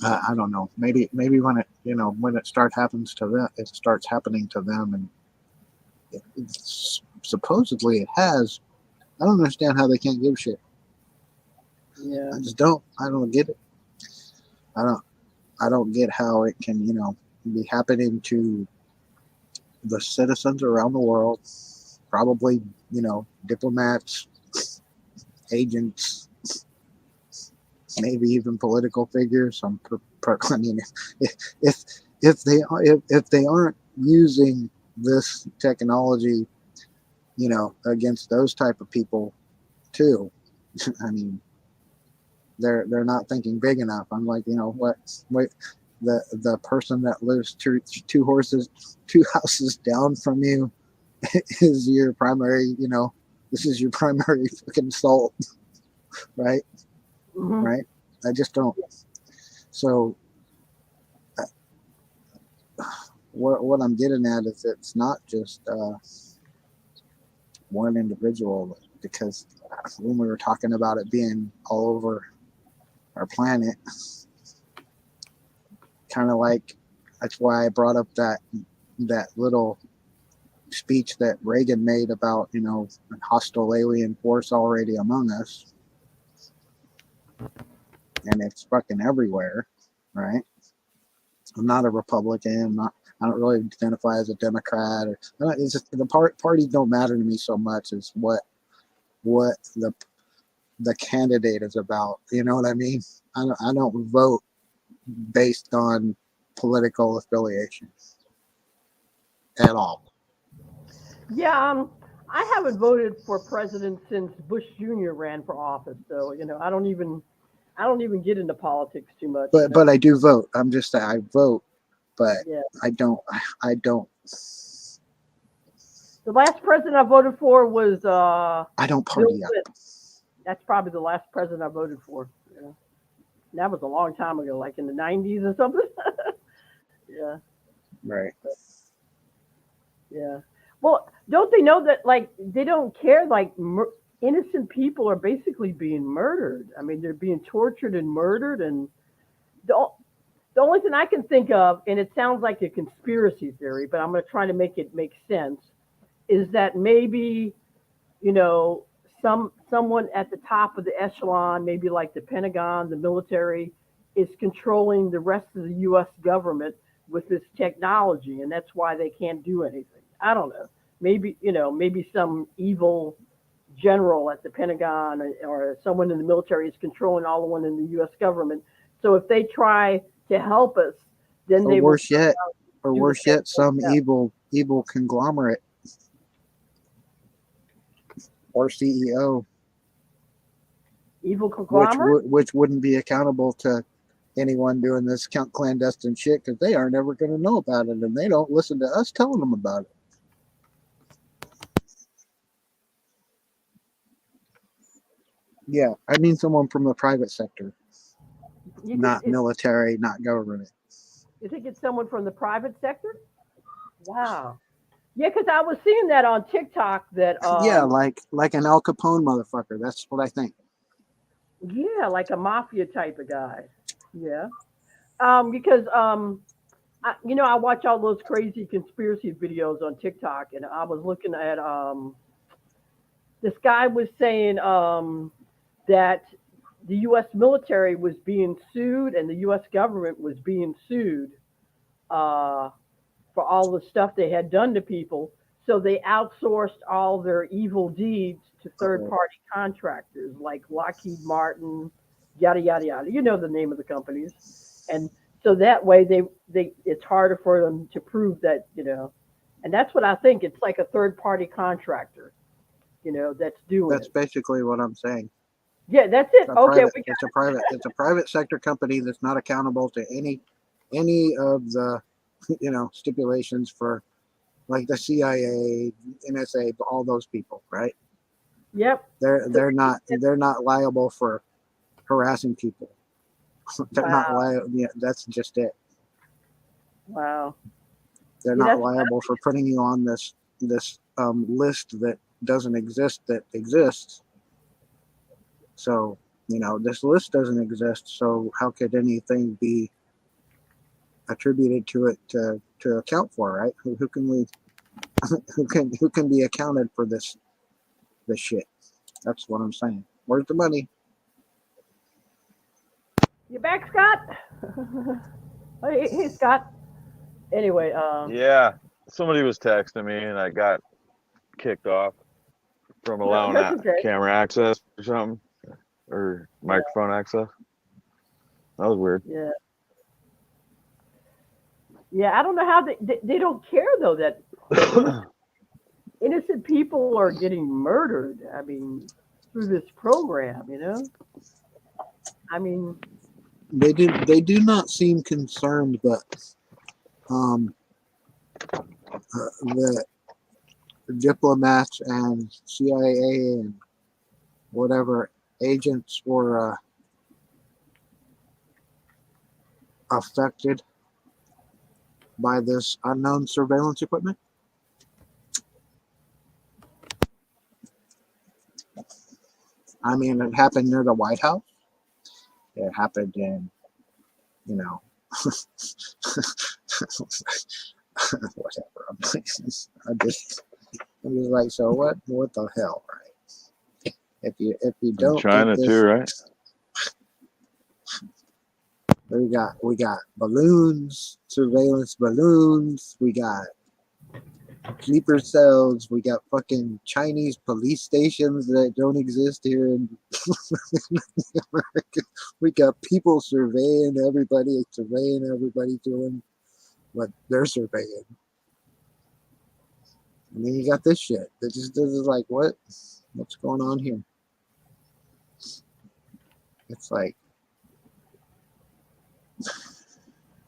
S1: I don't know. Maybe when it starts happening to them, and supposedly it has. I don't understand how they can't give a shit.
S2: Yeah.
S1: I just don't. I don't get it. I don't get how it can, be happening to the citizens around the world. Probably, diplomats, agents, maybe even political figures. I mean, if they aren't using this technology, against those type of people, too. I mean, they're not thinking big enough. I'm like, what? Wait, the person that lives two houses down from you is your primary. This is your primary fucking assault, right?
S2: Mm-hmm.
S1: Right? I just don't. So, what I'm getting at is it's not just one individual, because when we were talking about it being all over our planet, kind of like that's why I brought up that little speech that Reagan made about a hostile alien force already among us, and it's fucking everywhere, right? I'm not a Republican. I don't really identify as a Democrat. It's just the parties don't matter to me so much as what the candidate is about. You know what I mean? I don't vote based on political affiliation at all.
S2: Yeah, I haven't voted for president since Bush Jr. ran for office, so I don't even get into politics too much.
S1: But I do vote. I'm just I vote, but
S2: yeah.
S1: I don't.
S2: The last president I voted for was
S1: I don't
S2: Bill
S1: party up.
S2: Clinton. That's probably the last president I voted for. Yeah. And that was a long time ago, like in the 90s or something. Yeah.
S1: Right.
S2: Yeah. Well, don't they know that like they don't care? Like innocent people are basically being murdered. I mean, they're being tortured and murdered, and the the only thing I can think of, and it sounds like a conspiracy theory, but I'm going to try to make it make sense, is that maybe you know someone at the top of the echelon, maybe like the Pentagon, the military, is controlling the rest of the U.S. government with this technology, and that's why they can't do anything. I don't know. Maybe maybe some evil general at the Pentagon or someone in the military is controlling all the one in the U.S. government. So if they try to help us, then
S1: Or
S2: they
S1: worse
S2: will
S1: yet, some
S2: Yeah.
S1: evil conglomerate or CEO,
S2: Evil conglomerate.
S1: which wouldn't be accountable to anyone doing this clandestine shit, because they are never going to know about it, and they don't listen to us telling them about it. Yeah, I mean someone from the private sector, not military, not government.
S2: You think it's someone from the private sector? Wow. Yeah, because I was seeing that on TikTok that
S1: Yeah, like an Al Capone motherfucker. That's what I think.
S2: yeah, like a mafia type of guy. Yeah. Because I watch all those crazy conspiracy videos on TikTok, and I was looking at this guy was saying that the U.S. military was being sued and the U.S. government was being sued uh, for all the stuff they had done to people. So they outsourced all their evil deeds to third-party contractors like Lockheed Martin, yada yada yada. You know the name of the companies, and so that way they it's harder for them to prove that and that's what I think. It's like a third-party contractor, that's doing
S1: That's
S2: it.
S1: basically what I'm saying.
S2: Yeah, that's it.
S1: It's a
S2: Okay,
S1: private.
S2: we
S1: It's a private sector company that's not accountable to any of the stipulations for like the CIA, NSA, all those people, right?
S2: yep. So
S1: They're not liable for harassing people. They're not
S2: wow,
S1: liable. Yeah, that's just it.
S2: wow.
S1: They're
S2: Yeah,
S1: not
S2: that's
S1: liable for putting you on this list that doesn't exist that exists. So this list doesn't exist. So how could anything be attributed to it to account for, right? Who can we who can be accounted for this shit? That's what I'm saying. Where's the money?
S2: you back, Scott. Hey, Scott. Anyway,
S3: Yeah, somebody was texting me and I got kicked off from
S2: no,
S3: allowing
S2: that's
S3: that
S2: okay.
S3: camera access or something, or
S2: Yeah,
S3: microphone access. That was weird.
S2: yeah, yeah. I don't know how they don't care though that innocent people are getting murdered. I mean, through this program, you know. I mean,
S1: They do not seem concerned, but um, the diplomats and CIA and whatever agents were affected by this unknown surveillance equipment. I mean, it happened near the White House. It happened in, you know, whatever. I'm just like, so what? What the hell, right? If you
S3: In
S1: don't think
S3: China too,
S1: this,
S3: right?
S1: we got balloons, surveillance balloons. We got sleeper cells. We got fucking Chinese police stations that don't exist here in America. We got people surveying everybody doing what they're surveying. And then you got this shit. This is like, what's going on here? It's like,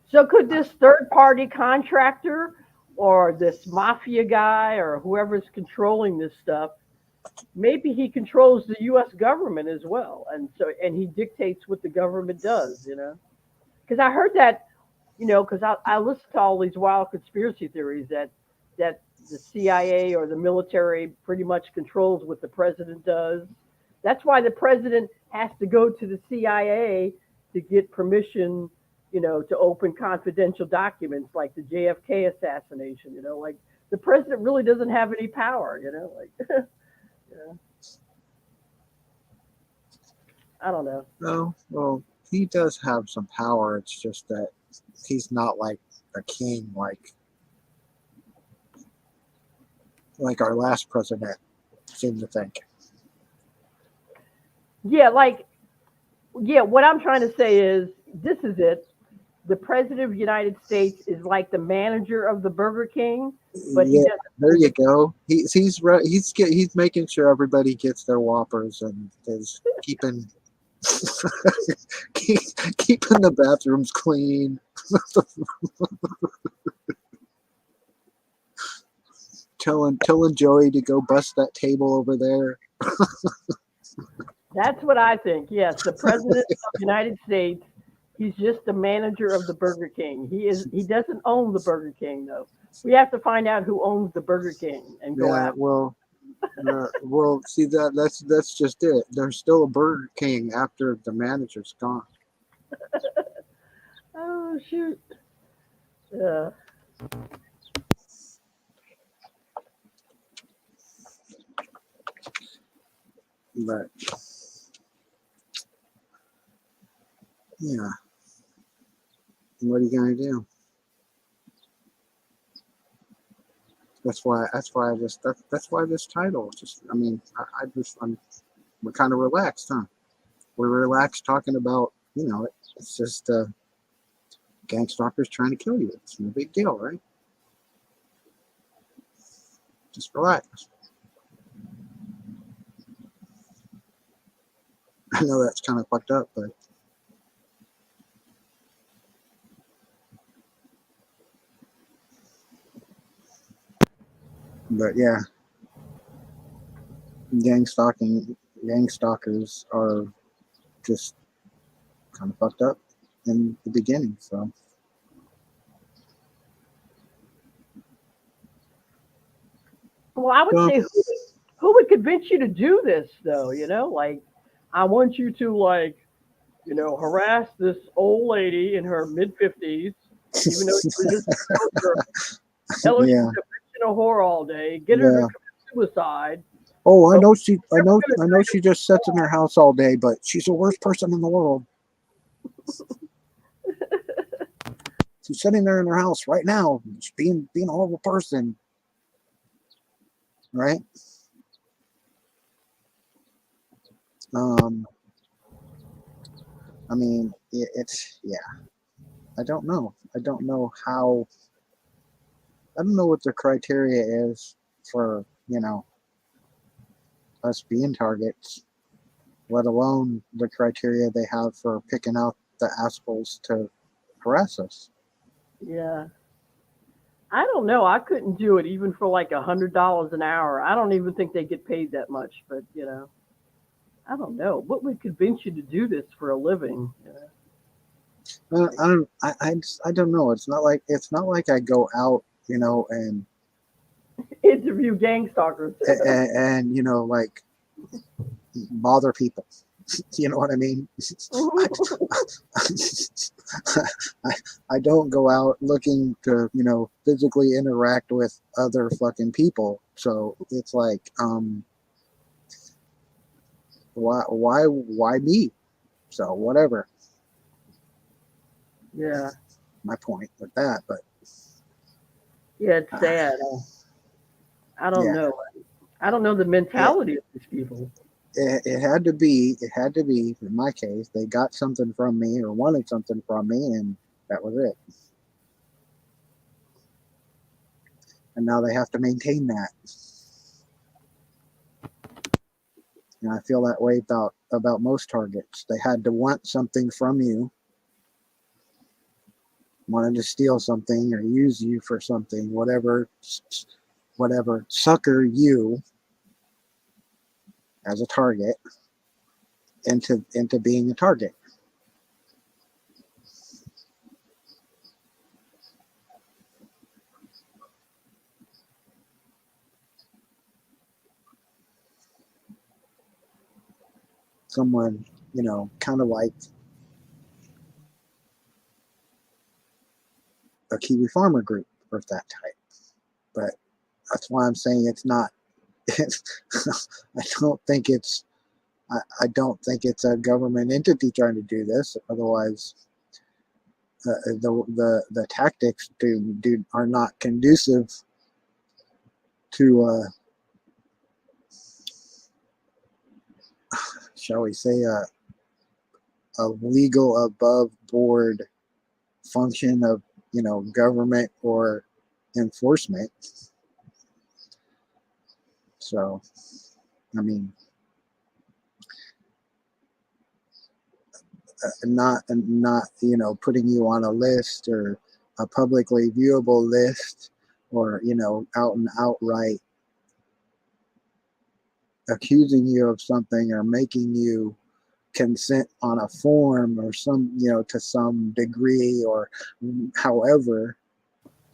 S2: so could this third party contractor or this mafia guy or whoever's controlling this stuff, maybe he controls the US government as well. And he dictates what the government does, you know? Because I heard that, because I listen to all these wild conspiracy theories that the CIA or the military pretty much controls what the president does. That's why the president has to go to the CIA to get permission, to open confidential documents like the JFK assassination. Like the president really doesn't have any power. Like I don't know.
S1: no, well, he does have some power. It's just that he's not like a king, like our last president seemed to think.
S2: Yeah, like yeah. What I'm trying to say is this is it. The president of the United States is like the manager of the Burger King, but he
S1: Yeah,
S2: doesn't
S1: there
S2: own
S1: you go. He's making sure everybody gets their Whoppers and is keeping keeping the bathrooms clean. telling Joey to go bust that table over there.
S2: That's what I think. Yes, the president of the United States, he's just the manager of the Burger King. He doesn't own the Burger King though. We have to find out who owns the Burger King and go
S1: Yeah,
S2: after.
S1: well, see that's just it. There's still a Burger King after the manager's gone.
S2: Oh shoot. Yeah.
S1: But yeah, what are you gonna do? That's why this title. Just I mean, we're kind of relaxed, huh? We're relaxed talking about it's just gang stalkers trying to kill you. It's no big deal, right? Just relax. I know that's kind of fucked up, but yeah, gang stalkers are just kind of fucked up in the beginning. So
S2: Well, I would
S1: well,
S2: say who would convince you to do this though? Like I want you to like, harass this old lady in her mid 50s, even though she was just tell her she's
S1: yeah,
S2: a bitch and a whore all day, get her to
S1: yeah.
S2: commit suicide.
S1: Oh, I
S2: But
S1: know
S2: we're gonna
S1: I know she just sits in her house all day, but she's the worst person in the world. She's sitting there in her house right now, she's being a horrible person, right? Um, I mean, it's yeah. I don't know. I don't know how. I don't know what the criteria is for us being targets, let alone the criteria they have for picking out the assholes to harass us.
S2: Yeah. I don't know. I couldn't do it even for like $100 an hour. I don't even think they get paid that much, but I don't know. What would convince you to do this for a living?
S1: I don't know. It's not like I go out, and
S2: Interview gang stalkers.
S1: and like bother people. You know what I mean? I, I don't go out looking to, physically interact with other fucking people. So it's like, why me? So whatever.
S2: Yeah.
S1: My point with that, but
S2: Yeah, it's sad. I don't
S1: yeah,
S2: know. I don't know the
S1: it,
S2: mentality of these people.
S1: it had to be. In my case, they got something from me or wanted something from me, and that was it. And now they have to maintain that. And I feel that way about most targets. They had to want something from you, wanted to steal something or use you for something, whatever, sucker you as a target into being a target. Someone, kind of like a Kiwi farmer group or that type. But that's why I'm saying it's not. I don't think it's. I don't think it's a government entity trying to do this. Otherwise, the tactics are not conducive to shall we say a legal above board function of government or enforcement. So I mean, not putting you on a list or a publicly viewable list, or out and outright accusing you of something or making you consent on a form or to some degree, or however,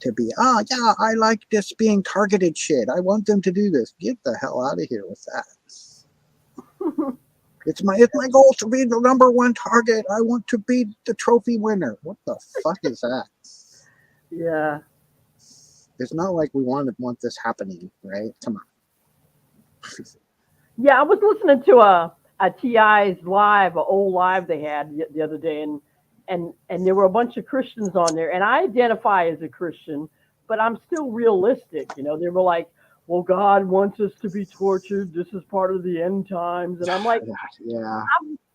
S1: to be, oh yeah, I like this being targeted shit, I want them to do this. Get the hell out of here with that. It's my goal to be the number one target. I want to be the trophy winner. What the fuck is that?
S2: Yeah.
S1: It's not like we want this happening, right? Come on.
S2: Yeah, I was listening to a TI's live, an old live they had the other day, and there were a bunch of Christians on there, and I identify as a Christian, but I'm still realistic. They were like, "Well, God wants us to be tortured. This is part of the end times," and I'm like,
S1: Yeah.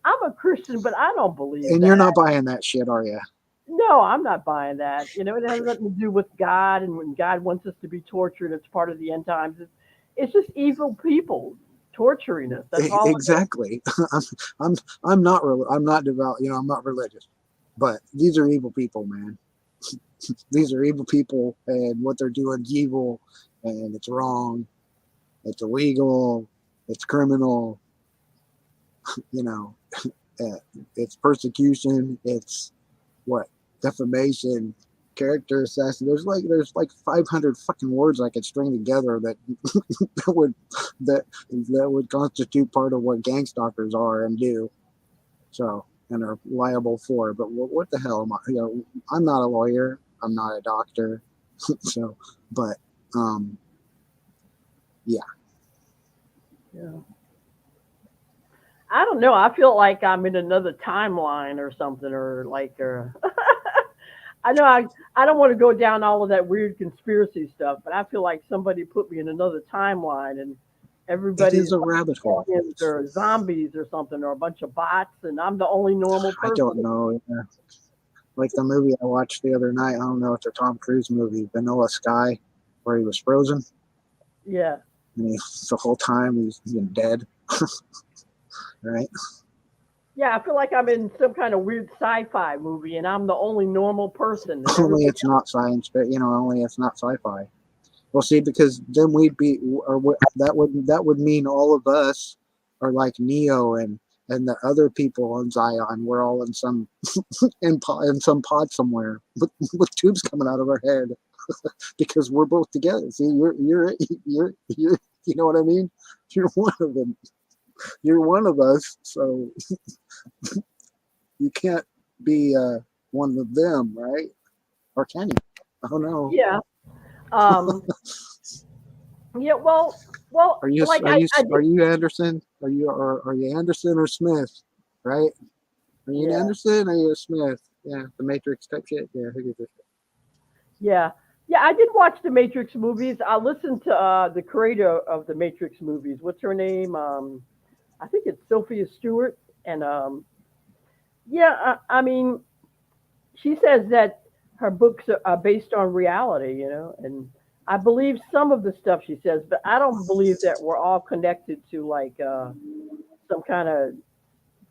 S2: I'm a Christian, but I don't believe
S1: And you're
S2: that.
S1: not buying that shit, are you?
S2: No, I'm not buying that. It has nothing to do with God, and when God wants us to be tortured, it's part of the end times. It's just evil people. torturing us. That's all.
S1: Exactly. I'm not I'm not devout. You know, I'm not religious, but these are evil people, man. These are evil people, and what they're doing is evil, and it's wrong. It's illegal. It's criminal. You know, it's persecution. It's what, defamation, character assassin. There's like 500 fucking words I could string together that that would constitute part of what gang stalkers are and do. So, and are liable for. But what the hell am I? You know, I'm not a lawyer. I'm not a doctor. So, but yeah.
S2: Yeah. I don't know. I feel like I'm in another timeline or something, or like, I know I don't want to go down all of that weird conspiracy stuff, but I feel like somebody put me in another timeline and
S1: It
S2: everybody's
S1: is a rabbit hole.
S2: aliens or zombies or something, or a bunch of bots, and I'm the only normal
S1: I
S2: person.
S1: don't know. Yeah. Like the movie I watched the other night. I don't know. It's a Tom Cruise movie, Vanilla Sky, where he was frozen,
S2: Yeah.
S1: and the whole time he's been dead. Right?
S2: Yeah, I feel like I'm in some kind of weird sci-fi movie, and I'm the only normal person. And
S1: Only
S2: everybody
S1: it's not science, but only it's not sci-fi. Well, see, because then we'd be, that would mean all of us are like Neo and the other people on Zion. We're all in some in some pod somewhere with tubes coming out of our head because we're both together. See, you're you know what I mean? You're one of them. You're one of us, so you can't be one of them, right? Or can you? I don't know.
S2: Yeah. Um. Yeah. Well.
S1: Are you
S2: Like
S1: are you Anderson? Are you Anderson or Smith? Right? Are you an
S2: Yeah.
S1: Anderson or are you a Smith? Yeah, the Matrix type shit. Yeah, who gives a shit?
S2: Yeah. Yeah, I did watch the Matrix movies. I listened to the creator of the Matrix movies. What's her name? I think it's Sophia Stewart. And yeah, I mean, she says that her books are based on reality, and I believe some of the stuff she says, but I don't believe that we're all connected to like some kind of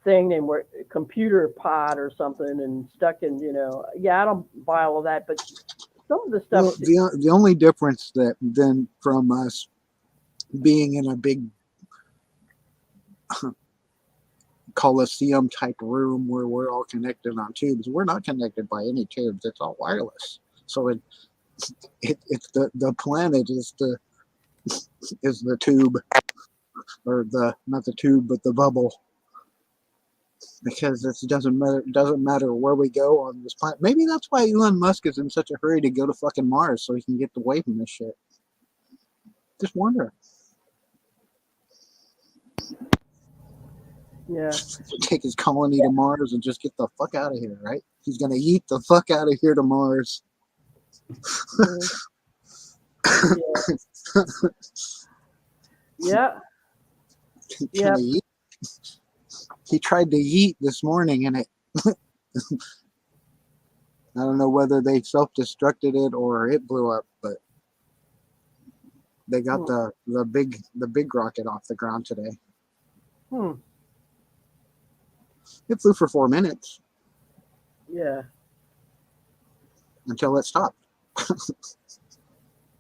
S2: thing named computer pod or something and stuck in, yeah, I don't buy all of that, but some of the stuff.
S1: Well, the only difference that then from us being in a big Coliseum type room where we're all connected on tubes, we're not connected by any tubes. It's all wireless. So it's the planet is the tube, or the not the tube but the bubble, because it doesn't matter where we go on this planet. Maybe that's why Elon Musk is in such a hurry to go to fucking Mars, so he can get away from this shit. Just wonder.
S2: Yeah.
S1: Take his colony to Mars and just get the fuck out of here, right? He's gonna eat the fuck out of here to Mars.
S2: Yeah. Yeah.
S1: He tried to eat this morning, and it. I don't know whether they self-destructed it or it blew up, but they got the big rocket off the ground today. It flew for 4 minutes.
S2: Yeah.
S1: Until it stopped.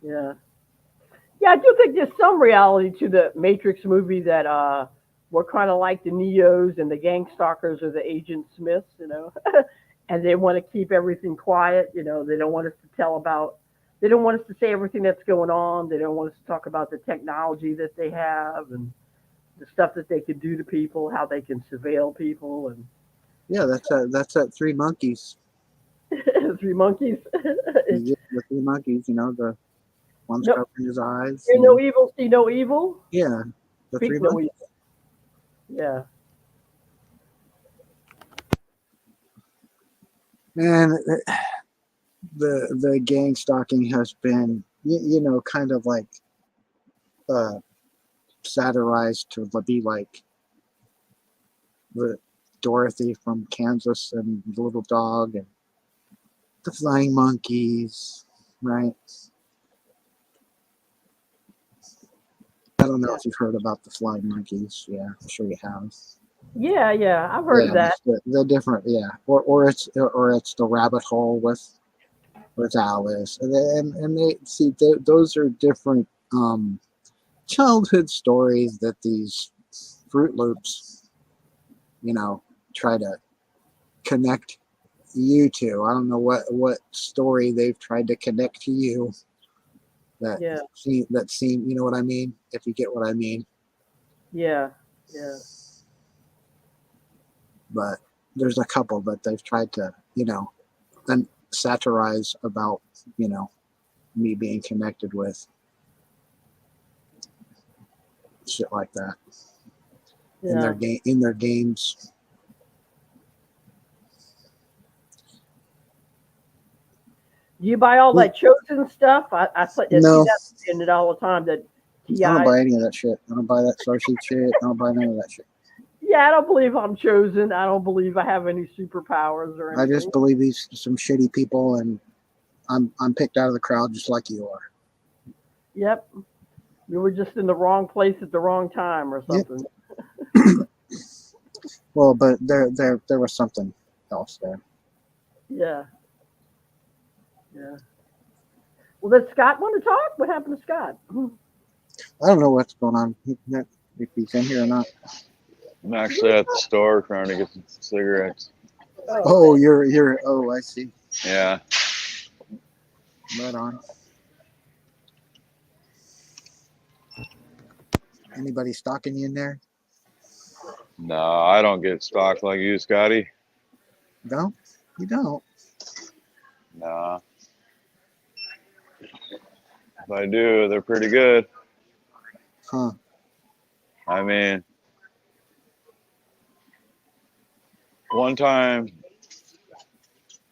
S2: Yeah. Yeah, I do think there's some reality to the Matrix movie that we're kind of like the Neos and the gang stalkers or the Agent Smiths, and they want to keep everything quiet. They don't want us to they don't want us to say everything that's going on. They don't want us to talk about the technology that they have and the stuff that they could do to people, how they can surveil people. And
S1: yeah, that's that Three Monkeys.
S2: Three Monkeys.
S1: The Three Monkeys, the one's covering his eyes.
S2: Hear no evil, see no evil.
S1: Yeah, the
S2: Speak
S1: Three
S2: no
S1: Monkeys.
S2: evil. Yeah.
S1: And the gang stalking has been, kind of like satirized to be like the Dorothy from Kansas and the little dog and the flying monkeys, right? I don't know if you've heard about the flying monkeys. Yeah, I'm sure you have.
S2: Yeah, I've heard of
S1: Yeah,
S2: that.
S1: the different. Yeah, or it's the rabbit hole with Alice, and they see those are different childhood stories that these Fruit Loops, try to connect you to. I don't know what story they've tried to connect to you that
S2: Yeah,
S1: seem, you know what I mean? If you get what I mean.
S2: yeah, yeah,
S1: But there's a couple that they've tried to, then satirize about, me being connected with shit like that
S2: yeah.
S1: in their games.
S2: Do you buy all that chosen stuff? I see
S1: No,
S2: that in it all the time. That
S1: I don't
S2: TI.
S1: buy any of that shit. I don't buy that Starseed shit. I don't buy none of that shit.
S2: Yeah, I don't believe I'm chosen. I don't believe I have any superpowers or
S1: I just
S2: anything.
S1: believe these some shitty people, and I'm picked out of the crowd just like you are.
S2: Yep, you were just in the wrong place at the wrong time or
S1: Yep.
S2: something.
S1: Well, but there was something else there.
S2: Yeah, yeah. Well, does Scott want to talk? What happened to Scott?
S1: I don't know what's going on. If he's in here or not.
S3: I'm actually at the store trying to get some cigarettes.
S1: Oh,
S2: Okay.
S1: you're. Oh, I see.
S3: Yeah.
S1: Right on. Anybody stalking you in there?
S3: No, I don't get stocked like you, Scotty.
S1: No, you don't.
S3: Nah. If I do, they're pretty good.
S1: Huh?
S3: I mean, one time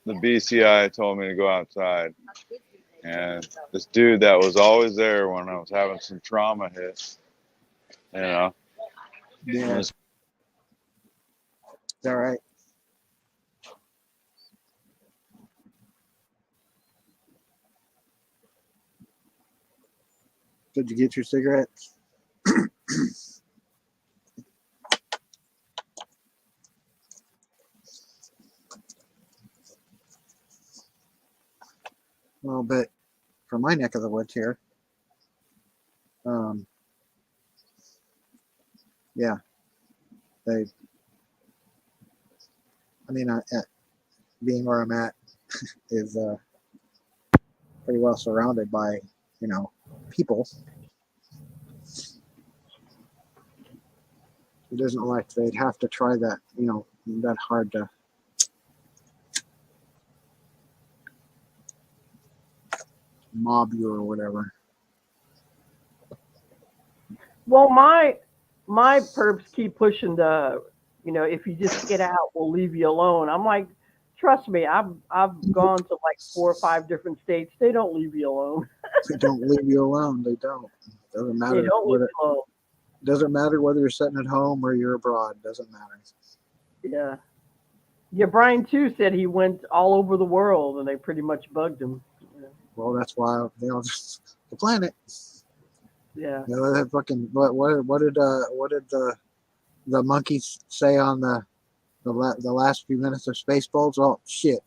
S3: the BCI told me to go outside, and this dude that was always there when I was having some trauma hit,
S1: Yeah.
S3: was,
S1: Is that right? Did you get your cigarettes? Well, but for my neck of the woods here, um, yeah, they. I mean, being where I'm at is pretty well surrounded by, people. It isn't like they'd have to try that, that hard to mob you or whatever.
S2: Well, my perps keep pushing if you just get out, we'll leave you alone. I'm like, trust me, I've gone to like 4 or 5 different states. They don't leave you alone.
S1: They don't leave you alone. They don't. Doesn't
S2: They
S1: matter
S2: don't leave
S1: what it
S2: you alone.
S1: doesn't matter whether you're sitting at home or you're abroad. Doesn't matter.
S2: Yeah. Yeah, Brian too said he went all over the world and they pretty much bugged him.
S1: Well, that's why just the planet.
S2: Yeah.
S1: That fucking what did the monkeys say on the last few minutes of Spaceballs? Oh shit!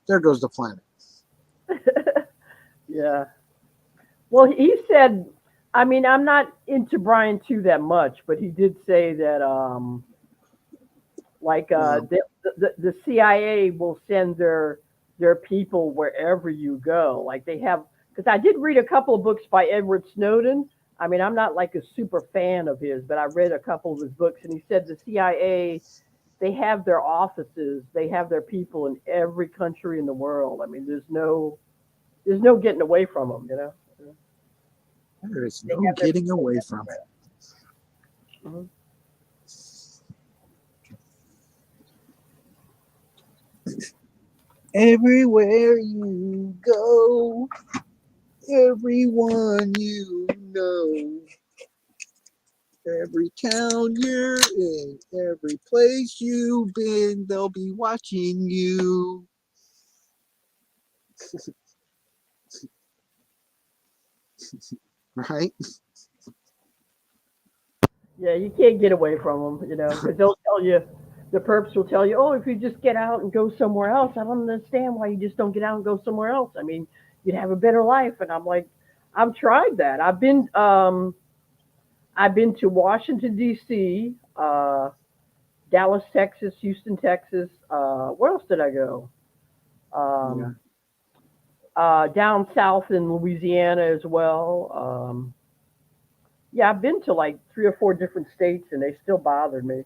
S1: There goes the planet.
S2: Yeah. Well, he said, I mean, I'm not into Brian too that much, but he did say that like
S1: Well,
S2: the CIA will send their people wherever you go. Like they have, because I did read a couple of books by Edward Snowden. I mean, I'm not like a super fan of his, but I read a couple of his books, and he said the CIA, they have their offices, they have their people in every country in the world. I mean, there's no getting away from them, you know.
S1: there is
S2: They
S1: no
S2: have their
S1: getting
S2: people
S1: away from
S2: everywhere.
S1: it.
S2: Mhm.
S1: Everywhere you go, everyone you know, every town you're in, every place you've been, they'll be watching you. Right?
S2: Yeah, you can't get away from them, because they'll tell you, the perps will tell you, oh, if you just get out and go somewhere else. I don't understand why you just don't get out and go somewhere else. I mean, you'd have a better life. And I'm like, I've tried that. I've been to Washington D.C., Dallas, Texas, Houston, Texas. Where else did I go?
S1: Yeah.
S2: Um, Down south in Louisiana as well. Yeah, I've been to like 3 or 4 different states, and they still bothered me.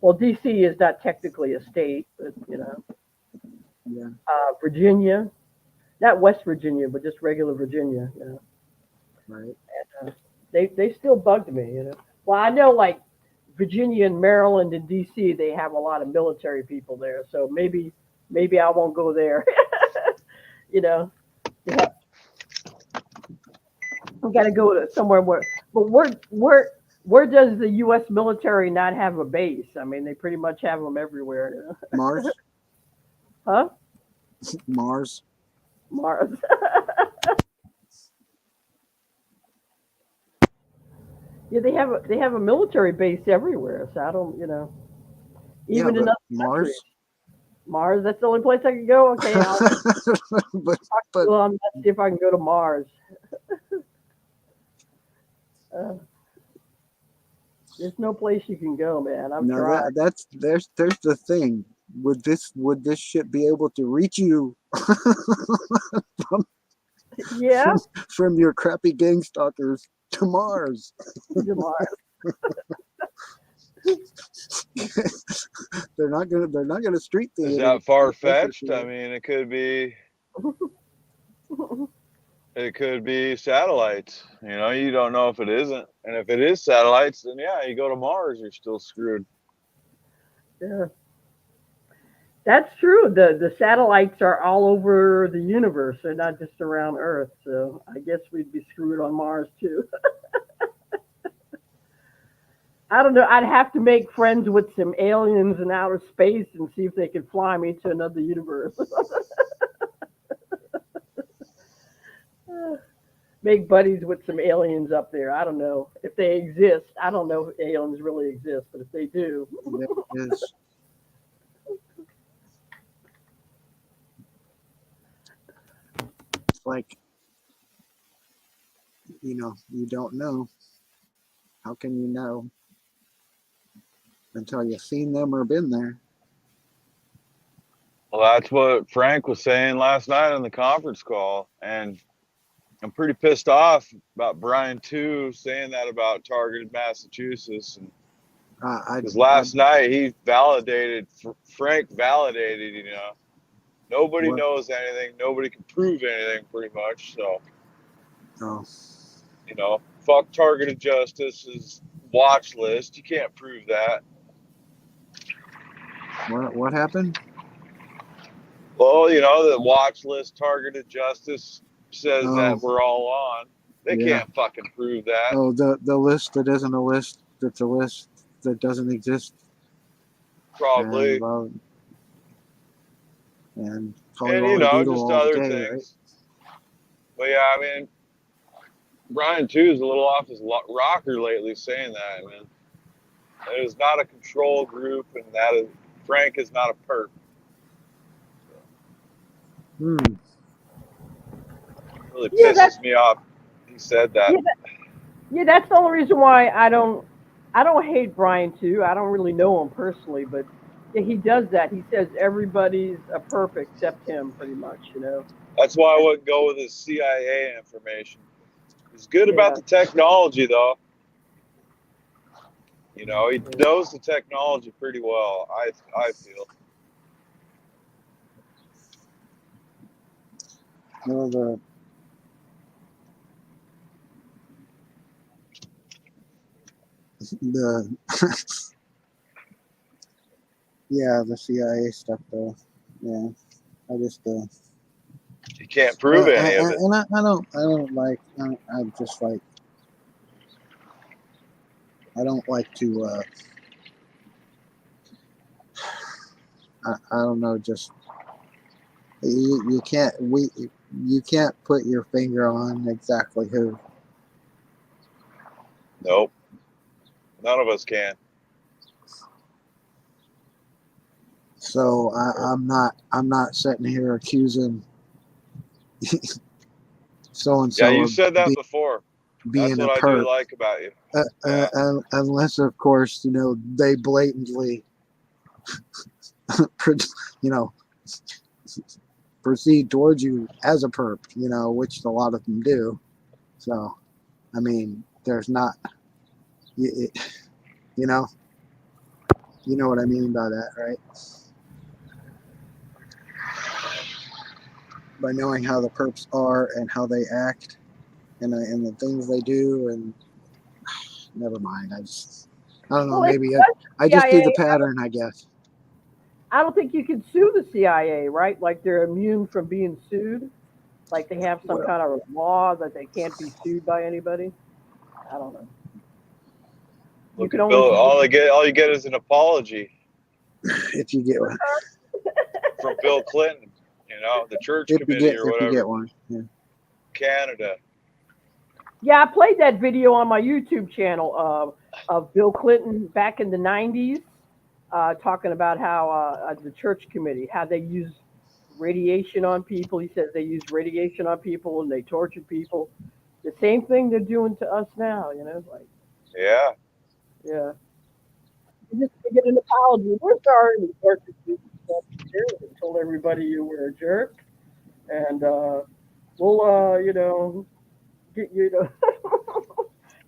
S2: Well, D.C. is not technically a state, but
S1: Yeah.
S2: Virginia, not West Virginia, but just regular Virginia.
S1: Right.
S2: Uh, they still bugged me. Well, I know like Virginia and Maryland and D.C. they have a lot of military people there, so maybe I won't go there. you know, they have, we got to go to somewhere but where does the U.S. military not have a base? I mean, they pretty much have them everywhere.
S1: Mars.
S2: Huh?
S1: Mars.
S2: Mars. Yeah, they have a military base everywhere. So I don't.
S1: Yeah,
S2: Even in
S1: but
S2: other countries.
S1: Mars.
S2: Mars, that's the only place I can go. Okay, I'll
S1: but
S2: well, I'm see if I can go to Mars. Uh, there's no place you can go, man. I've
S1: no,
S2: tried.
S1: that's there's the thing. Would this ship be able to reach you
S2: Yeah,
S1: from your crappy gang stalkers to Mars?
S2: to Mars.
S1: they're not gonna street the
S3: Is
S1: idiot.
S3: that far
S1: That's for
S3: fetched? I
S1: sure.
S3: mean, it could be satellites. You don't know if it isn't. And if it is satellites, then yeah, you go to Mars, you're still screwed.
S2: Yeah, that's true. The satellites are all over the universe. They're not just around Earth. So I guess we'd be screwed on Mars too. I don't know. I'd have to make friends with some aliens in outer space and see if they could fly me to another universe. Make buddies with some aliens up there. I don't know if they exist. I don't know if aliens really exist, but if they do,
S1: There is. It's like, you don't know. How can you know until you've seen them or been there?
S3: Well, that's what Frank was saying last night on the conference call. And I'm pretty pissed off about Brian too saying that about targeted Massachusetts. And because last night Frank validated, nobody
S1: What?
S3: knows anything, nobody can prove anything pretty much. So,
S1: Oh,
S3: fuck targeted justice's watch list. You can't prove that.
S1: what happened?
S3: Well, the watch list targeted justice says
S1: Oh,
S3: that we're all on. They
S1: yeah.
S3: can't fucking prove that.
S1: Oh, the list that isn't a list. That's a list that doesn't exist.
S3: Probably.
S1: And call
S3: And,
S1: you all
S3: just
S1: all
S3: other
S1: day,
S3: things.
S1: right?
S3: But yeah, I mean, Brian too is a little off his rocker lately saying that, man. It is not a control group, and Frank is not a perp. Really pisses me off. He said that.
S2: Yeah, that's the only reason why I don't hate Brian too. I don't really know him personally, but yeah, he does that. He says everybody's a perp except him, pretty much.
S3: That's why I wouldn't go with his CIA information. He's good about the technology, though. He knows the technology pretty well. I feel.
S1: Well, the yeah, the CIA stuff though. Yeah, I just
S3: you can't prove any of it.
S1: And I don't like. I'm just like. I don't like to. I don't know. Just you can't you can't put your finger on exactly who.
S3: Nope. None of us can.
S1: So I'm not sitting here accusing so and so
S3: Yeah, you
S1: of
S3: said that before.
S1: being
S3: That's
S1: a
S3: what I
S1: perp.
S3: do like about you. Yeah.
S1: Unless of course they blatantly you know proceed towards you as a perp, which a lot of them do. So I mean, there's not you, you know what I mean by that, right? By knowing how the perps are and how they act and the things they do, and never mind. I don't know.
S2: Well, if
S1: Maybe
S2: you got
S1: I
S2: the
S1: just do the
S2: CIA,
S1: pattern, I guess.
S2: I don't think you can sue the CIA, right? Like they're immune from being sued. Like they have some
S1: Well,
S2: kind of law that they can't be sued by anybody. I don't know. You
S3: Look
S2: can
S3: at
S2: only
S3: Bill.
S2: sue.
S3: All you get is an apology
S1: if you get one,
S3: from Bill Clinton. The church committee or
S1: if you get
S3: whatever.
S1: one, yeah.
S3: Canada.
S2: Yeah, I played that video on my YouTube channel of Bill Clinton back in the '90s, talking about how the church committee, how they use radiation on people. He says they use radiation on people and they tortured people. The same thing they're doing to us now, like,
S3: Yeah.
S2: yeah. You just get an apology. We're sorry we tortured you. We told everybody you were a jerk, and we'll, get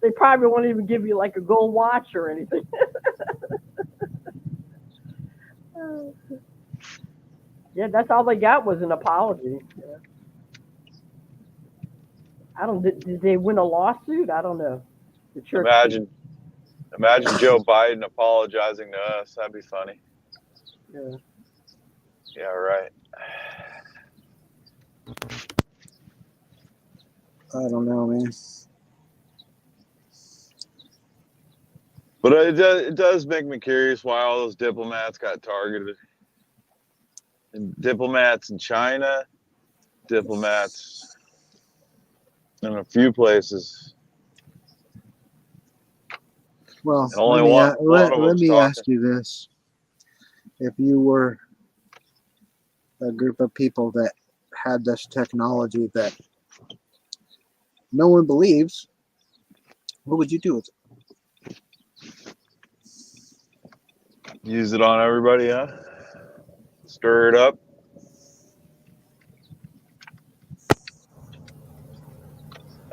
S2: they probably won't even give you like a gold watch or anything. Yeah, that's all they got was an apology. Yeah. I don't. Did they win a lawsuit? I don't know. The church.
S3: Imagine Joe Biden apologizing to us. That'd be funny.
S2: Yeah.
S3: Yeah, right.
S1: I don't know, man.
S3: But it does make me curious why all those diplomats got targeted. And diplomats in China, diplomats in a few places.
S1: Well,
S3: And only
S1: let
S3: one of
S1: me
S3: them's talking.
S1: ask you this: if you were a group of people that had this technology that no one believes, what would you do with it?
S3: Use it on everybody, huh? Stir it up.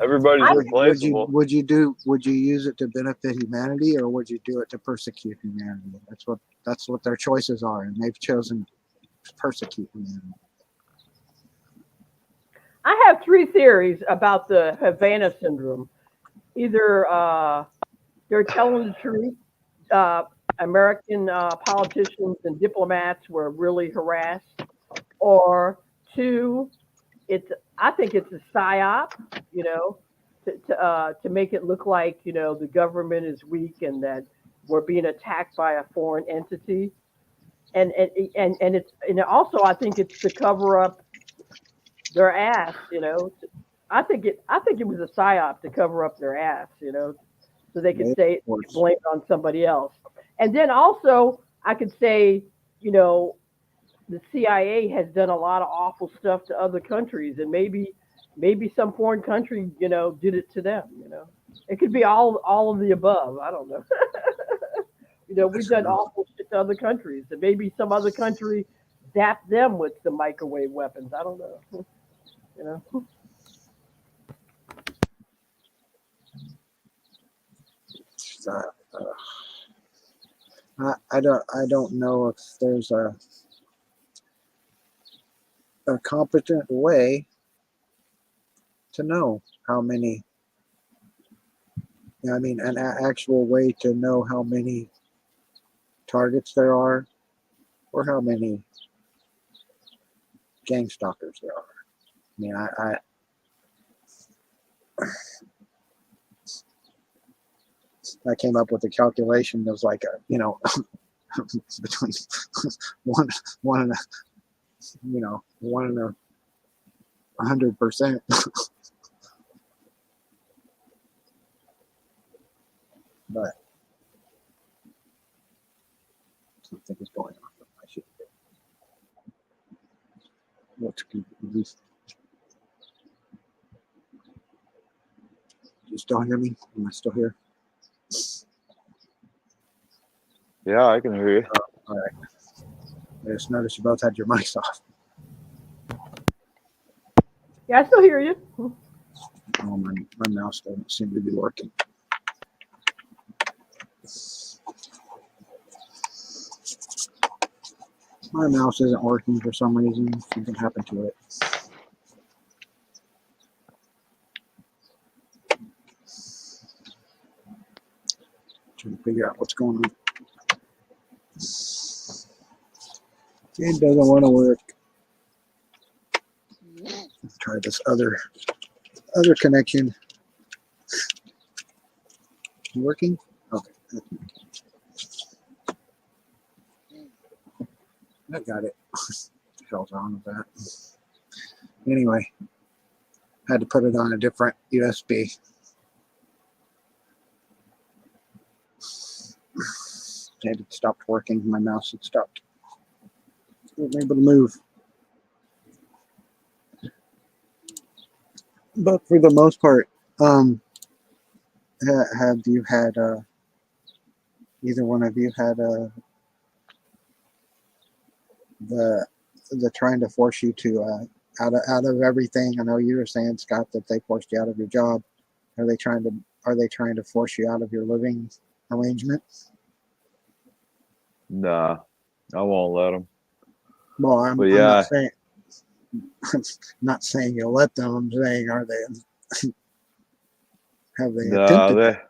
S3: Everybody's replaceable.
S1: Would you use it to benefit humanity, or would you do it to persecute humanity? That's what their choices are, and they've chosen to persecute humanity.
S2: I have three theories about the Havana syndrome. Either they're telling the truth. American politicians and diplomats were really harassed, or two, I think it's a psyop, to make it look like the government is weak and that we're being attacked by a foreign entity, and also I think it's to cover up their ass. I think it was a psyop to cover up their ass, so they could say blame it on somebody else. And then also I could say, the CIA has done a lot of awful stuff to other countries, and maybe some foreign country, did it to them. It could be all of the above. I don't know. We've done awful shit to other countries, and maybe some other country zapped them with the microwave weapons. I don't know.
S1: I don't know if there's a competent way to know how many. I mean, an actual way to know how many targets there are, or how many gang stalkers there are. I mean, I came up with a calculation that was like between one and 100%. But something is going on. I should. What's good? You still hear me? Am I still here?
S3: Yeah, I can hear you.
S1: All right. I just noticed you both had your mics off.
S2: Yeah, I still hear you.
S1: Oh, my mouse doesn't seem to be working. My mouse isn't working for some reason. Something happened to it. Trying to figure out what's going on. It doesn't want to work. Let's try this other connection. Working? Okay. I got it. What the hell's wrong with that? Anyway, had to put it on a different USB. It had stopped working. My mouse had stopped. Wasn't able to move. But for the most part, have you had either one of you had the trying to force you to out of everything? I know you were saying, Scott, that they forced you out of your job. Are they trying to force you out of your living arrangement?
S3: Nah, I won't let them.
S1: Well, I'm
S3: Yeah.
S1: not saying you'll let them. I'm saying, are they? Have they
S3: No,
S1: attempted that?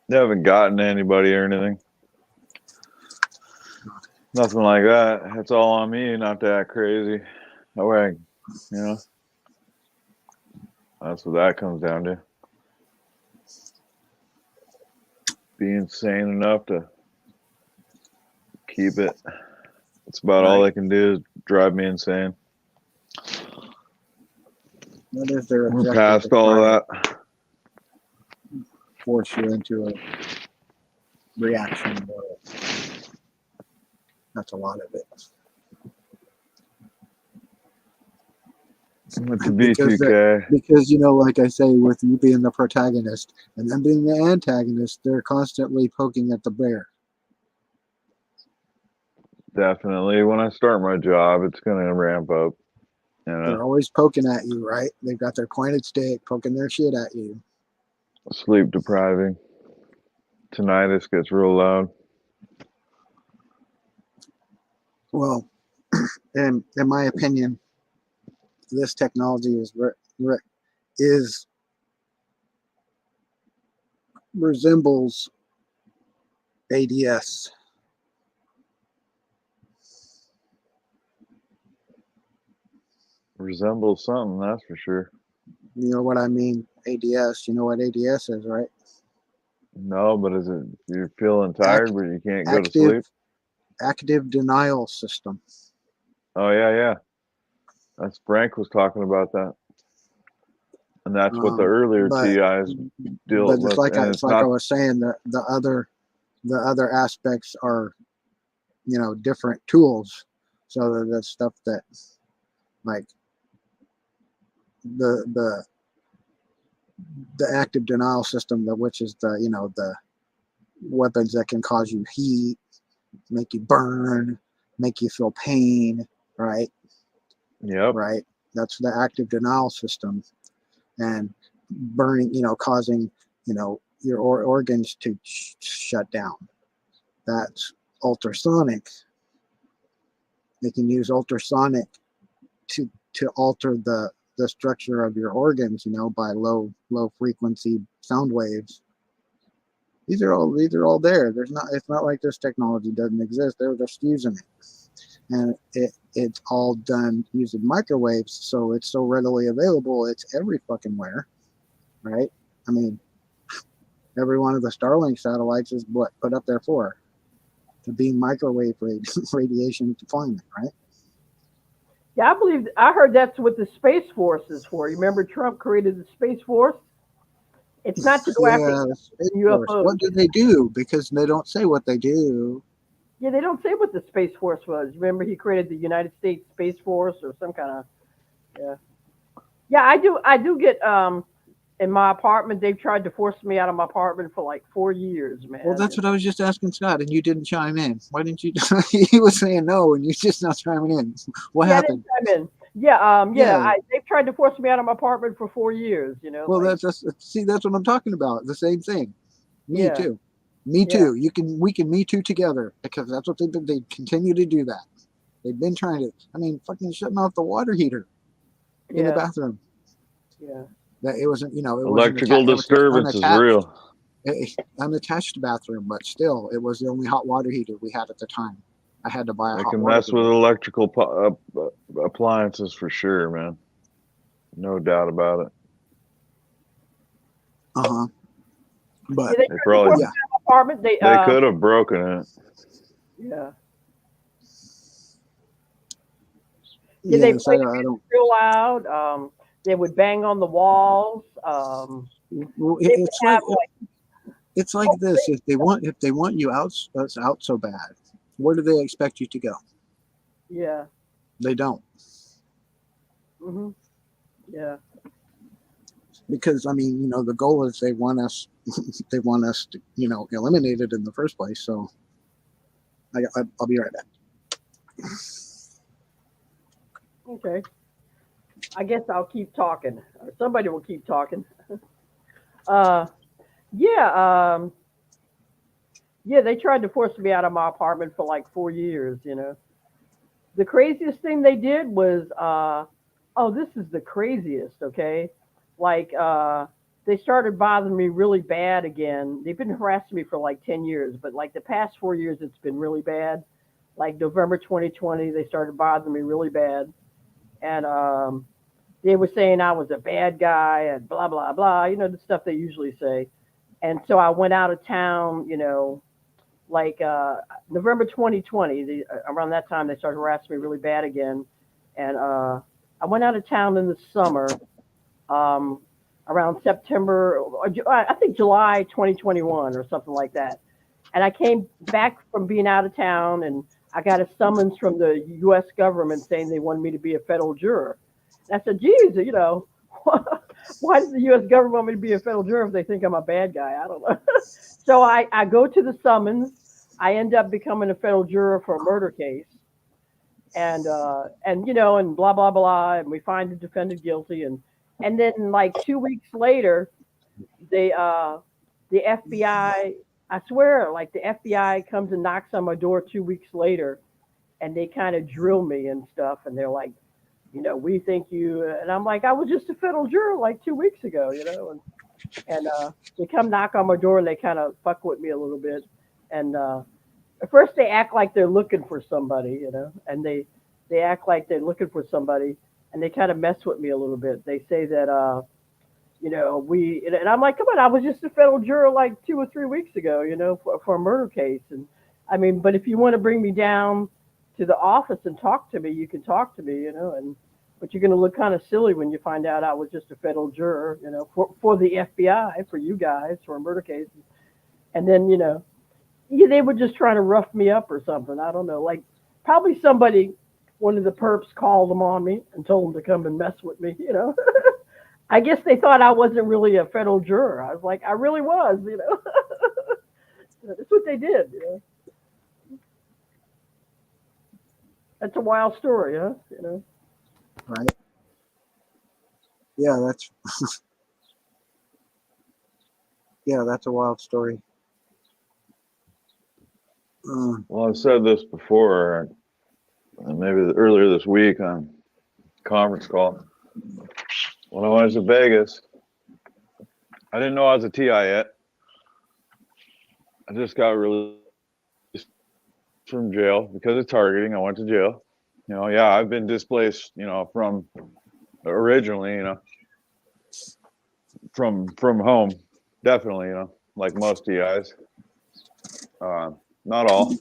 S3: they haven't gotten anybody or anything. Nothing like that. It's all on me, not to act crazy. That way, that's what that comes down to. Be insane enough to keep it. It's about all they can do is drive me insane.
S1: What is their
S3: We're
S1: objective?
S3: past all that.
S1: Force you into a reaction. That's a lot of it.
S3: It's a B2K.
S1: Because, like I say, with you being the protagonist and them being the antagonist, they're constantly poking at the bear.
S3: Definitely. When I start my job, it's going to ramp up.
S1: They're always poking at you, right? They've got their pointed stick poking their shit at you.
S3: Sleep depriving. Tinnitus gets real loud.
S1: Well, in my opinion, this technology resembles ADS.
S3: Resembles something, that's for sure.
S1: You know what I mean? ADS. You know what ADS is, right?
S3: No, but is it you're feeling tired but you can't go to sleep?
S1: Active denial system.
S3: Oh yeah. That's Frank was talking about that. And that's what the earlier TIs deal with.
S1: But it's like I was saying, the other aspects are, different tools. So the stuff that, like, the active denial system, which is the weapons that can cause you heat, make you burn, make you feel pain, right?
S3: Yep.
S1: Right. That's the active denial system, and burning, causing, your organs to shut down. That's ultrasonic. They can use ultrasonic to alter the structure of your organs, by low frequency sound waves. These are all there. It's not like this technology doesn't exist. They're just using it. And it's all done using microwaves, so it's so readily available. It's every fucking where, right? I mean, every one of the Starlink satellites is put up there to beam microwave radiation to climate, right?
S2: Yeah, I heard that's what the Space Force is for. You remember Trump created the Space Force? It's not to go after
S1: the Space Force.
S2: UFOs.
S1: What do they do? Because they don't say what they do.
S2: Yeah, they don't say what the Space Force was. Remember, he created the United States Space Force or some kind of, yeah. Yeah, I do get in my apartment. They've tried to force me out of my apartment for like 4 years, man.
S1: Well, that's what I was just asking Scott, and you didn't chime in. Why didn't you? He was saying no, and you're just not chiming in. What
S2: Yeah, I
S1: happened?
S2: didn't chime in. Yeah,
S1: Yeah.
S2: they've tried to force me out of my apartment for 4 years.
S1: Well,
S2: like,
S1: that's see, that's what I'm talking about. The same thing. Me
S2: yeah,
S1: too. Me
S2: yeah,
S1: too. We can me too together because that's what they continue to do that. They've been trying to. I mean, fucking shutting off the water heater in the
S2: yeah,
S1: bathroom.
S2: yeah,
S1: That it wasn't, it wasn't
S3: Electrical disturbance is real.
S1: unattached bathroom, but still, it was the only hot water heater we had at the time. I had to buy a
S3: They
S1: hot
S3: can
S1: water
S3: mess with
S1: heater.
S3: electrical appliances for sure, man. No doubt about it.
S1: Uh-huh. But
S2: yeah. They
S3: They
S2: tried to
S3: probably
S2: force me
S1: yeah,
S2: out of my apartment.
S3: they could have broken it.
S2: Yeah, yeah. They
S1: yes, I
S2: played
S1: don't.
S2: real loud. They would bang on the walls.
S1: Well,
S2: They would
S1: it's like
S2: have like,
S1: it's like this. If they want you out out so bad, where do they expect you to go?
S2: yeah,
S1: They don't,
S2: yeah,
S1: because I mean, the goal is they want us they want us to eliminated in the first place. So I'll be right back.
S2: okay. I guess I'll keep talking. Or somebody will keep talking. Uh, yeah, yeah. They tried to force me out of my apartment for like 4 years. The craziest thing they did was, oh, this is the craziest. Okay, like they started bothering me really bad again. They've been harassing me for like 10 years, but like the past 4 years, it's been really bad. Like November 2020, they started bothering me really bad, and they were saying I was a bad guy and blah blah blah. The stuff they usually say. And so I went out of town. Like November 2020. Around that time, they started harassing me really bad again, and I went out of town in the summer, um, around September, I think July 2021 or something like that. And I came back from being out of town, and I got a summons from the U.S. government saying they wanted me to be a federal juror. And I said, geez, why does the U.S. government want me to be a federal juror if they think I'm a bad guy? I don't know. So I go to the summons. I end up becoming a federal juror for a murder case, and blah blah blah, and we find the defendant guilty, and then like 2 weeks later, they the FBI, I swear, like the FBI comes and knocks on my door 2 weeks later, and they kind of drill me and stuff, and they're like, we think you, and I'm like, I was just a federal juror like 2 weeks ago, and they come knock on my door and they kind of fuck with me a little bit, and at first they act like they're looking for somebody, and they act like they're looking for somebody, and they kind of mess with me a little bit. They say that and I'm like, come on, I was just a federal juror like 2 or 3 weeks ago, for a murder case, and I mean, but if you want to bring me down to the office and talk to me, you can talk to me, but you're going to look kind of silly when you find out I was just a federal juror, for the FBI, for you guys, for a murder case. And then, yeah, they were just trying to rough me up or something. I don't know. Like probably one of the perps called them on me and told them to come and mess with me, I guess they thought I wasn't really a federal juror. I was like, I really was, That's what they did, That's a wild story, huh?
S1: Right? Yeah, that's a wild story.
S3: Well, I've said this before, maybe earlier this week on conference call. When I was in Vegas, I didn't know I was a TI yet. I just got released from jail because of targeting. I went to jail. Yeah, I've been displaced, from originally, from home, definitely, like most TIs. Not all.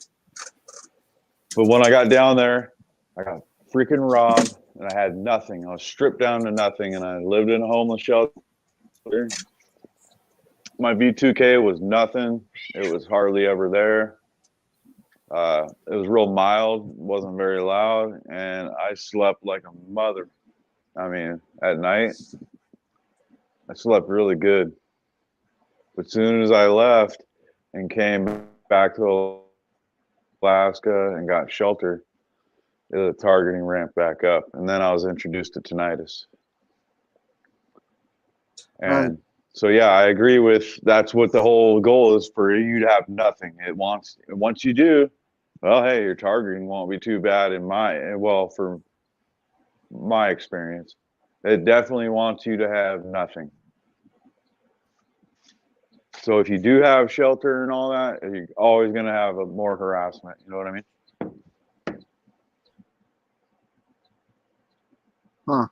S3: But when I got down there, I got freaking robbed and I had nothing. I was stripped down to nothing and I lived in a homeless shelter. My V2K was nothing. It was hardly ever there. It was real mild, wasn't very loud, and I slept like a mother. I mean, at night, I slept really good. But as soon as I left and came back to Alaska and got shelter, the targeting ramped back up, and then I was introduced to tinnitus. And so, yeah, I agree with that's what the whole goal is, for you to have nothing. Once you do, well, hey, your targeting won't be too bad for my experience. It definitely wants you to have nothing. So if you do have shelter and all that, you're always going to have more harassment. You know what I mean?
S1: Huh.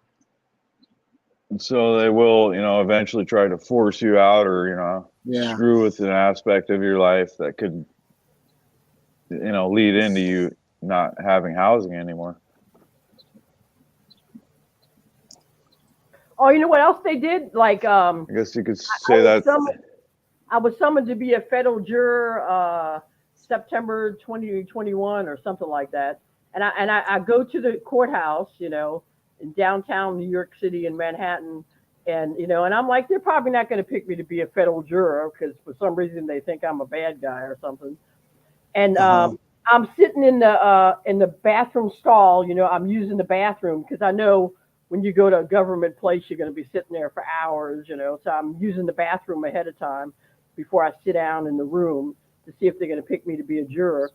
S3: And so they will, eventually try to force you out, or,
S1: Yeah.
S3: screw with an aspect of your life that could, lead into you not having housing anymore.
S2: Oh, you know what else they did? Like,
S3: I guess you could say that.
S2: I was summoned to be a federal juror September 2021 or something like that. And I go to the courthouse, in downtown New York City in Manhattan. And, and I'm like, they're probably not going to pick me to be a federal juror because for some reason they think I'm a bad guy or something. And I'm sitting in the bathroom stall, I'm using the bathroom because I know when you go to a government place, you're going to be sitting there for hours, so I'm using the bathroom ahead of time before I sit down in the room to see if they're going to pick me to be a juror.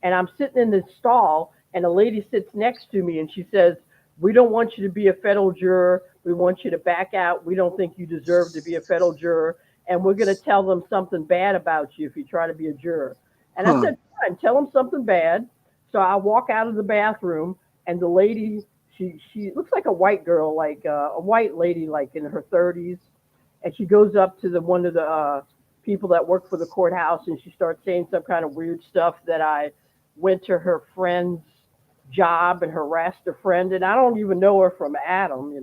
S2: And I'm sitting in this stall, and a lady sits next to me, and she says, "We don't want you to be a federal juror. We want you to back out. We don't think you deserve to be a federal juror, and we're going to tell them something bad about you if you try to be a juror." And I said, "Fine, tell them something bad." So I walk out of the bathroom, and the lady, she looks like a white girl, like a white lady, like in her 30s, and she goes up to one of the people that work for the courthouse, and she starts saying some kind of weird stuff that I went to her friend's job and harassed her friend, and I don't even know her from Adam,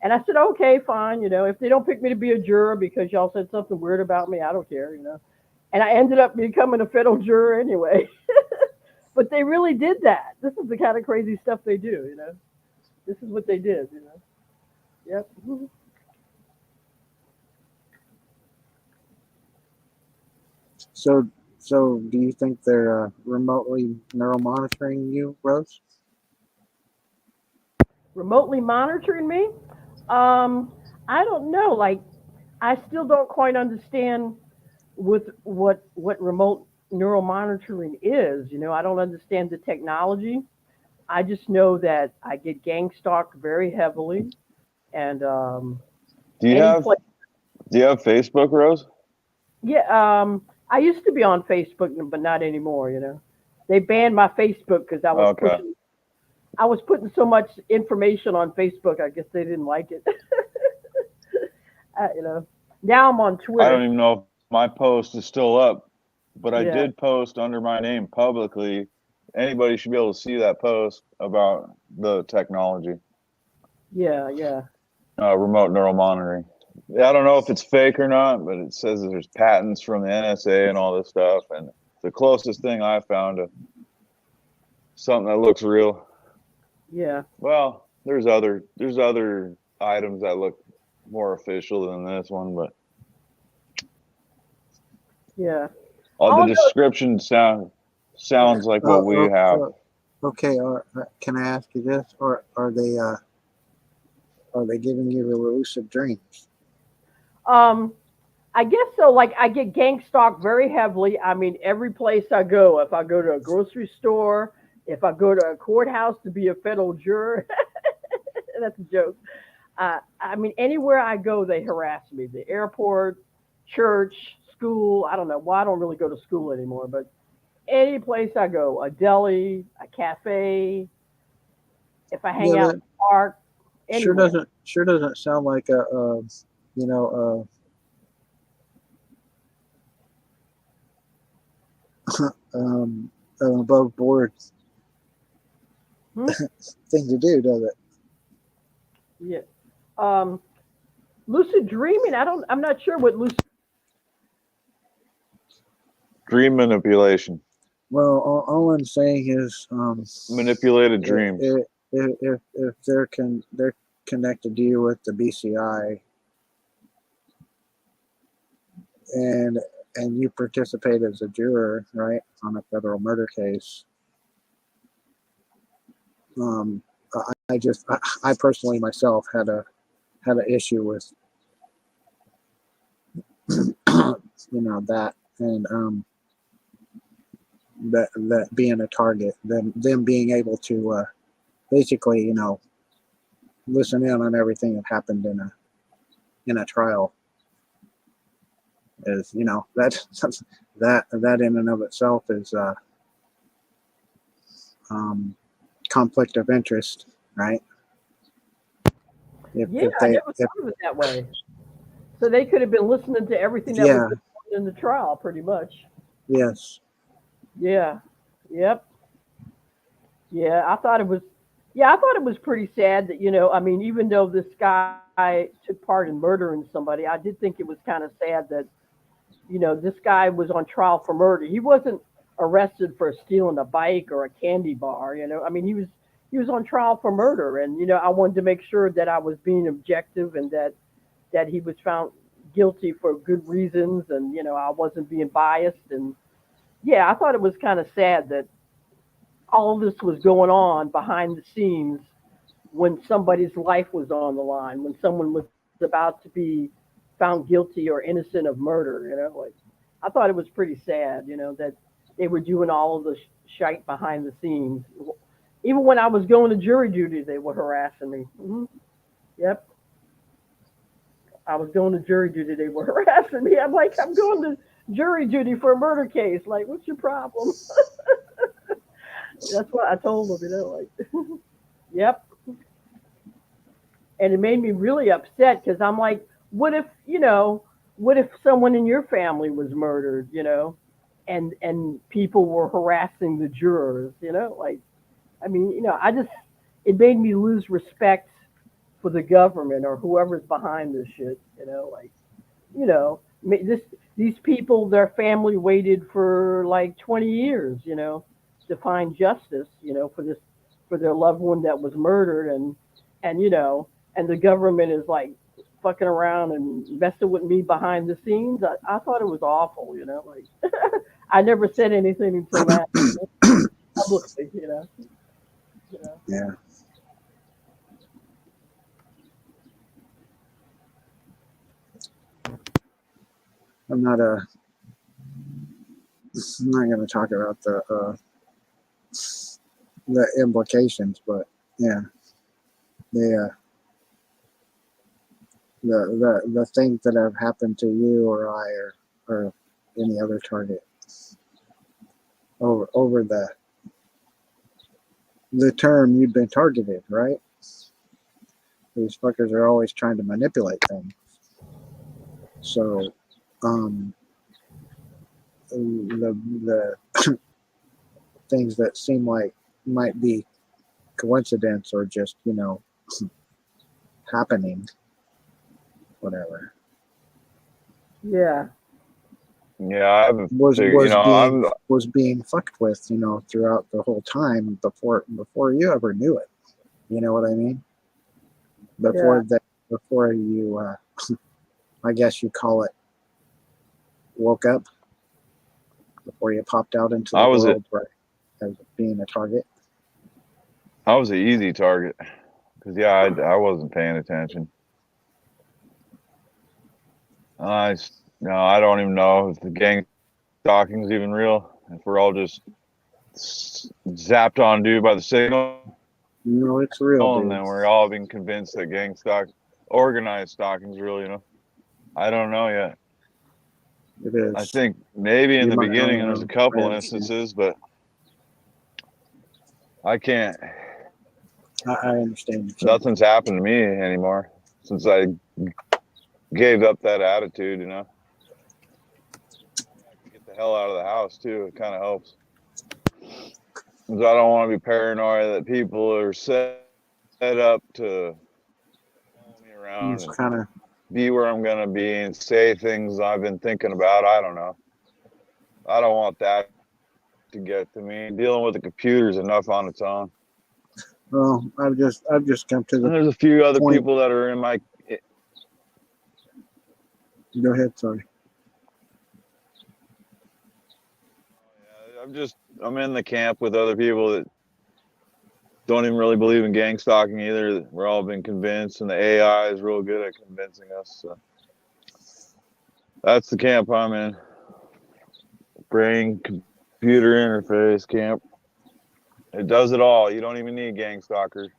S2: And I said, okay, fine, if they don't pick me to be a juror because y'all said something weird about me, I don't care, And I ended up becoming a federal juror anyway. But they really did that. This is the kind of crazy stuff they do, This is what they did, Yep.
S1: So do you think they're remotely neuromonitoring you, Rose?
S2: Remotely monitoring me? I don't know. Like, I still don't quite understand with what remote neural monitoring is. I don't understand the technology. I just know that I get gang stalked very heavily, and
S3: Do you have Facebook, Rose?
S2: Yeah, I used to be on Facebook, but not anymore. They banned my Facebook because I was putting so much information on Facebook. I guess they didn't like it. Now I'm on Twitter.
S3: I don't even know if my post is still up, but I did post under my name publicly. Anybody should be able to see that post about the technology.
S2: Yeah.
S3: Remote neural monitoring. I don't know if it's fake or not, but it says that there's patents from the NSA and all this stuff. And the closest thing I found to something that looks real.
S2: Yeah.
S3: Well, there's other items that look more official than this one, but
S2: yeah.
S3: all the description sounds like what we have.
S1: Okay, can I ask you this? Or are they giving you the lucid dreams?
S2: I guess so. Like, I get gang stalked very heavily. I mean, every place I go, if I go to a grocery store, if I go to a courthouse to be a federal juror, that's a joke. I mean, anywhere I go, they harass me. The airport, church, school. I don't know. Well, I don't really go to school anymore, but any place I go, a deli, a cafe, if I hang out in the park, anywhere.
S1: Sure doesn't sound like an above board thing to do, does it?
S2: Yeah. Lucid dreaming. I'm not sure what lucid
S3: Dream manipulation.
S1: Well, all I'm saying is,
S3: Manipulated dreams.
S1: if they're connected to you with the BCI, and you participate as a juror, right, on a federal murder case. I personally myself had an issue with that, and that being a target, them being able to basically listen in on everything that happened in a trial is that in and of itself is conflict of interest, right?
S2: Yeah, I never thought of it that way. So they could have been listening to everything that was
S1: yeah,
S2: going on in the trial, pretty much.
S1: yes,
S2: Yeah. Yep. Yeah, I thought it was. Yeah, I thought it was pretty sad that I mean, even though this guy took part in murdering somebody, I did think it was kind of sad that this guy was on trial for murder. He wasn't arrested for stealing a bike or a candy bar. I mean, he was on trial for murder, and I wanted to make sure that I was being objective and that he was found guilty for good reasons, and I wasn't being biased. And yeah, I thought it was kind of sad that all this was going on behind the scenes when somebody's life was on the line, when someone was about to be found guilty or innocent of murder. Like I thought it was pretty sad, that they were doing all of the shite behind the scenes. Even when I was going to jury duty, they were harassing me. Yep, I was going to jury duty, they were harassing me. I'm like, I'm going to jury duty for a murder case. Like, what's your problem? That's what I told them. Like, yep. And it made me really upset because I'm like, what if someone in your family was murdered, and people were harassing the jurors, like, I mean, I just, it made me lose respect for the government or whoever's behind this shit, like, this these people, their family waited for like 20 years, to find justice, for their loved one that was murdered, and and the government is like fucking around and messing with me behind the scenes. I thought it was awful, like I never said anything until that publicly, you know.
S1: yeah. I'm not going to talk about the implications, but yeah, the the things that have happened to you or I or any other target over the term you've been targeted, right? These fuckers are always trying to manipulate things. So, the things that seem like might be coincidence or just happening, whatever,
S3: Yeah, I haven't
S1: was
S3: figured,
S1: was being fucked with throughout the whole time before you ever knew it. You know what I mean?
S2: Yeah.
S1: Before you I guess you call it woke up, before you popped out into the world as being a target.
S3: I was an easy target because I wasn't paying attention. No, I don't even know if the gang stalking is even real. If we're all just zapped on dude by the signal,
S1: It's real,
S3: and
S1: dude.
S3: then we're all being convinced that organized stalking is real. I don't know yet.
S1: It is.
S3: I think maybe in the beginning there's a couple
S1: understand.
S3: instances, but I can't.
S1: I understand.
S3: Nothing's happened to me anymore since I gave up that attitude. I can get the hell out of the house too. It kind of helps. Because I don't want to be paranoid that people are set up to follow me around
S1: It's
S3: and
S1: kind of
S3: be where I'm going to be and say things I've been thinking about. I don't know. I don't want that to get to me. Dealing with the computer's enough on its own.
S1: Well, I've just come to
S3: And
S1: the.
S3: there's a few other
S1: point.
S3: people that are in my.
S1: Go ahead, sorry.
S3: I'm in the camp with other people that don't even really believe in gang stalking either. We're all been convinced, and the AI is real good at convincing us. So that's the camp I'm in. Brain computer interface camp. It does it all. You don't even need gang stalkers.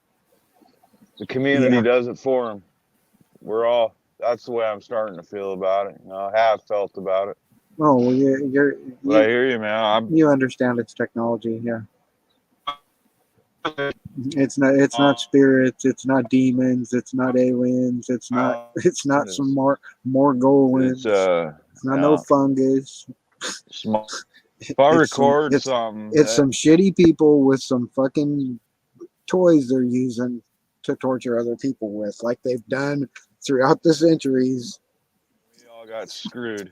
S3: The community
S1: Yeah.
S3: does it for them. That's the way I'm starting to feel about it. I have felt about it.
S1: Oh, well,
S3: But I hear you, man.
S1: you understand it's technology, yeah. It's not spirits, it's not demons, it's not aliens, it's not some more Morgolians. It's not no fungus.
S3: If I record something,
S1: it's some shitty people with some fucking toys they're using to torture other people with, like they've done throughout the centuries.
S3: We all got screwed.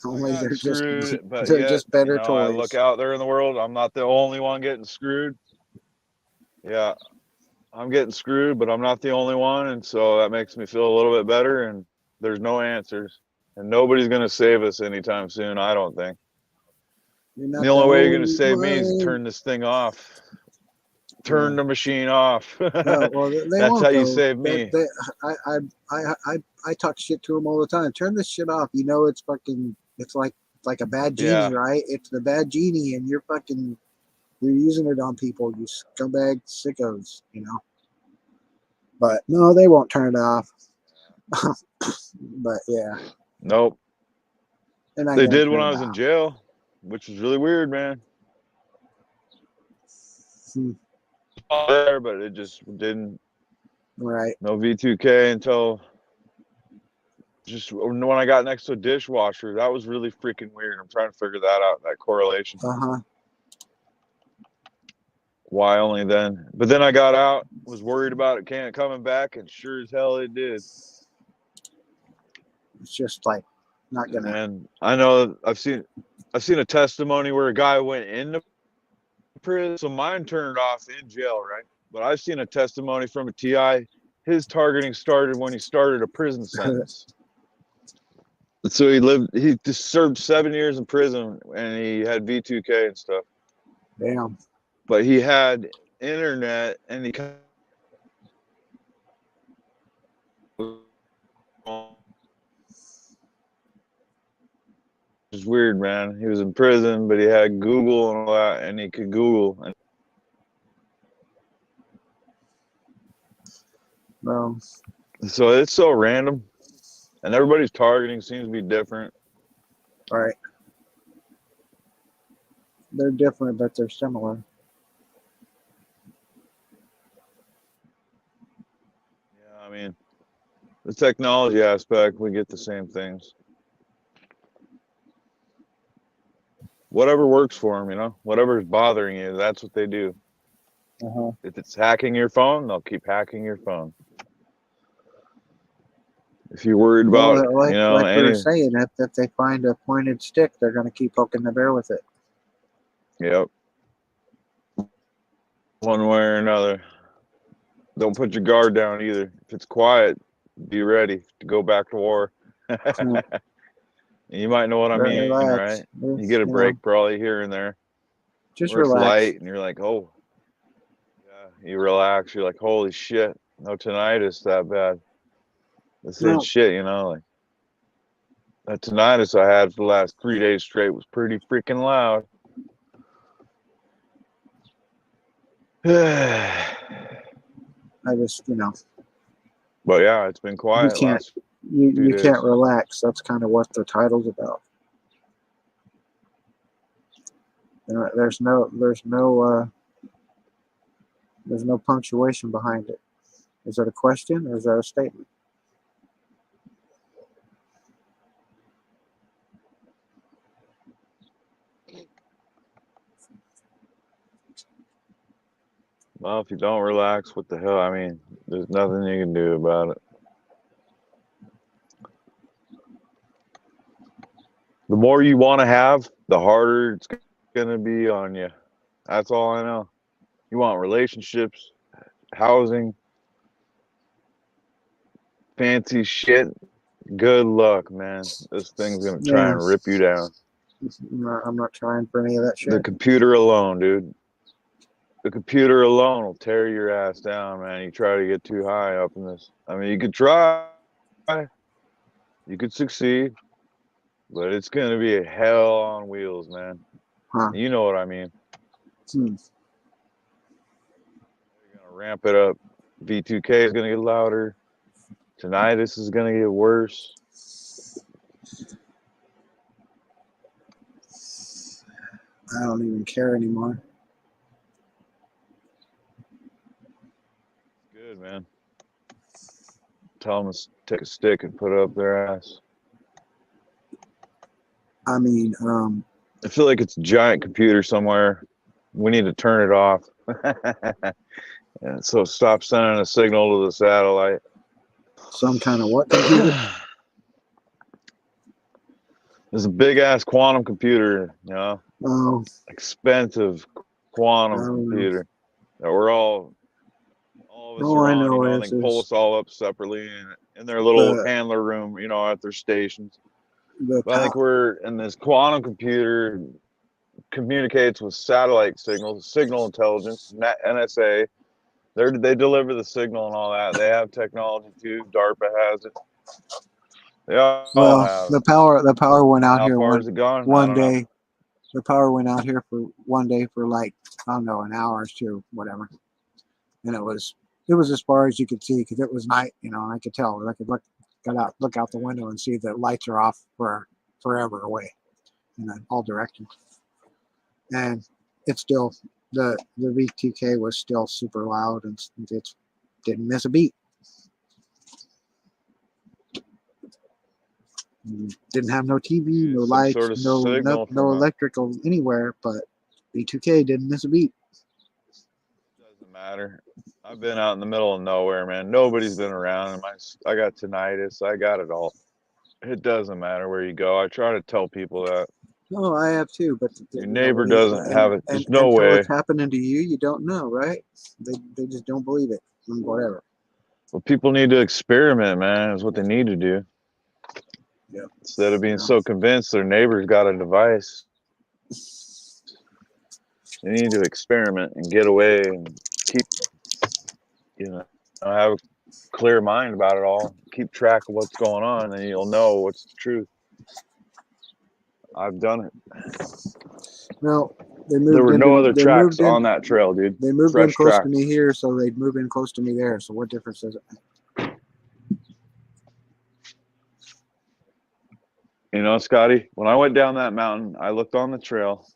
S1: Only they're
S3: yet,
S1: just better toys.
S3: I look out there in the world. I'm not the only one getting screwed. Yeah, I'm getting screwed, but I'm not the only one, and so that makes me feel a little bit better. And there's no answers, and nobody's gonna save us anytime soon. I don't think. The only way you're gonna save me is to turn this thing off. Turn the machine off.
S1: Well, they
S3: That's
S1: won't,
S3: how you
S1: though.
S3: save me.
S1: I talk shit to them all the time. Turn this shit off. You know it's fucking. It's like a bad genie,
S3: Yeah.
S1: right? It's the bad genie, and you're using it on people. You scumbag sickos, But no, they won't turn it off. But yeah.
S3: Nope.
S1: And
S3: They did when I was in jail, which was really weird, man. There, but it just didn't.
S1: Right.
S3: No V2K until just when I got next to a dishwasher. That was really freaking weird. I'm trying to figure that out, that correlation. Why only then? But then I got out, was worried about it coming back, and sure as hell it did.
S1: It's just like not gonna.
S3: And I know I've seen a testimony where a guy went into prison, so mine turned off in jail, right? But I've seen a testimony from a TI. His targeting started when he started a prison sentence. So he just served 7 years in prison, and he had V2K and stuff.
S1: Damn.
S3: But he had internet, and he it's weird, man. He was in prison, but he had Google and all that, and he could Google.
S1: Well,
S3: so it's so random, and everybody's targeting seems to be different.
S1: Right. They're different, but they're similar.
S3: Yeah, I mean, the technology aspect, we get the same things. Whatever works for them, whatever's bothering you, that's what they do. If it's hacking your phone, they'll keep hacking your phone. If you're worried about,
S1: like we were saying, if they find a pointed stick, they're going to keep poking the bear with it.
S3: Yep. One way or another. Don't put your guard down either. If it's quiet, be ready to go back to war. You might know what I mean, right? You get a break probably here and there.
S1: Just
S3: where
S1: relax.
S3: It's light and you're like, oh. Yeah, you relax. You're like, holy shit. No tinnitus that bad. This ain't shit, like that tinnitus I had for the last 3 days straight was pretty freaking loud.
S1: I just,
S3: But yeah, it's been quiet.
S1: You can't relax. That's kind of what the title's about. There's no punctuation behind it. Is that a question or is that a statement?
S3: Well, if you don't relax, what the hell? I mean, there's nothing you can do about it. The more you want to have, the harder it's going to be on you. That's all I know. You want relationships, housing, fancy shit. Good luck, man. This thing's going to try
S1: Yeah.
S3: and rip you down.
S1: I'm not trying for any of that
S3: The
S1: shit.
S3: computer alone, dude. The computer alone will tear your ass down, man. You try to get too high up in this. I mean, you could try. You could succeed. But it's going to be a hell on wheels, man.
S1: Huh.
S3: You know what I mean.
S1: Hmm.
S3: They're going to ramp it up. V2K is going to get louder. Tinnitus is going to get worse.
S1: I don't even care anymore.
S3: Good, man. Tell them to take a stick and put it up their ass.
S1: I mean,
S3: I feel like it's a giant computer somewhere. We need to turn it off. And so stop sending a signal to the satellite.
S1: some kind of what computer?
S3: There's a big ass quantum computer, you know,
S1: Oh,
S3: expensive quantum
S1: I don't know.
S3: computer that we're all of us
S1: Oh,
S3: are
S1: I
S3: on.
S1: know
S3: You know,
S1: this
S3: they can pull
S1: is
S3: us all up separately in their little
S1: the
S3: handler room, you know, at their stations.
S1: the
S3: But I think we're in this quantum computer communicates with satellite signals, signal intelligence, NSA. They deliver the signal and all that. They have technology too. DARPA has it. They all
S1: well,
S3: have
S1: the
S3: it.
S1: power went out
S3: How
S1: here
S3: far has it gone? I
S1: one
S3: don't know.
S1: day. The power went out here for one day for like, I don't know, an hour or two, whatever. And it was as far as you could see because it was night, you know, and I could tell. I could look out the window and see the lights are off for forever away, in all directions. And it's still the V2K was still super loud and it didn't miss a beat. Didn't have no TV, no
S3: Some
S1: lights,
S3: sort of
S1: no
S3: signal from
S1: electrical anywhere, but V2K didn't miss a beat.
S3: Doesn't matter. I've been out in the middle of nowhere, man. Nobody's been around. I got tinnitus. I got it all. It doesn't matter where you go. I try to tell people that.
S1: No, I have too, but
S3: Your neighbor doesn't have it. There's no
S1: until
S3: way.
S1: it's happening to you, you don't know, right? They just don't believe it. Whatever.
S3: Well, people need to experiment, man. Is what they need to do.
S1: Yeah.
S3: Instead of being so convinced their neighbor's got a device, they need to experiment and get away and keep, you know, have a clear mind about it all. Keep track of what's going on, and you'll know what's the truth. I've done it.
S1: No, they moved.
S3: There were no other
S1: they
S3: tracks
S1: moved in,
S3: on that trail, dude.
S1: They moved
S3: Fresh
S1: in close
S3: tracks.
S1: to me here, so they'd move in close to me there. So what difference does it make?
S3: You know, Scotty, when I went down that mountain, I looked on the trail.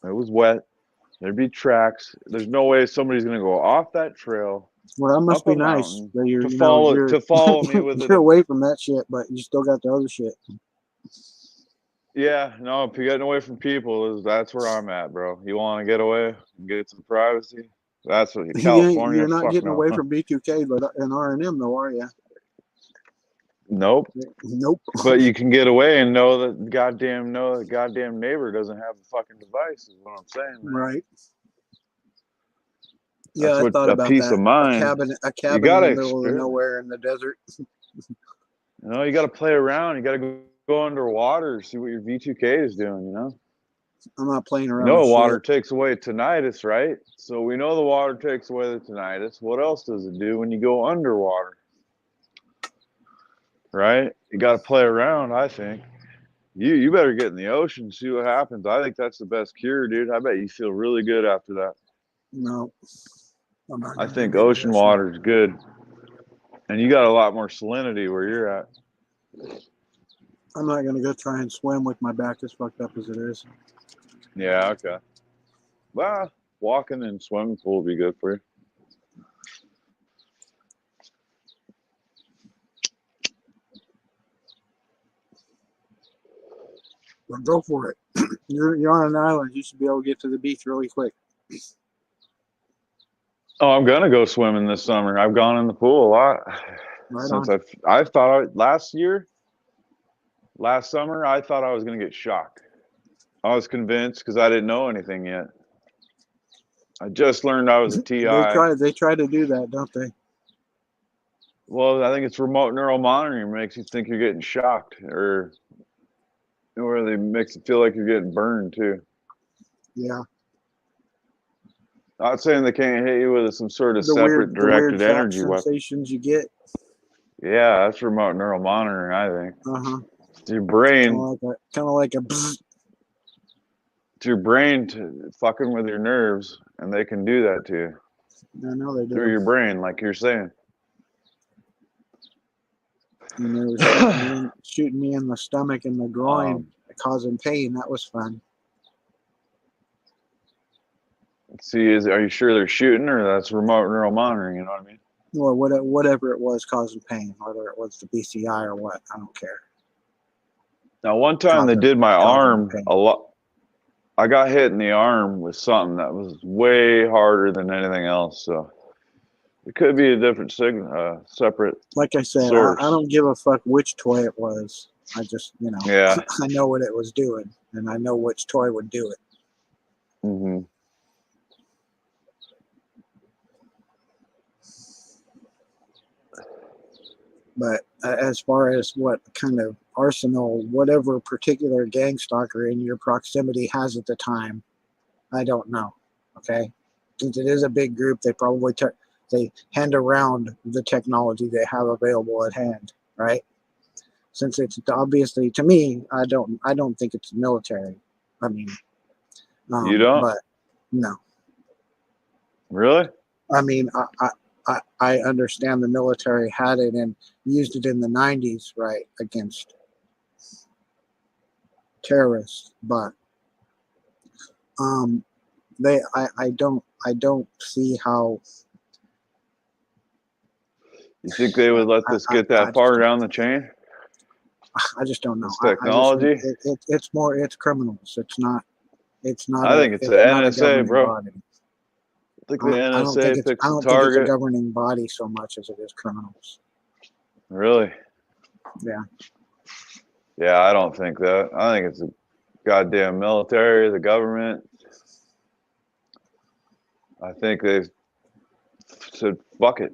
S3: It was wet. There'd be tracks. There's no way somebody's gonna go off that trail
S1: Well, that must
S3: up
S1: be
S3: a
S1: nice
S3: mountain
S1: that you're,
S3: to follow me with
S1: you're away from that shit, but you still got the other shit.
S3: Yeah, no, if you're getting away from people, that's where I'm at, bro. You want to get away and get some privacy? That's what California.
S1: You're not
S3: fuck
S1: getting
S3: no.
S1: away from B2K, but an R&M though, are you?
S3: Nope.
S1: Nope.
S3: But you can get away and know that the goddamn neighbor doesn't have a fucking device. Is what I'm saying, man.
S1: Right. Yeah,
S3: That's
S1: I
S3: what
S1: thought
S3: a
S1: about
S3: peace
S1: that.
S3: of mind.
S1: A cabin in
S3: gotta
S1: the middle of
S3: experiment.
S1: nowhere in the desert.
S3: You know, you got to play around. You got to go underwater, see what your V2K is doing. You know.
S1: I'm not playing around.
S3: No,
S1: with
S3: water
S1: shit.
S3: takes away tinnitus, right? So we know the water takes away the tinnitus. What else does it do when you go underwater? Right? You got to play around, I think. You better get in the ocean, see what happens. I think that's the best cure, dude. I bet you feel really good after that.
S1: No. I'm not
S3: I
S1: gonna
S3: think
S1: get in the
S3: ocean water is good. And you got a lot more salinity where you're at.
S1: I'm not gonna go try and swim with my back as fucked up as it is.
S3: Yeah, okay. Well, walking in swimming pool would be good for you.
S1: Well, go for it. You're on an island. You should be able to get to the beach really quick.
S3: Oh, I'm gonna go swimming this summer. I've gone in the pool a lot
S1: Right
S3: since
S1: on.
S3: I thought last year Last summer, I thought I was going to get shocked. I was convinced because I didn't know anything yet. I just learned I was a TI.
S1: They try to do that, don't they?
S3: Well, I think it's remote neural monitoring makes you think you're getting shocked, or they makes it feel like you're getting burned too.
S1: Yeah.
S3: Not saying they can't hit you with some sort of
S1: The
S3: separate directed
S1: shock
S3: energy weapon.
S1: sensations you get.
S3: Yeah, that's remote neural monitoring, I think.
S1: Uh-huh.
S3: It's your brain.
S1: Kind of like a bzz.
S3: It's your brain fucking with your nerves, and they can do that to you
S1: I know they do.
S3: through your brain, like you're saying.
S1: And they were shooting me in the stomach and the groin, causing pain. That was fun.
S3: See, are you sure they're shooting, or that's remote neural monitoring? You know what I mean?
S1: Or whatever it was causing pain, whether it was the BCI or what, I don't care.
S3: Now, one time they did my arm a lot. I got hit in the arm with something that was way harder than anything else. So it could be a different signal, separate.
S1: Like I said,
S3: source.
S1: I don't give a fuck which toy it was. I just,
S3: Yeah.
S1: I know what it was doing, and I know which toy would do it.
S3: Mm-hmm.
S1: But as far as what kind of arsenal, whatever particular gang stalker in your proximity has at the time, I don't know. Okay, since it is a big group, they probably they hand around the technology they have available at hand, right? Since it's obviously, to me, I don't think it's military. I mean,
S3: You don't?
S1: But no.
S3: Really?
S1: I mean, I understand the military had it and used it in the 90s, right, against terrorists, but I don't see how.
S3: You think they would let this get that far down the chain?
S1: I just don't know.
S3: This technology?
S1: It's criminals. It's not.
S3: I think it's the NSA, bro.
S1: Body.
S3: I think the NSA
S1: I don't think
S3: picks
S1: it's
S3: the target.
S1: a governing body so much as it is criminals.
S3: Really?
S1: Yeah.
S3: Yeah, I don't think that. I think it's the goddamn military, the government. I think they said, fuck it.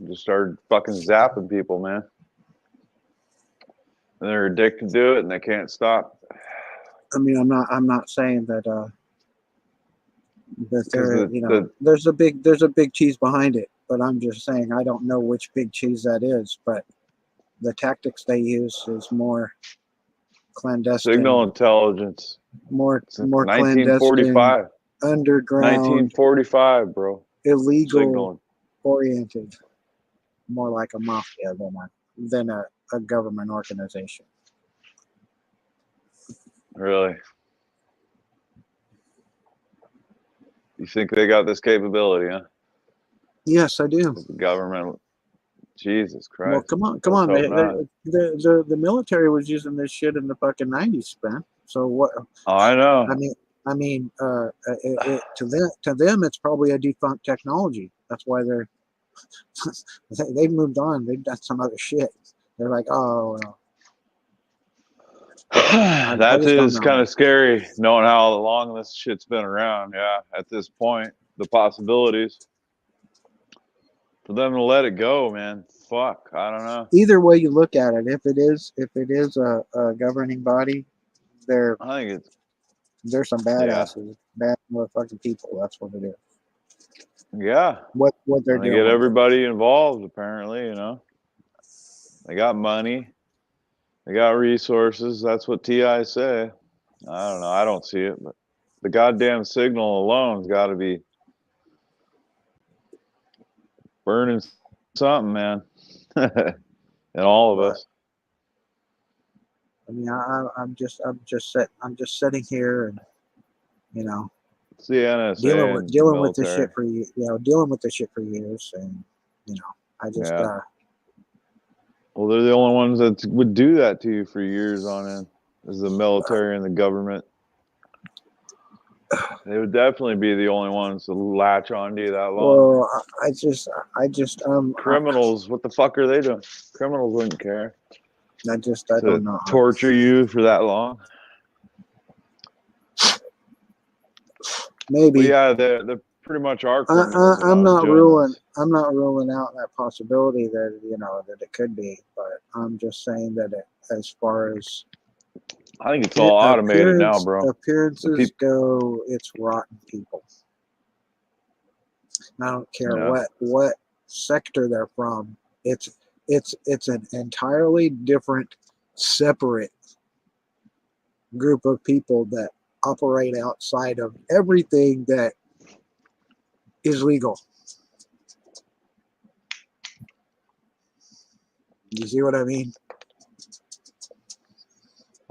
S3: Just started fucking zapping people, man. And they're addicted to it and they can't stop.
S1: I mean, I'm not saying that that there's a big cheese behind it, but I'm just saying I don't know which big cheese that is, but the tactics they use is more clandestine.
S3: Signal intelligence.
S1: More
S3: 1945.
S1: clandestine, underground.
S3: 1945, bro.
S1: Illegal
S3: Signal.
S1: Oriented. More like a mafia than a government organization.
S3: Really? You think they got this capability, huh?
S1: Yes, I do.
S3: The government. Jesus Christ.
S1: Well, come on. The military was using this shit in the fucking 90s, man. So what?
S3: Oh, I know.
S1: I mean, to them, it's probably a defunct technology. That's why they've moved on. They've done some other shit. They're like, oh, well.
S3: That is kind of scary, knowing how long this shit's been around. Yeah, at this point, the possibilities for them to let it go, man. Fuck, I don't know.
S1: Either way you look at it, if it is a governing body, they're some badasses, bad motherfucking people. That's what it is.
S3: Yeah.
S1: What they're doing.
S3: They get everybody involved. Apparently, they got money. They got resources. That's what TI say. I don't know. I don't see it, but the goddamn signal alone's got to be burning something, man. And all of us.
S1: I mean, I'm just sitting here, and
S3: it's the NSA
S1: dealing with this shit for years, and I just.
S3: Well, they're the only ones that would do that to you for years on end, is the military and the government. They would definitely be the only ones to latch onto you that long.
S1: Well, I just
S3: criminals, what the fuck are they doing? Criminals wouldn't care.
S1: I
S3: to
S1: don't know.
S3: torture you for that long. But
S1: Maybe.
S3: yeah, they're pretty much are criminals
S1: I'm
S3: about
S1: not
S3: doing
S1: ruling.
S3: this.
S1: I'm not ruling out that possibility that that it could be, but I'm just saying that as far as
S3: I think it's all automated now, bro.
S1: appearances go, it's rotten people. I don't care
S3: Yeah.
S1: what sector they're from. It's an entirely different, separate group of people that operate outside of everything that is legal. You see what I mean?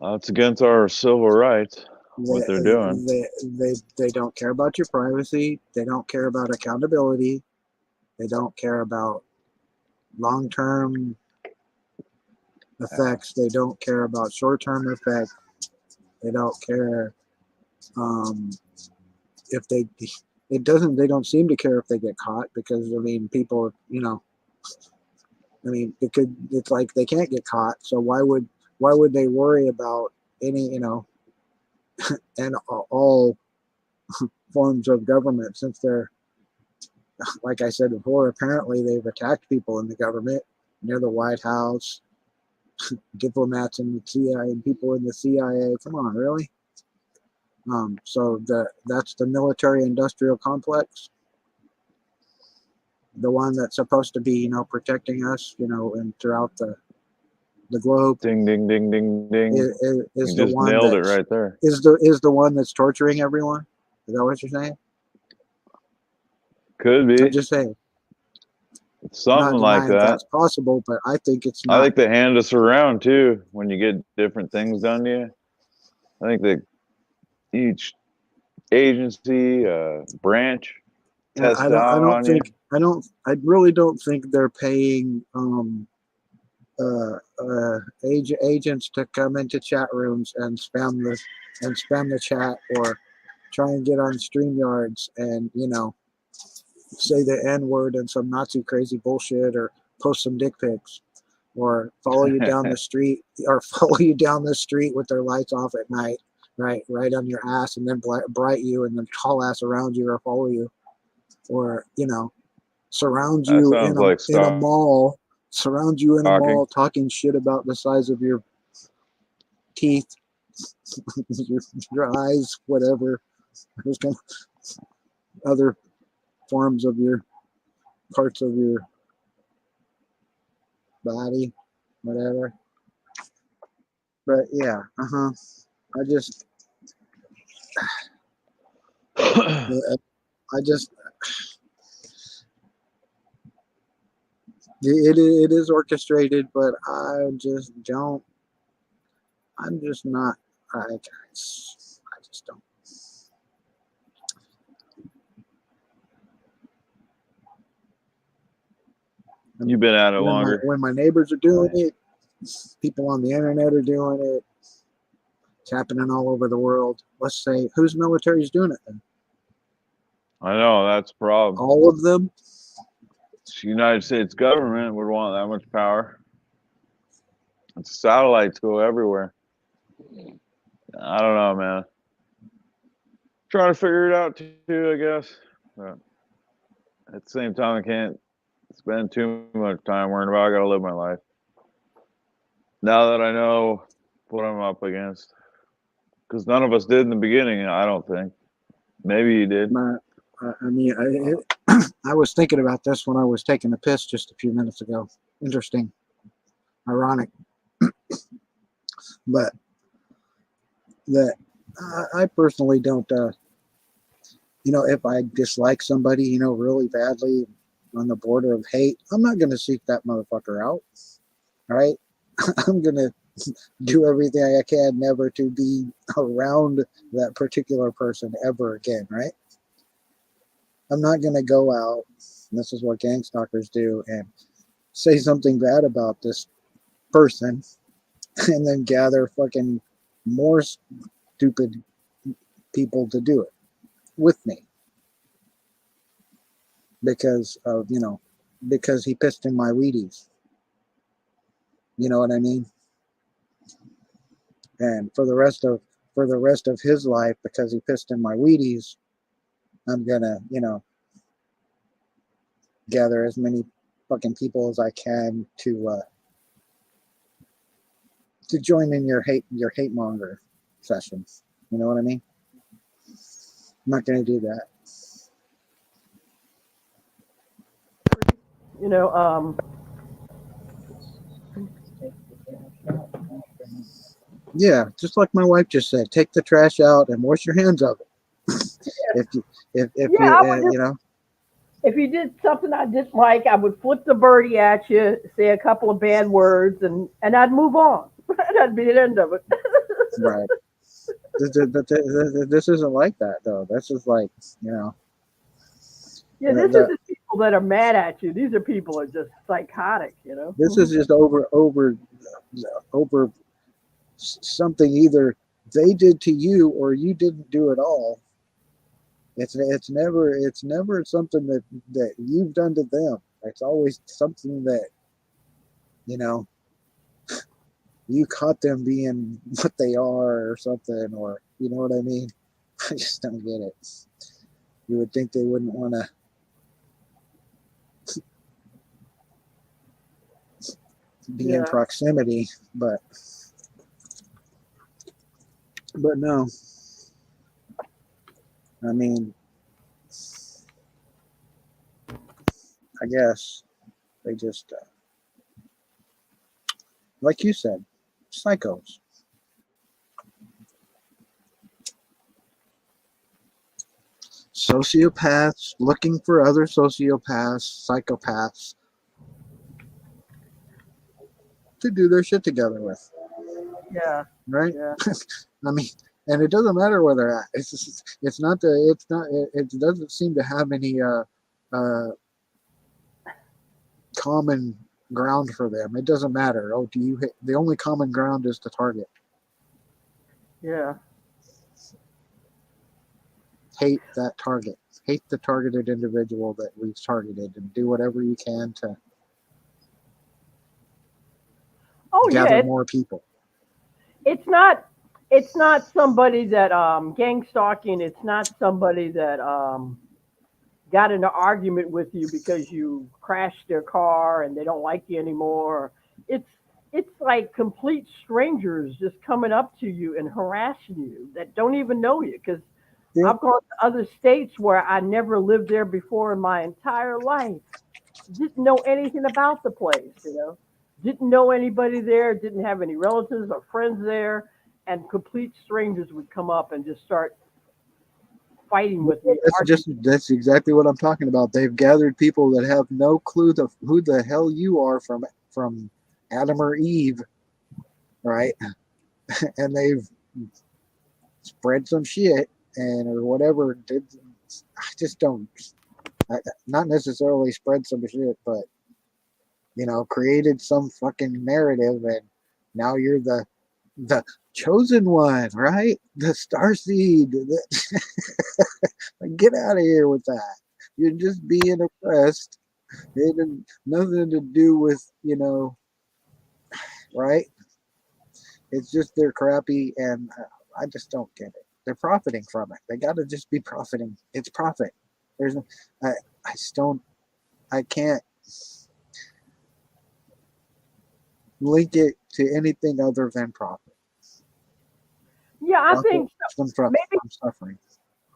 S3: It's against our civil rights, what they're doing.
S1: They don't care about your privacy. They don't care about accountability. They don't care about long-term effects. They don't care about short-term effects. They don't care if they don't seem to care if they get caught, because I mean people, it's like they can't get caught, so why would they worry about any, and all forms of government, since they're, like I said before, apparently they've attacked people in the government, near the White House, diplomats in the CIA, and people in the CIA. Come on, really? So that's the military-industrial complex, the one that's supposed to be, protecting us, and throughout the globe.
S3: Ding, ding, ding, ding, ding.
S1: Is
S3: You
S1: the
S3: just
S1: one
S3: nailed it
S1: that's,
S3: right there.
S1: is the one that's torturing everyone? Is that what you're saying?
S3: Could be.
S1: I'm just saying.
S3: It's
S1: Not
S3: something like
S1: denying
S3: that.
S1: that's possible, but I think it's
S3: I
S1: not.
S3: think they hand us around too when you get different things done to you. I think that each agency, branch, test out on you.
S1: I really don't think they're paying agents to come into chat rooms and spam the chat, or try and get on StreamYards and say the N-word and some Nazi crazy bullshit, or post some dick pics, or follow you down the street, with their lights off at night, right on your ass, and then bright you, and then haul ass around you, or follow you, or surround
S3: That
S1: you
S3: sounds like
S1: in a mall, talking shit about the size of your teeth, your eyes, whatever, those kind of other forms of your parts of your body, whatever. But yeah, I just it is orchestrated, but I'm just not, I just don't.
S3: You've been at it longer.
S1: When my neighbors are doing it, people on the internet are doing it. It's happening all over the world. Let's say, whose military is doing it then?
S3: I know, that's the problem.
S1: All of them?
S3: The United States government would want that much power. It's satellites go everywhere. I don't know, man. Trying to figure it out too, I guess. But at the same time, I can't spend too much time worrying about it. I gotta live my life. Now that I know what I'm up against. Because none of us did in the beginning, I don't think. Maybe you did.
S1: I was thinking about this when I was taking a piss just a few minutes ago. Interesting. Ironic. But that I personally don't, if I dislike somebody, really badly, on the border of hate, I'm not going to seek that motherfucker out. All right? I'm going to do everything I can never to be around that particular person ever again, right? I'm not going to go out, and this is what gang stalkers do, and say something bad about this person and then gather fucking more stupid people to do it with me because he pissed in my Wheaties. You know what I mean? And for the rest of his life, because he pissed in my Wheaties, I'm gonna, gather as many fucking people as I can to join in your hate monger sessions. You know what I mean? I'm not gonna do that.
S2: You know,
S1: Yeah, just like my wife just said, take the trash out and wash your hands of it. if you, if
S2: yeah,
S1: you,
S2: I would just,
S1: you know,
S2: if you did something I didn't like, I would flip the birdie at you, say a couple of bad words, and I'd move on. That'd be the end of it.
S1: right. This isn't like that though. This is like, you know,
S2: Yeah,
S1: the,
S2: this
S1: the
S2: isn't people that are mad at you. These are people that are just psychotic, you know.
S1: this is just over something either they did to you or you didn't do at all. It's never something that you've done to them. It's always something that, you know, you caught them being what they are or something, or you know what I mean. I just don't get it. You would think they wouldn't want to be in
S2: Yeah,
S1: proximity, but no. I mean, I guess they just like you said, psychos. Sociopaths looking for other sociopaths, psychopaths to do their shit together with,
S2: yeah,
S1: right?
S2: yeah.
S1: I mean, and it doesn't matter where they're at. It doesn't seem to have any uh, common ground for them. It doesn't matter. Oh, do you hit the only common ground is the target.
S2: Yeah.
S1: Hate that target. Hate the targeted individual that we've targeted, and do whatever you can to
S2: Oh yeah,
S1: gather more people.
S2: it's not it's not somebody that gang stalking. It's not somebody that got in an argument with you because you crashed their car and they don't like you anymore. It's it's like complete strangers just coming up to you and harassing you that don't even know you because
S1: Yeah,
S2: I've gone to other states where I never lived there before in my entire life. Didn't know anything about the place, you know. Didn't know anybody there, didn't have any relatives or friends there, and complete strangers would come up and just start fighting with me, arguing.
S1: that's exactly what I'm talking about. They've gathered people that have no clue of who the hell you are from Adam or Eve, right? And they've spread some shit and or whatever. I just don't. Not necessarily spread some shit, but created some fucking narrative, and now you're the chosen one, right? The star seed. Get out of here with that. You're just being oppressed. It had nothing to do with, right? It's just they're crappy, and I just don't get it. They're profiting from it. They got to just be profiting. It's profit. There's, I, I just don't, I can't link it to anything other than profit.
S2: Yeah, I
S1: Profit
S2: think maybe
S1: from suffering.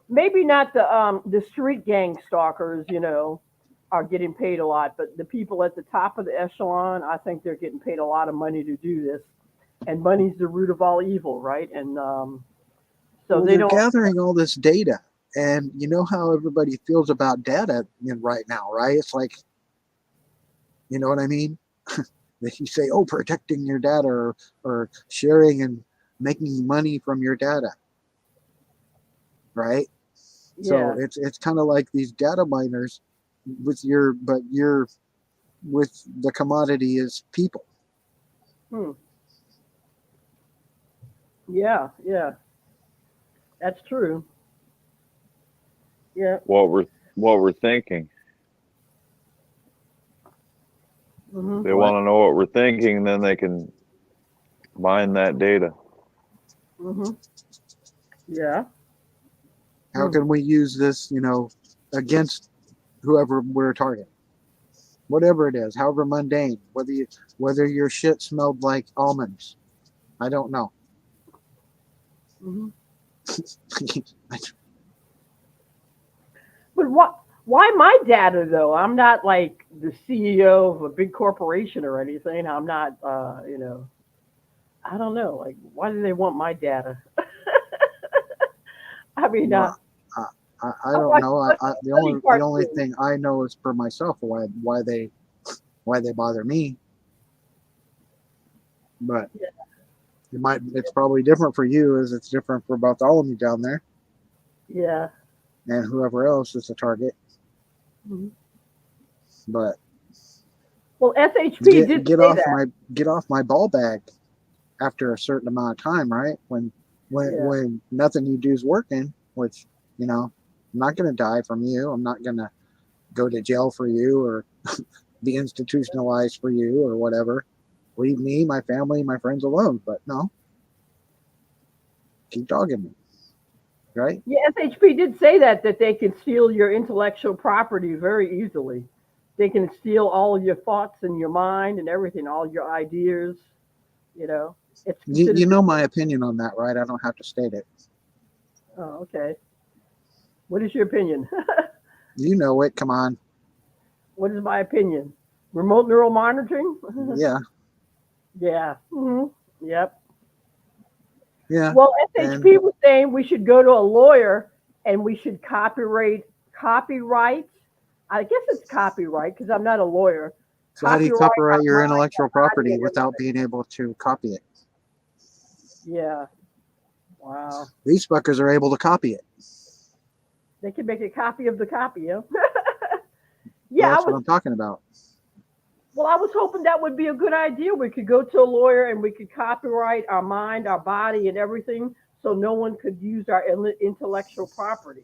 S2: maybe not the street gang stalkers, you know, are getting paid a lot, but the people at the top of the echelon, I think they're getting paid a lot of money to do this, and money's the root of all evil, right? And so
S1: Well,
S2: they
S1: they're
S2: don't.
S1: gathering all this data, and you know how everybody feels about data right now, right? It's like, you know what I mean? That you say, oh, protecting your data, or sharing and making money from your data, right? So
S2: Yeah,
S1: it's kind of like these data miners but you're with the commodity is people.
S2: hmm. Yeah, yeah, that's true. Yeah.
S3: What we're thinking.
S2: Hmm.
S3: They
S1: What?
S3: want to know what we're thinking, and then they can mine that data.
S2: Mm-hmm. Yeah.
S1: How
S2: Hmm.
S1: can we use this, against whoever we're targeting? Whatever it is, however mundane, whether your shit smelled like almonds, I don't know.
S2: Hmm. But what? Why my data though? I'm not like the CEO of a big corporation or anything. I'm not. I don't know. Like, why do they want my data? I mean,
S1: Well, I, I
S2: I'm
S1: don't know.
S2: watching
S1: The
S2: funny
S1: only
S2: cartoons.
S1: thing I know is for myself why they bother me, but
S2: Yeah.
S1: it's probably different for you as it's different for about all of you down there
S2: Yeah.
S1: and whoever else is the target.
S2: Mhm.
S1: But
S2: Well, SHP did
S1: get
S2: say
S1: off
S2: that.
S1: my ball bag after a certain amount of time, right?
S2: Yeah.
S1: When nothing you do is working, which I'm not gonna die from you. I'm not gonna go to jail for you or be institutionalized for you or whatever. Leave me, my family, my friends alone. But no, keep dogging me, right?
S2: Yeah, SHP did say that they can steal your intellectual property very easily. They can steal all of your thoughts and your mind and everything, all your ideas. You know, it's
S1: You
S2: considered.
S1: know my opinion on that, right? I don't have to state it.
S2: Oh, okay. What is your opinion?
S1: You know it. Come on.
S2: What is my opinion? Remote neural monitoring?
S1: Yeah,
S2: Yeah. Yep.
S1: yeah.
S2: Well,
S1: And
S2: SHP was saying we should go to a lawyer and we should copyright. I guess it's copyright because I'm not a lawyer.
S1: so how do you
S2: Copyright
S1: copyright
S2: our
S1: your
S2: mind,
S1: intellectual
S2: our body,
S1: property
S2: and
S1: without
S2: everything.
S1: being able to copy it?
S2: Yeah. Wow.
S1: These fuckers are able to copy it.
S2: They can make a copy of the copy. Yeah.
S1: Well,
S2: Yeah. I
S1: that's what
S2: was.
S1: I'm talking about.
S2: Well, I was hoping that would be a good idea. We could go to a lawyer and we could copyright our mind, our body, and everything, so no one could use our intellectual property,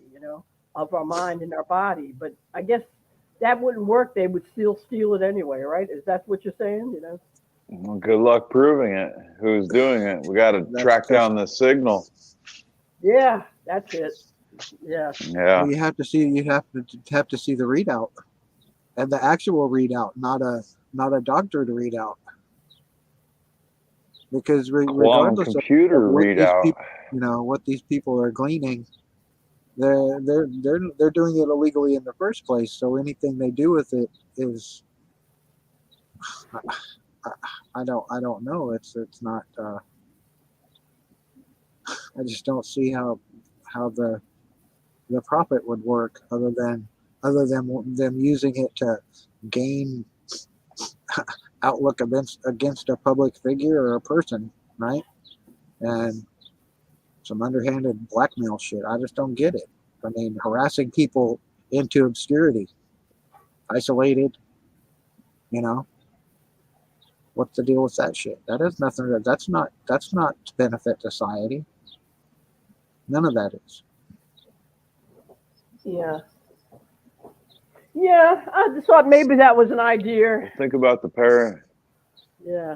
S2: of our mind and our body. But I guess that wouldn't work. They would still steal it anyway, right? Is that what you're saying?
S3: Well, good luck proving it. Who's doing it? We got to track
S1: That's
S3: down the signal.
S2: Yeah, that's it. Yeah.
S3: Yeah.
S1: well, you have to see the readout and the actual readout, not a doctored readout. Because
S3: Quantum
S1: regardless
S3: computer
S1: of what these
S3: readout.
S1: people, what these people are gleaning, they're doing it illegally in the first place. So anything they do with it is, I, I don't know. It's not. I just don't see how the profit would work other than them using it to gain outlook against a public figure or a person, right? And some underhanded blackmail shit. I just don't get it. I mean, harassing people into obscurity, isolated, you know, what's the deal with that shit? That is nothing. That's not to benefit society. None of that is.
S2: Yeah. Yeah. I just thought maybe that was an idea.
S3: Well, think about
S2: Yeah.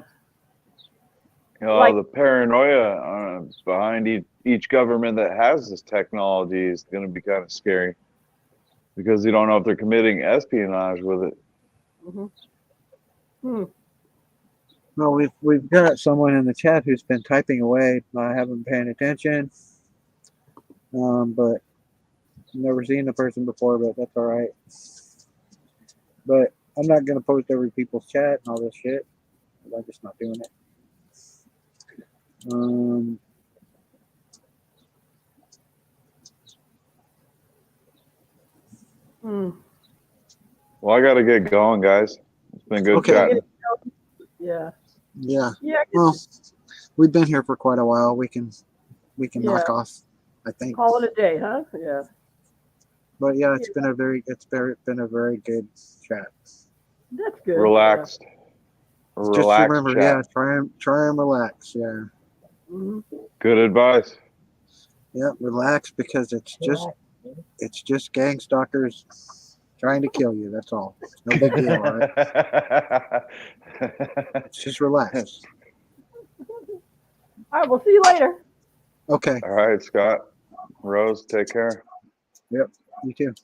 S2: Like,
S3: the paranoia behind each government that has this technology is going to be kind of scary because you don't know if they're committing espionage with it.
S2: mhm. Hmm.
S1: No, we've got someone in the chat who's been typing away. I haven't been paying attention, but never seen the person before. But that's all right. But I'm not gonna post every people's chat and all this shit. I'm just not doing it. Um,
S2: Hmm.
S3: Well, I got to get going, guys. It's been good
S1: okay.
S2: Yeah.
S3: chatting.
S2: Yeah.
S1: Yeah.
S2: Yeah.
S1: Well, we've been here for quite a while. We can
S2: Yeah.
S1: knock off, I think.
S2: Call it a day, huh? Yeah.
S1: But yeah,
S2: Yeah.
S1: been a very good chat.
S2: That's good.
S3: Relaxed.
S1: Just
S3: Relaxed
S1: remember,
S3: chat.
S1: yeah, try and relax. Yeah.
S2: Yeah. Hmm.
S3: Good advice.
S1: Yeah, relax because it's just gang stalkers trying to kill you. That's all. It's no big deal, all right? It's just relax.
S2: All right. We'll see you later.
S1: Okay.
S3: All right, Scott, Rose, take care.
S1: You too.